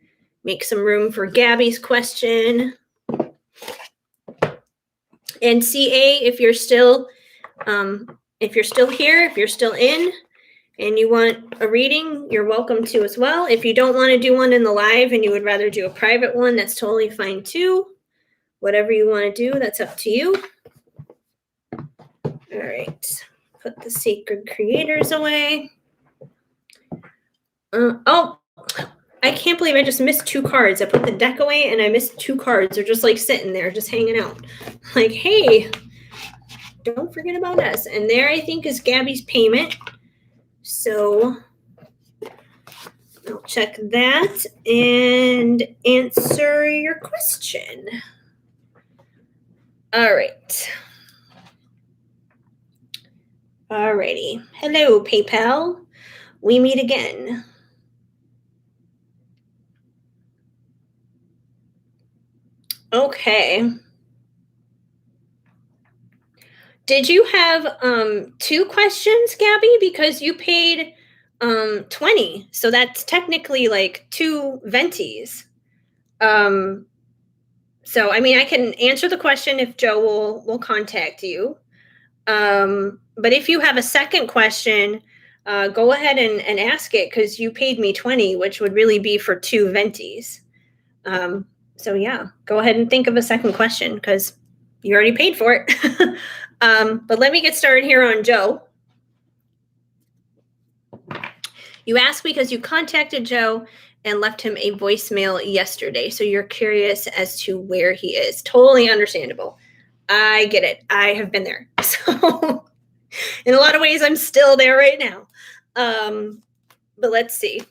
make some room for Gabby's question. And CA, if you're still here, if you're still in, and you want a reading, you're welcome to as well. If you don't want to do one in the live and you would rather do a private one, that's totally fine too. Whatever you want to do, that's up to you. All right. Put the Sacred Creators away. Oh, I can't believe I just missed 2 cards. I put the deck away and I missed 2 cards. They're just like sitting there, just hanging out. Like, hey, don't forget about us. And there, I think, is Gabby's payment. So I'll check that and answer your question. All right. Alrighty. Hello, PayPal. We meet again. Okay. Did you have 2 questions, Gabby? Because you paid 20. So that's technically like 2 Ventis. So I mean, I can answer the question if Joe will contact you. But if you have a second question, go ahead and ask it, because you paid me 20, which would really be for 2 Ventis. So yeah, go ahead and think of a second question, because you already paid for it. But let me get started here on Joe. You asked because you contacted Joe and left him a voicemail yesterday. So you're curious as to where he is. Totally understandable. I get it. I have been there. So in a lot of ways, I'm still there right now. But let's see.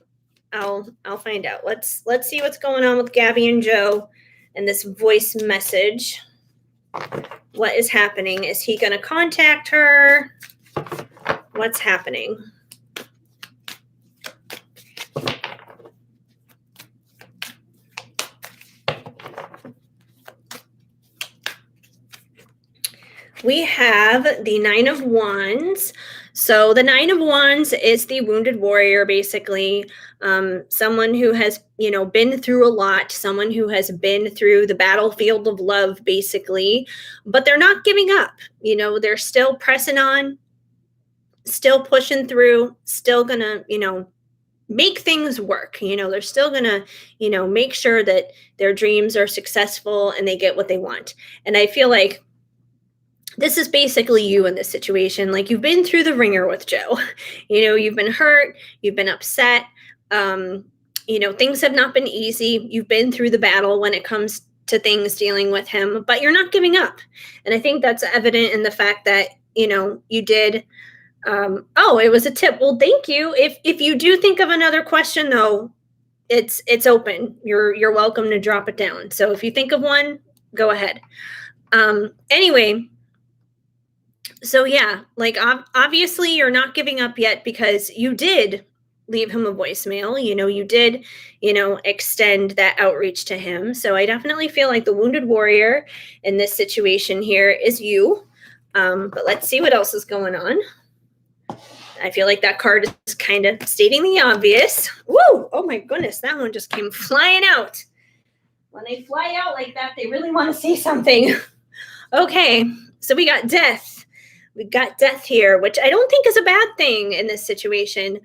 I'll find out. Let's see what's going on with Gabby and Joe and this voice message. What is happening? Is he going to contact her? What's happening? We have the 9 of Wands. So the 9 of Wands is the wounded warrior, basically. Someone who has, been through a lot, someone who has been through the battlefield of love, basically, but they're not giving up. They're still pressing on, still pushing through, still gonna, make things work. They're still gonna, make sure that their dreams are successful and they get what they want. And I feel like this is basically you in this situation. Like, you've been through the ringer with Joe. You've been hurt, you've been upset. Things have not been easy. You've been through the battle when it comes to things dealing with him, but you're not giving up. And I think that's evident in the fact that, you did. It was a tip. Well, thank you. If you do think of another question, though, it's open. You're welcome to drop it down. So if you think of one, go ahead. Anyway, so yeah, like obviously you're not giving up yet, because you did leave him a voicemail. You did, extend that outreach to him. So I definitely feel like the wounded warrior in this situation here is you. But let's see what else is going on. I feel like that card is kind of stating the obvious. Woo! Oh my goodness, that one just came flying out. When they fly out like that, they really want to say something. Okay, so we got death. We got death here, which I don't think is a bad thing in this situation.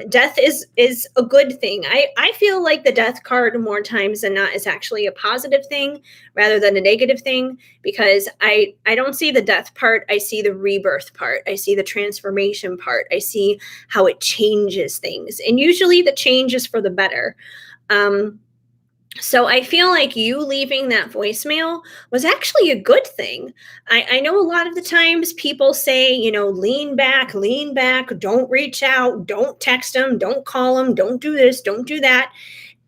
Death is a good thing. I feel like the death card more times than not is actually a positive thing rather than a negative thing, because I don't see the death part. I see the rebirth part. I see the transformation part. I see how it changes things. And usually the change is for the better. So I feel like you leaving that voicemail was actually a good thing. I know a lot of the times people say, lean back, don't reach out, don't text them, don't call them, don't do this, don't do that.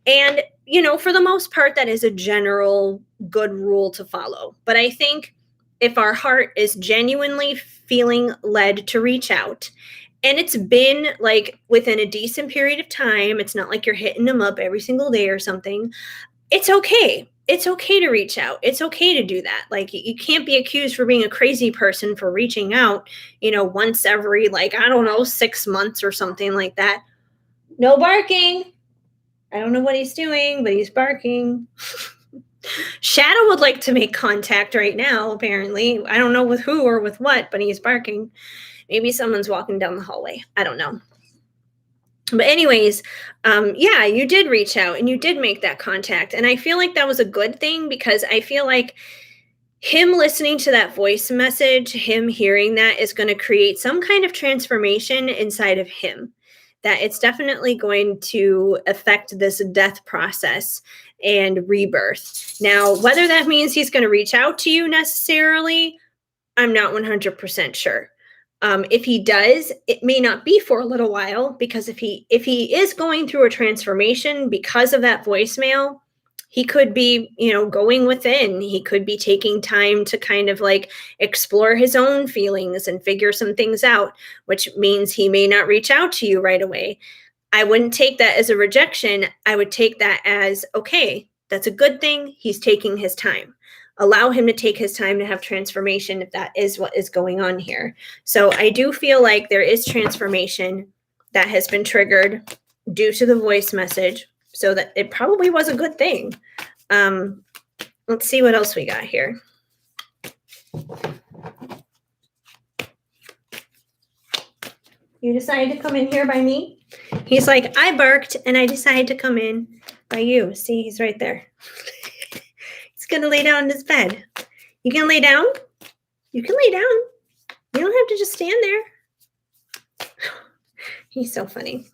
And, for the most part, that is a general good rule to follow. But I think if our heart is genuinely feeling led to reach out, and it's been like within a decent period of time, it's not like you're hitting them up every single day or something, it's okay. It's okay to reach out. It's okay to do that. Like, you can't be accused for being a crazy person for reaching out, once every, 6 months or something like that. No barking. I don't know what he's doing, but he's barking. Shadow would like to make contact right now, apparently. I don't know with who or with what, but he's barking. Maybe someone's walking down the hallway. I don't know. But anyways, yeah, you did reach out and you did make that contact. And I feel like that was a good thing, because I feel like him listening to that voice message, him hearing that, is going to create some kind of transformation inside of him. That it's definitely going to affect this death process and rebirth. Now, whether that means he's going to reach out to you necessarily, I'm not 100% sure. If he does, it may not be for a little while, because if he is going through a transformation because of that voicemail, he could be, going within. He could be taking time to kind of like explore his own feelings and figure some things out, which means he may not reach out to you right away. I wouldn't take that as a rejection. I would take that as, okay, that's a good thing. He's taking his time. Allow him to take his time to have transformation, if that is what is going on here. So I do feel like there is transformation. that has been triggered due to the voice message, so that it probably was a good thing. Let's see what else we got here. You decided to come in here by me? He's like, I barked and I decided to come in by you. See, he's right there. He's going to lay down in his bed. You can lay down? You can lay down. You don't have to just stand there. He's so funny.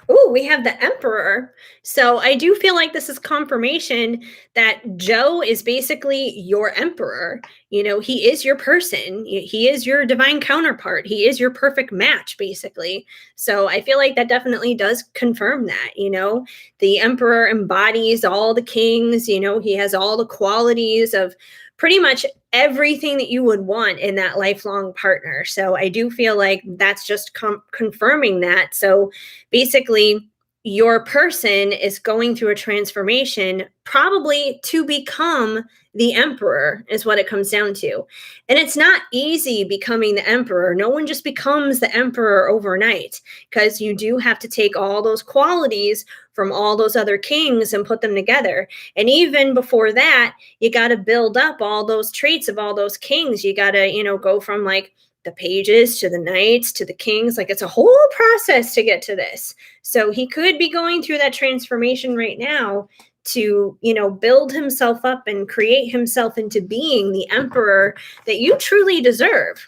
Oh, we have the Emperor. So I do feel like this is confirmation that Joe is basically your emperor. You know, he is your person. He is your divine counterpart. He is your perfect match, basically. So I feel like that definitely does confirm that. You know, the Emperor embodies all the kings. You know, he has all the qualities of pretty much everything that you would want in that lifelong partner. So I do feel like that's just confirming that. So basically, your person is going through a transformation, probably to become the emperor, is what it comes down to. And it's not easy becoming the emperor. No one just becomes the emperor overnight, because you do have to take all those qualities from all those other kings and put them together. And even before that, you got to build up all those traits of all those kings. You got to, go from like the pages to the knights to the kings. Like, it's a whole process to get to this. So he could be going through that transformation right now to, build himself up and create himself into being the emperor that you truly deserve.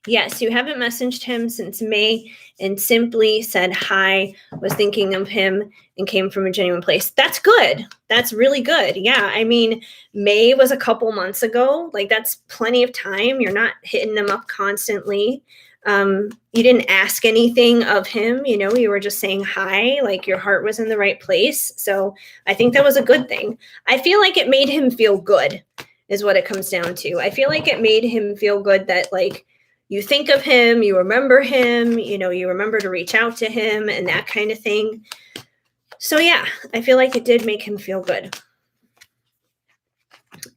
Yes, you haven't messaged him since May and simply said hi, was thinking of him and came from a genuine place. That's good. That's really good. Yeah, I mean, May was a couple months ago. Like, that's plenty of time. You're not hitting them up constantly. You didn't ask anything of him. You were just saying hi, like your heart was in the right place. So I think that was a good thing. I feel like it made him feel good is what it comes down to. I feel like it made him feel good that, like, you think of him, you remember him, you remember to reach out to him and that kind of thing. So yeah, I feel like it did make him feel good.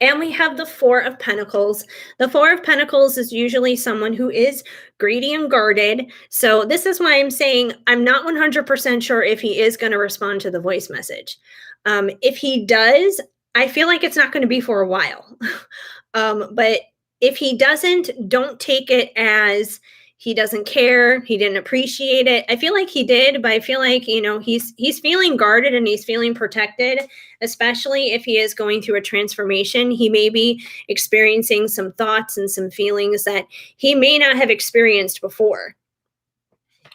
And we have the Four of Pentacles. The Four of Pentacles is usually someone who is greedy and guarded. So this is why I'm saying I'm not 100% sure if he is going to respond to the voice message. If he does, I feel like it's not going to be for a while. But if he doesn't, don't take it as he doesn't care, he didn't appreciate it. I feel like he did, but I feel like, he's feeling guarded and he's feeling protected, especially if he is going through a transformation. He may be experiencing some thoughts and some feelings that he may not have experienced before.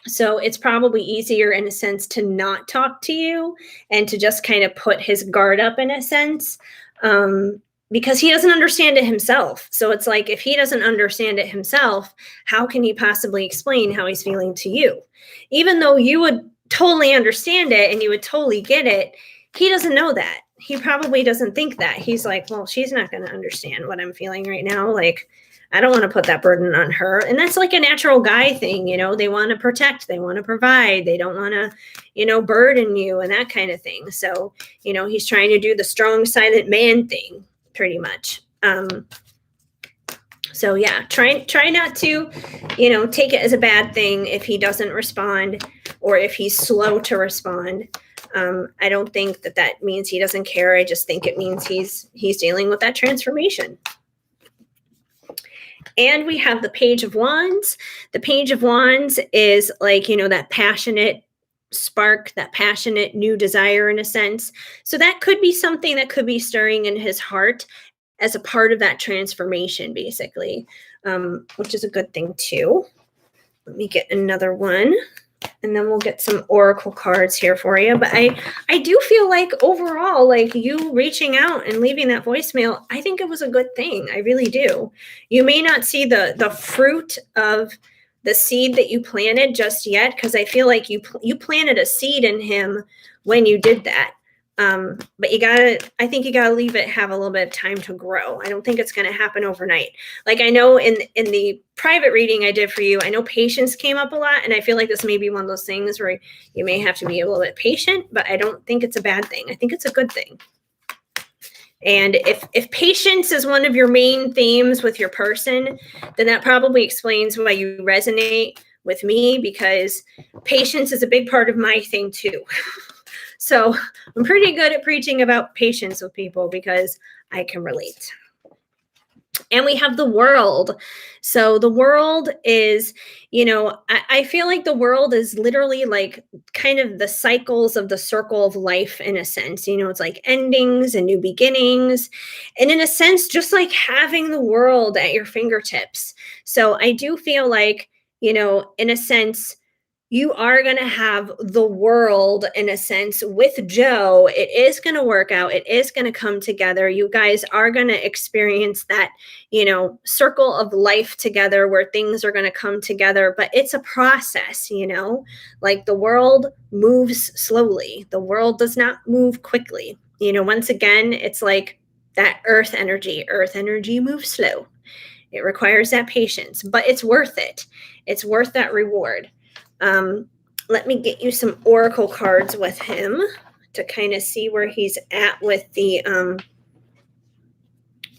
So it's probably easier in a sense to not talk to you and to just kind of put his guard up in a sense. Because he doesn't understand it himself. So it's like, if he doesn't understand it himself, how can he possibly explain how he's feeling to you? Even though you would totally understand it and you would totally get it, he doesn't know that. He probably doesn't think that. He's like, well, she's not going to understand what I'm feeling right now. Like, I don't want to put that burden on her. And that's like a natural guy thing. They want to protect, they want to provide, they don't want to, burden you and that kind of thing. So, he's trying to do the strong, silent man thing, pretty much. So yeah, try not to, take it as a bad thing if he doesn't respond or if he's slow to respond. I don't think that means he doesn't care. I just think it means he's dealing with that transformation. And we have the Page of Wands. The Page of Wands is like, that passionate spark, that passionate new desire in a sense. So that could be something that could be stirring in his heart as a part of that transformation, basically, which is a good thing too. Let me get another one, and then we'll get some oracle cards here for you. But I do feel like overall, like, you reaching out and leaving that voicemail, I think it was a good thing. I really do. You may not see the fruit of the seed that you planted just yet, because I feel like you planted a seed in him when you did that. But I think you gotta leave it, have a little bit of time to grow. I don't think it's going to happen overnight. Like, I know in the private reading I did for you, I know patience came up a lot. And I feel like this may be one of those things where you may have to be a little bit patient, but I don't think it's a bad thing. I think it's a good thing. And if patience is one of your main themes with your person, then that probably explains why you resonate with me because patience is a big part of my thing too. So I'm pretty good at preaching about patience with people because I can relate. And we have the world. So the world is, I feel like the world is literally like kind of the cycles of the circle of life in a sense. It's like endings and new beginnings. And in a sense, just like having the world at your fingertips. So I do feel like, in a sense, you are going to have the world in a sense with Joe. It is going to work out. It is going to come together. You guys are going to experience that, circle of life together where things are going to come together. But it's a process, like the world moves slowly. The world does not move quickly. Once again, it's like that earth energy. Earth energy moves slow. It requires that patience, but it's worth it. It's worth that reward. Let me get you some oracle cards with him to kind of see where he's at with the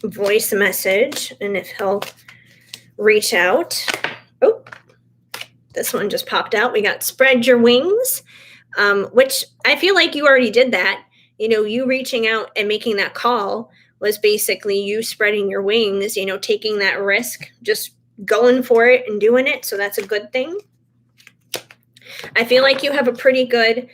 voice message and if he'll reach out. Oh, this one just popped out. We got spread your wings, which I feel like you already did that. You reaching out and making that call was basically you spreading your wings, taking that risk, just going for it and doing it. So that's a good thing. I feel like you have a pretty good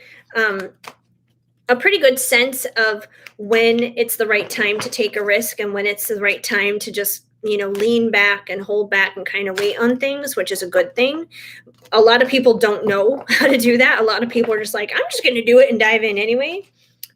sense of when it's the right time to take a risk and when it's the right time to just, lean back and hold back and kind of wait on things, which is a good thing. A lot of people don't know how to do that. A lot of people are just like, I'm just going to do it and dive in anyway.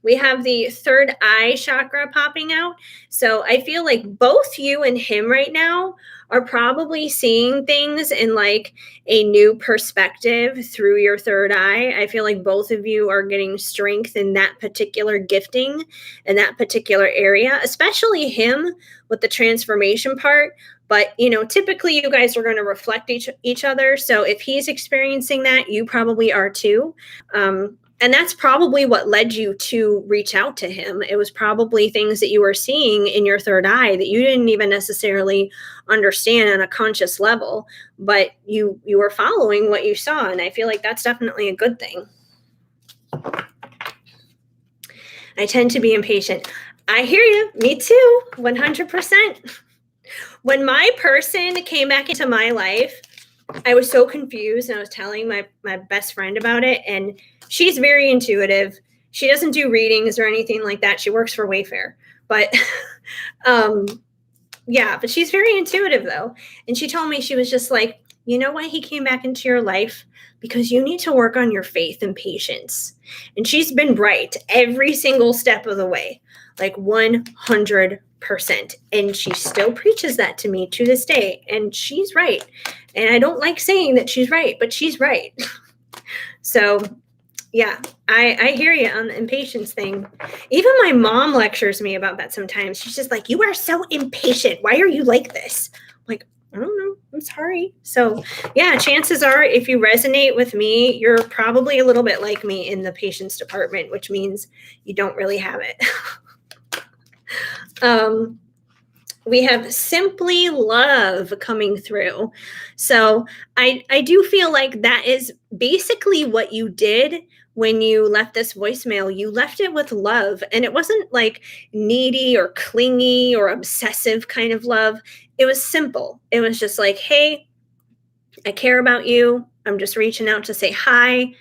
We have the third eye chakra popping out. So I feel like both you and him right now are probably seeing things in like a new perspective through your third eye. I feel like both of you are getting strength in that particular gifting in that particular area, especially him with the transformation part. But, typically you guys are going to reflect each other. So if he's experiencing that, you probably are too. And that's probably what led you to reach out to him. It was probably things that you were seeing in your third eye that you didn't even necessarily understand on a conscious level, but you were following what you saw. And I feel like that's definitely a good thing. I tend to be impatient. I hear you. Me too. 100%. When my person came back into my life, I was so confused, and I was telling my best friend about it, and she's very intuitive. She doesn't do readings or anything like that. She works for Wayfair, but but she's very intuitive though. And she told me, she was just like, you know why he came back into your life? Because you need to work on your faith and patience. And she's been right every single step of the way, like 100%. And she still preaches that to me to this day. And she's right. And I don't like saying that she's right, but she's right. So yeah, I hear you on the impatience thing. Even my mom lectures me about that sometimes. She's just like, you are so impatient. Why are you like this? I'm like, I don't know. I'm sorry. So yeah, chances are if you resonate with me, you're probably a little bit like me in the patience department, which means you don't really have it. We have simply love coming through. So I do feel like that is basically what you did when you left this voicemail. You left it with love, and it wasn't like needy or clingy or obsessive kind of love. It was simple. It was just like, hey, I care about you. I'm just reaching out to say hi.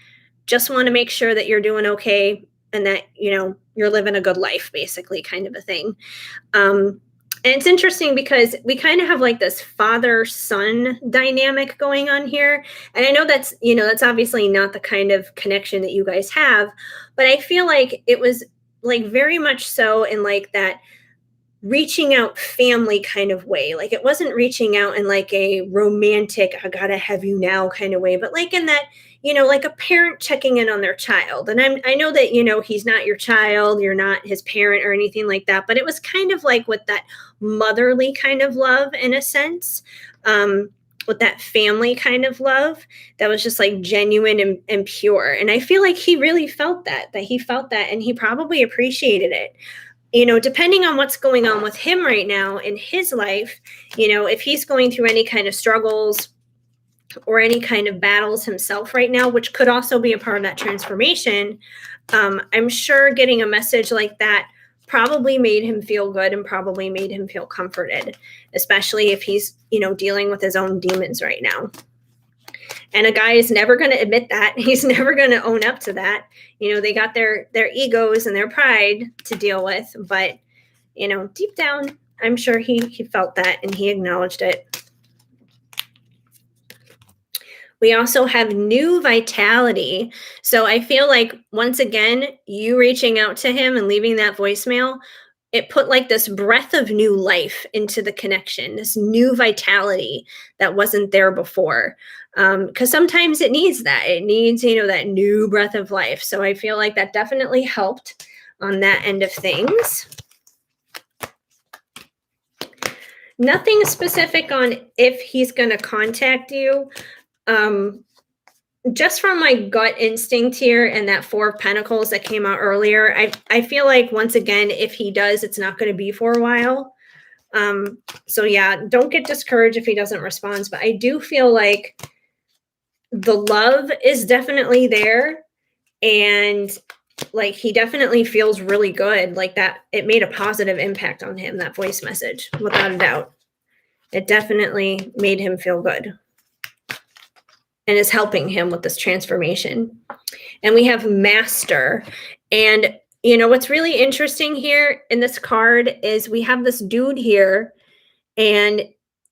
Just want to make sure that you're doing okay and that, you're living a good life, basically, kind of a thing. And it's interesting because we kind of have like this father-son dynamic going on here. And I know that's obviously not the kind of connection that you guys have, but I feel like it was like very much so in like that reaching out family kind of way. Like it wasn't reaching out in like a romantic, I gotta have you now kind of way, but like in that, like a parent checking in on their child. And I know that, he's not your child, you're not his parent or anything like that, but it was kind of like with that motherly kind of love in a sense, with that family kind of love that was just like genuine and pure. And I feel like he really felt that he felt that, and he probably appreciated it. Depending on what's going on with him right now in his life, if he's going through any kind of struggles, or any kind of battles himself right now, which could also be a part of that transformation, I'm sure getting a message like that probably made him feel good and probably made him feel comforted, especially if he's, dealing with his own demons right now. And a guy is never going to admit that. He's never going to own up to that. They got their egos and their pride to deal with, but deep down, I'm sure he felt that and he acknowledged it. We also have new vitality. So I feel like, once again, you reaching out to him and leaving that voicemail, it put like this breath of new life into the connection, this new vitality that wasn't there before. Because sometimes it needs that. It needs, that new breath of life. So I feel like that definitely helped on that end of things. Nothing specific on if he's going to contact you. Just from my gut instinct here and that Four of Pentacles that came out earlier, I feel like, once again, if he does, it's not going to be for a while. So yeah, don't get discouraged if he doesn't respond. But I do feel like the love is definitely there, and like he definitely feels really good, like that it made a positive impact on him, that voice message, without a doubt. It definitely made him feel good and is helping him with this transformation. And we have Master. And what's really interesting here in this card is we have this dude here, and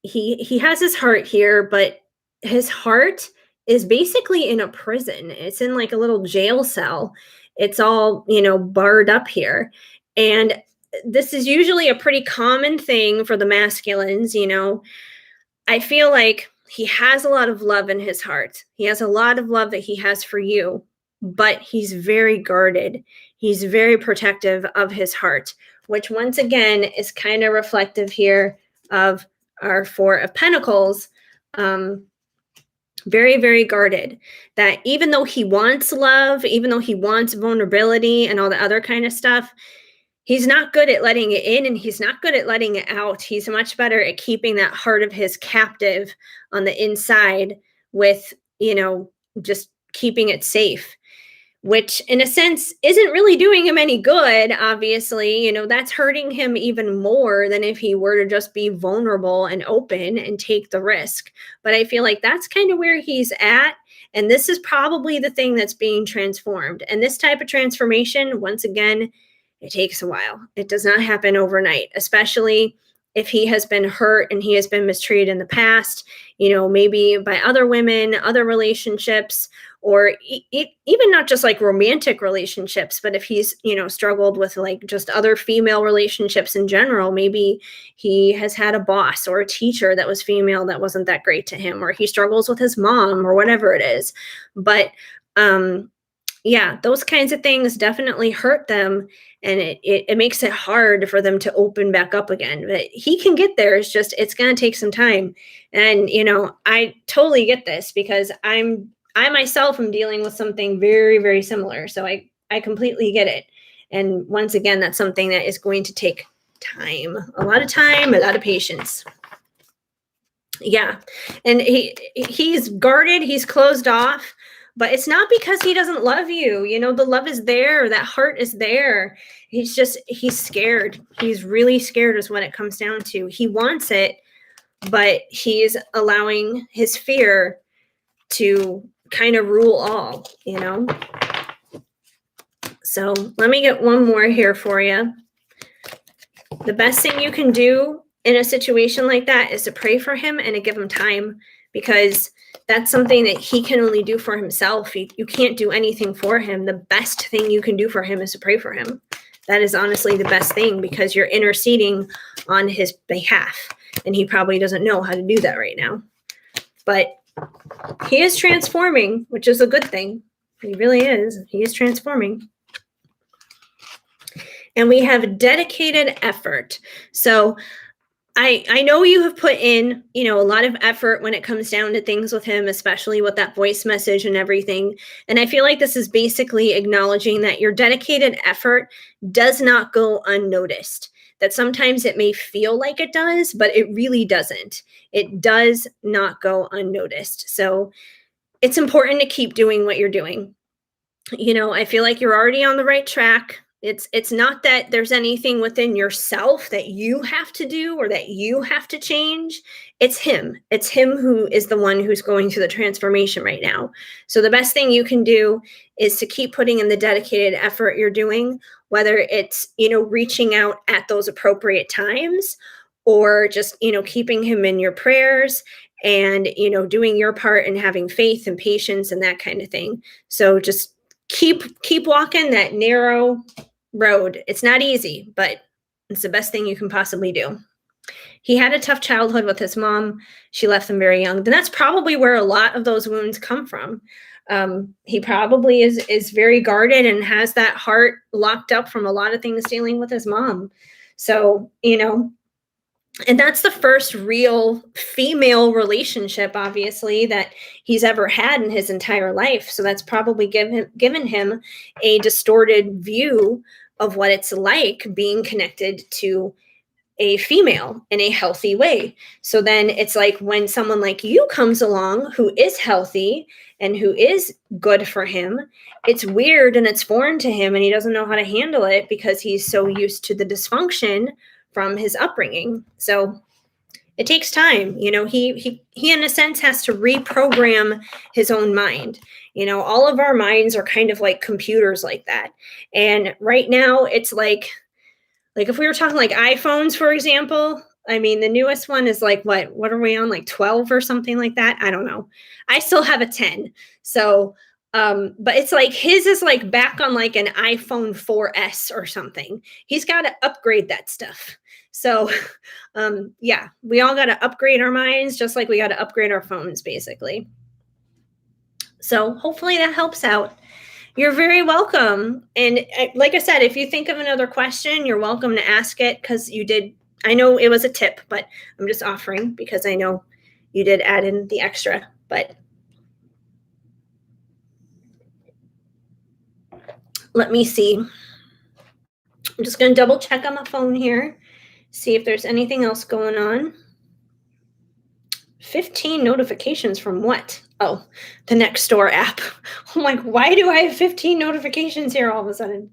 he has his heart here, but his heart is basically in a prison. It's in like a little jail cell. It's all, barred up here. And this is usually a pretty common thing for the masculines. I feel like he has a lot of love in his heart. He has a lot of love that he has for you, but he's very guarded. He's very protective of his heart, which, once again, is kind of reflective here of our Four of Pentacles. Very, very guarded. That even though he wants love, even though he wants vulnerability and all the other kind of stuff, he's not good at letting it in, and he's not good at letting it out. He's much better at keeping that heart of his captive on the inside with, just keeping it safe, which in a sense isn't really doing him any good. Obviously, that's hurting him even more than if he were to just be vulnerable and open and take the risk. But I feel like that's kind of where he's at. And this is probably the thing that's being transformed. And this type of transformation, once again, it takes a while. It does not happen overnight, especially if he has been hurt and he has been mistreated in the past, maybe by other women, other relationships, or even not just like romantic relationships, but if he's, struggled with like just other female relationships in general, maybe he has had a boss or a teacher that was female that wasn't that great to him, or he struggles with his mom or whatever it is. But yeah, those kinds of things definitely hurt them, and it makes it hard for them to open back up again. But he can get there. It's going to take some time. And, I totally get this because I myself am dealing with something very, very similar. So I completely get it. And once again, that's something that is going to take time, a lot of patience. Yeah. And he's guarded, he's closed off. But it's not because he doesn't love you. The love is there. That heart is there. He's scared. He's really scared is what it comes down to. He wants it, but he's allowing his fear to kind of rule all, So let me get one more here for you. The best thing you can do in a situation like that is to pray for him and to give him time, because that's something that he can only do for himself. You can't do anything for him. The best thing you can do for him is to pray for him. That is honestly the best thing, because you're interceding on his behalf, and he probably doesn't know how to do that right now. But he is transforming, which is a good thing. He really is. He is transforming. And we have dedicated effort. So I know you have put in, a lot of effort when it comes down to things with him, especially with that voice message and everything. And I feel like this is basically acknowledging that your dedicated effort does not go unnoticed, that sometimes it may feel like it does, but it really doesn't. It does not go unnoticed. So it's important to keep doing what you're doing. I feel like you're already on the right track. It's not that there's anything within yourself that you have to do or that you have to change. It's him. It's him who is the one who's going through the transformation right now. So the best thing you can do is to keep putting in the dedicated effort you're doing, whether it's, reaching out at those appropriate times or just, keeping him in your prayers and, doing your part and having faith and patience and that kind of thing. So just keep walking that narrow road. It's not easy, but it's the best thing you can possibly do. He had a tough childhood with his mom. She left him very young. And that's probably where a lot of those wounds come from. He probably is very guarded and has that heart locked up from a lot of things dealing with his mom. So, and that's the first real female relationship, obviously, that he's ever had in his entire life. So that's probably given him a distorted view of what it's like being connected to a female in a healthy way. So then it's like when someone like you comes along who is healthy and who is good for him, it's weird and it's foreign to him and he doesn't know how to handle it because he's so used to the dysfunction from his upbringing. So it takes time. He in a sense has to reprogram his own mind. All of our minds are kind of like computers like that. And right now it's like if we were talking like iPhones, for example, I mean, the newest one is like, what are we on? Like 12 or something like that. I don't know. I still have a 10. So, but it's like his is like back on like an iPhone 4S or something. He's got to upgrade that stuff. So, yeah, we all got to upgrade our minds just like we got to upgrade our phones, basically. So hopefully that helps out. You're very welcome. And like I said, if you think of another question, you're welcome to ask it because you did. I know it was a tip, but I'm just offering because I know you did add in the extra. But let me see. I'm just going to double check on my phone here, see if there's anything else going on. 15 notifications from what? Oh, the Nextdoor app. I'm like, why do I have 15 notifications here all of a sudden?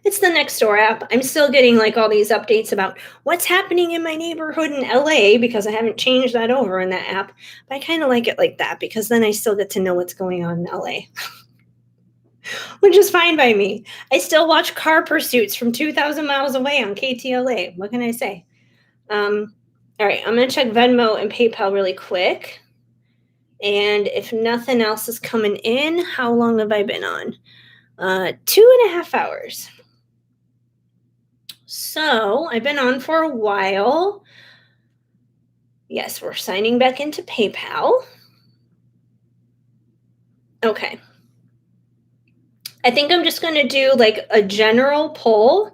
It's the Nextdoor app. I'm still getting like all these updates about what's happening in my neighborhood in LA because I haven't changed that over in that app. But I kind of like it like that because then I still get to know what's going on in LA. Which is fine by me. I still watch car pursuits from 2,000 miles away on KTLA. What can I say? All right, I'm going to check Venmo and PayPal really quick. And if nothing else is coming in, how long have I been on? 2.5 hours. So I've been on for a while. Yes, we're signing back into PayPal. Okay. I think I'm just going to do like a general poll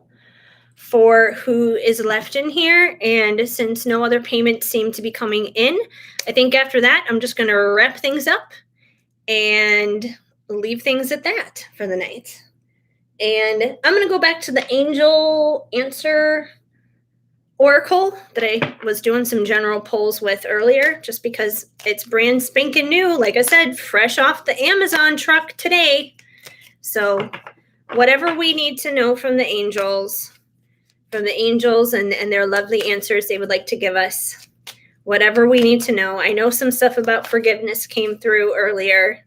for who is left in here. And since no other payments seem to be coming in, I think after that, I'm just going to wrap things up and leave things at that for the night. And I'm going to go back to the angel answer oracle that I was doing some general polls with earlier, just because it's brand spanking new. Like I said, fresh off the Amazon truck today. So whatever we need to know from the angels and their lovely answers they would like to give us, whatever we need to know. I know some stuff about forgiveness came through earlier,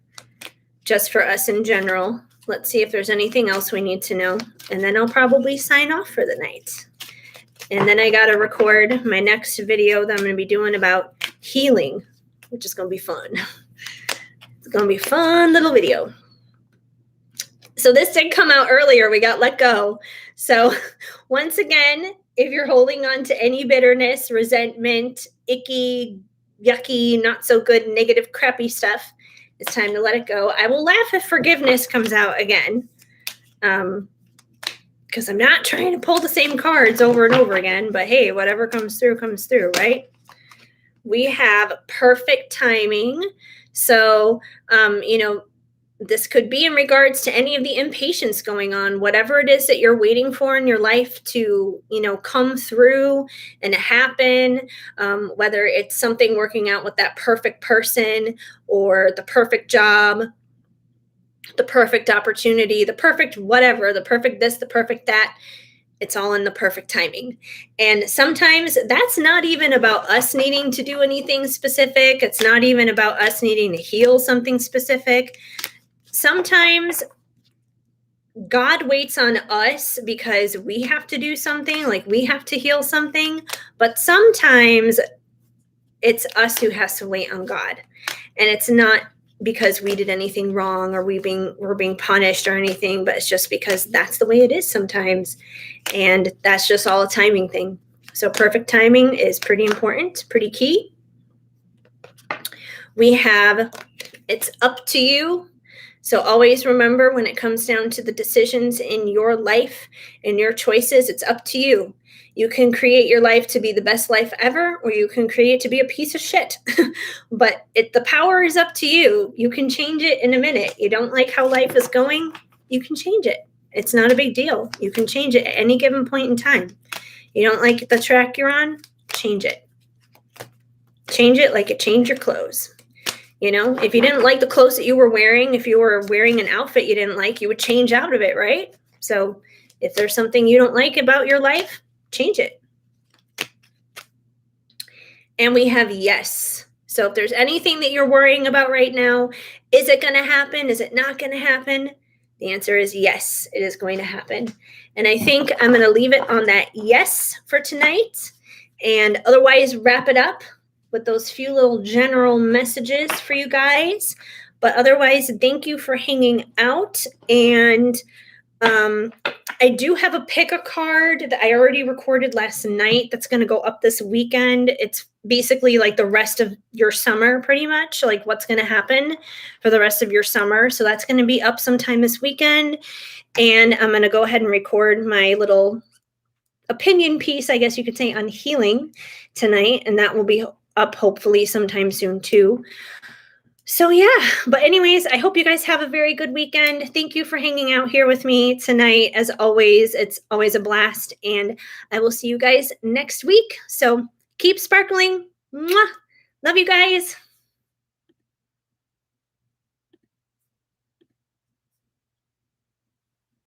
just for us in general. Let's see if there's anything else we need to know. And then I'll probably sign off for the night. And then I got to record my next video that I'm going to be doing about healing, which is going to be fun. It's going to be a fun little video. So this did come out earlier. We got let go. So once again, if you're holding on to any bitterness, resentment, icky, yucky, not so good, negative, crappy stuff, it's time to let it go. I will laugh if forgiveness comes out again. Because I'm not trying to pull the same cards over and over again. But hey, whatever comes through, right? We have perfect timing. So, This could be in regards to any of the impatience going on, whatever it is that you're waiting for in your life to, come through and happen, whether it's something working out with that perfect person or the perfect job, the perfect opportunity, the perfect whatever, the perfect this, the perfect that. It's all in the perfect timing. And sometimes that's not even about us needing to do anything specific. It's not even about us needing to heal something specific. Sometimes God waits on us because we have to do something, like we have to heal something. But sometimes it's us who has to wait on God. And it's not because we did anything wrong or we're being punished or anything, but it's just because that's the way it is sometimes. And that's just all a timing thing. So perfect timing is pretty important, pretty key. We have it's up to you. So always remember, when it comes down to the decisions in your life and your choices, it's up to you. You can create your life to be the best life ever, or you can create it to be a piece of shit. But the power is up to you. You can change it in a minute. You don't like how life is going, you can change it. It's not a big deal. You can change it at any given point in time. You don't like the track you're on, change it. Change it like it changed your clothes. If you didn't like the clothes that you were wearing, if you were wearing an outfit you didn't like, you would change out of it, right? So if there's something you don't like about your life, change it. And we have yes. So if there's anything that you're worrying about right now, is it going to happen? Is it not going to happen? The answer is yes, it is going to happen. And I think I'm going to leave it on that yes for tonight, and otherwise wrap it up with those few little general messages for you guys. But otherwise, thank you for hanging out. And I do have a pick a card that I already recorded last night that's going to go up this weekend. It's basically like the rest of your summer, pretty much, like what's going to happen for the rest of your summer. So that's going to be up sometime this weekend. And I'm going to go ahead and record my little opinion piece, I guess you could say, on healing tonight. And that will be up hopefully sometime soon too. So yeah, but anyways, I hope you guys have a very good weekend. Thank you for hanging out here with me tonight. As always, it's always a blast, and I will see you guys next week. So keep sparkling. Mwah! Love you guys.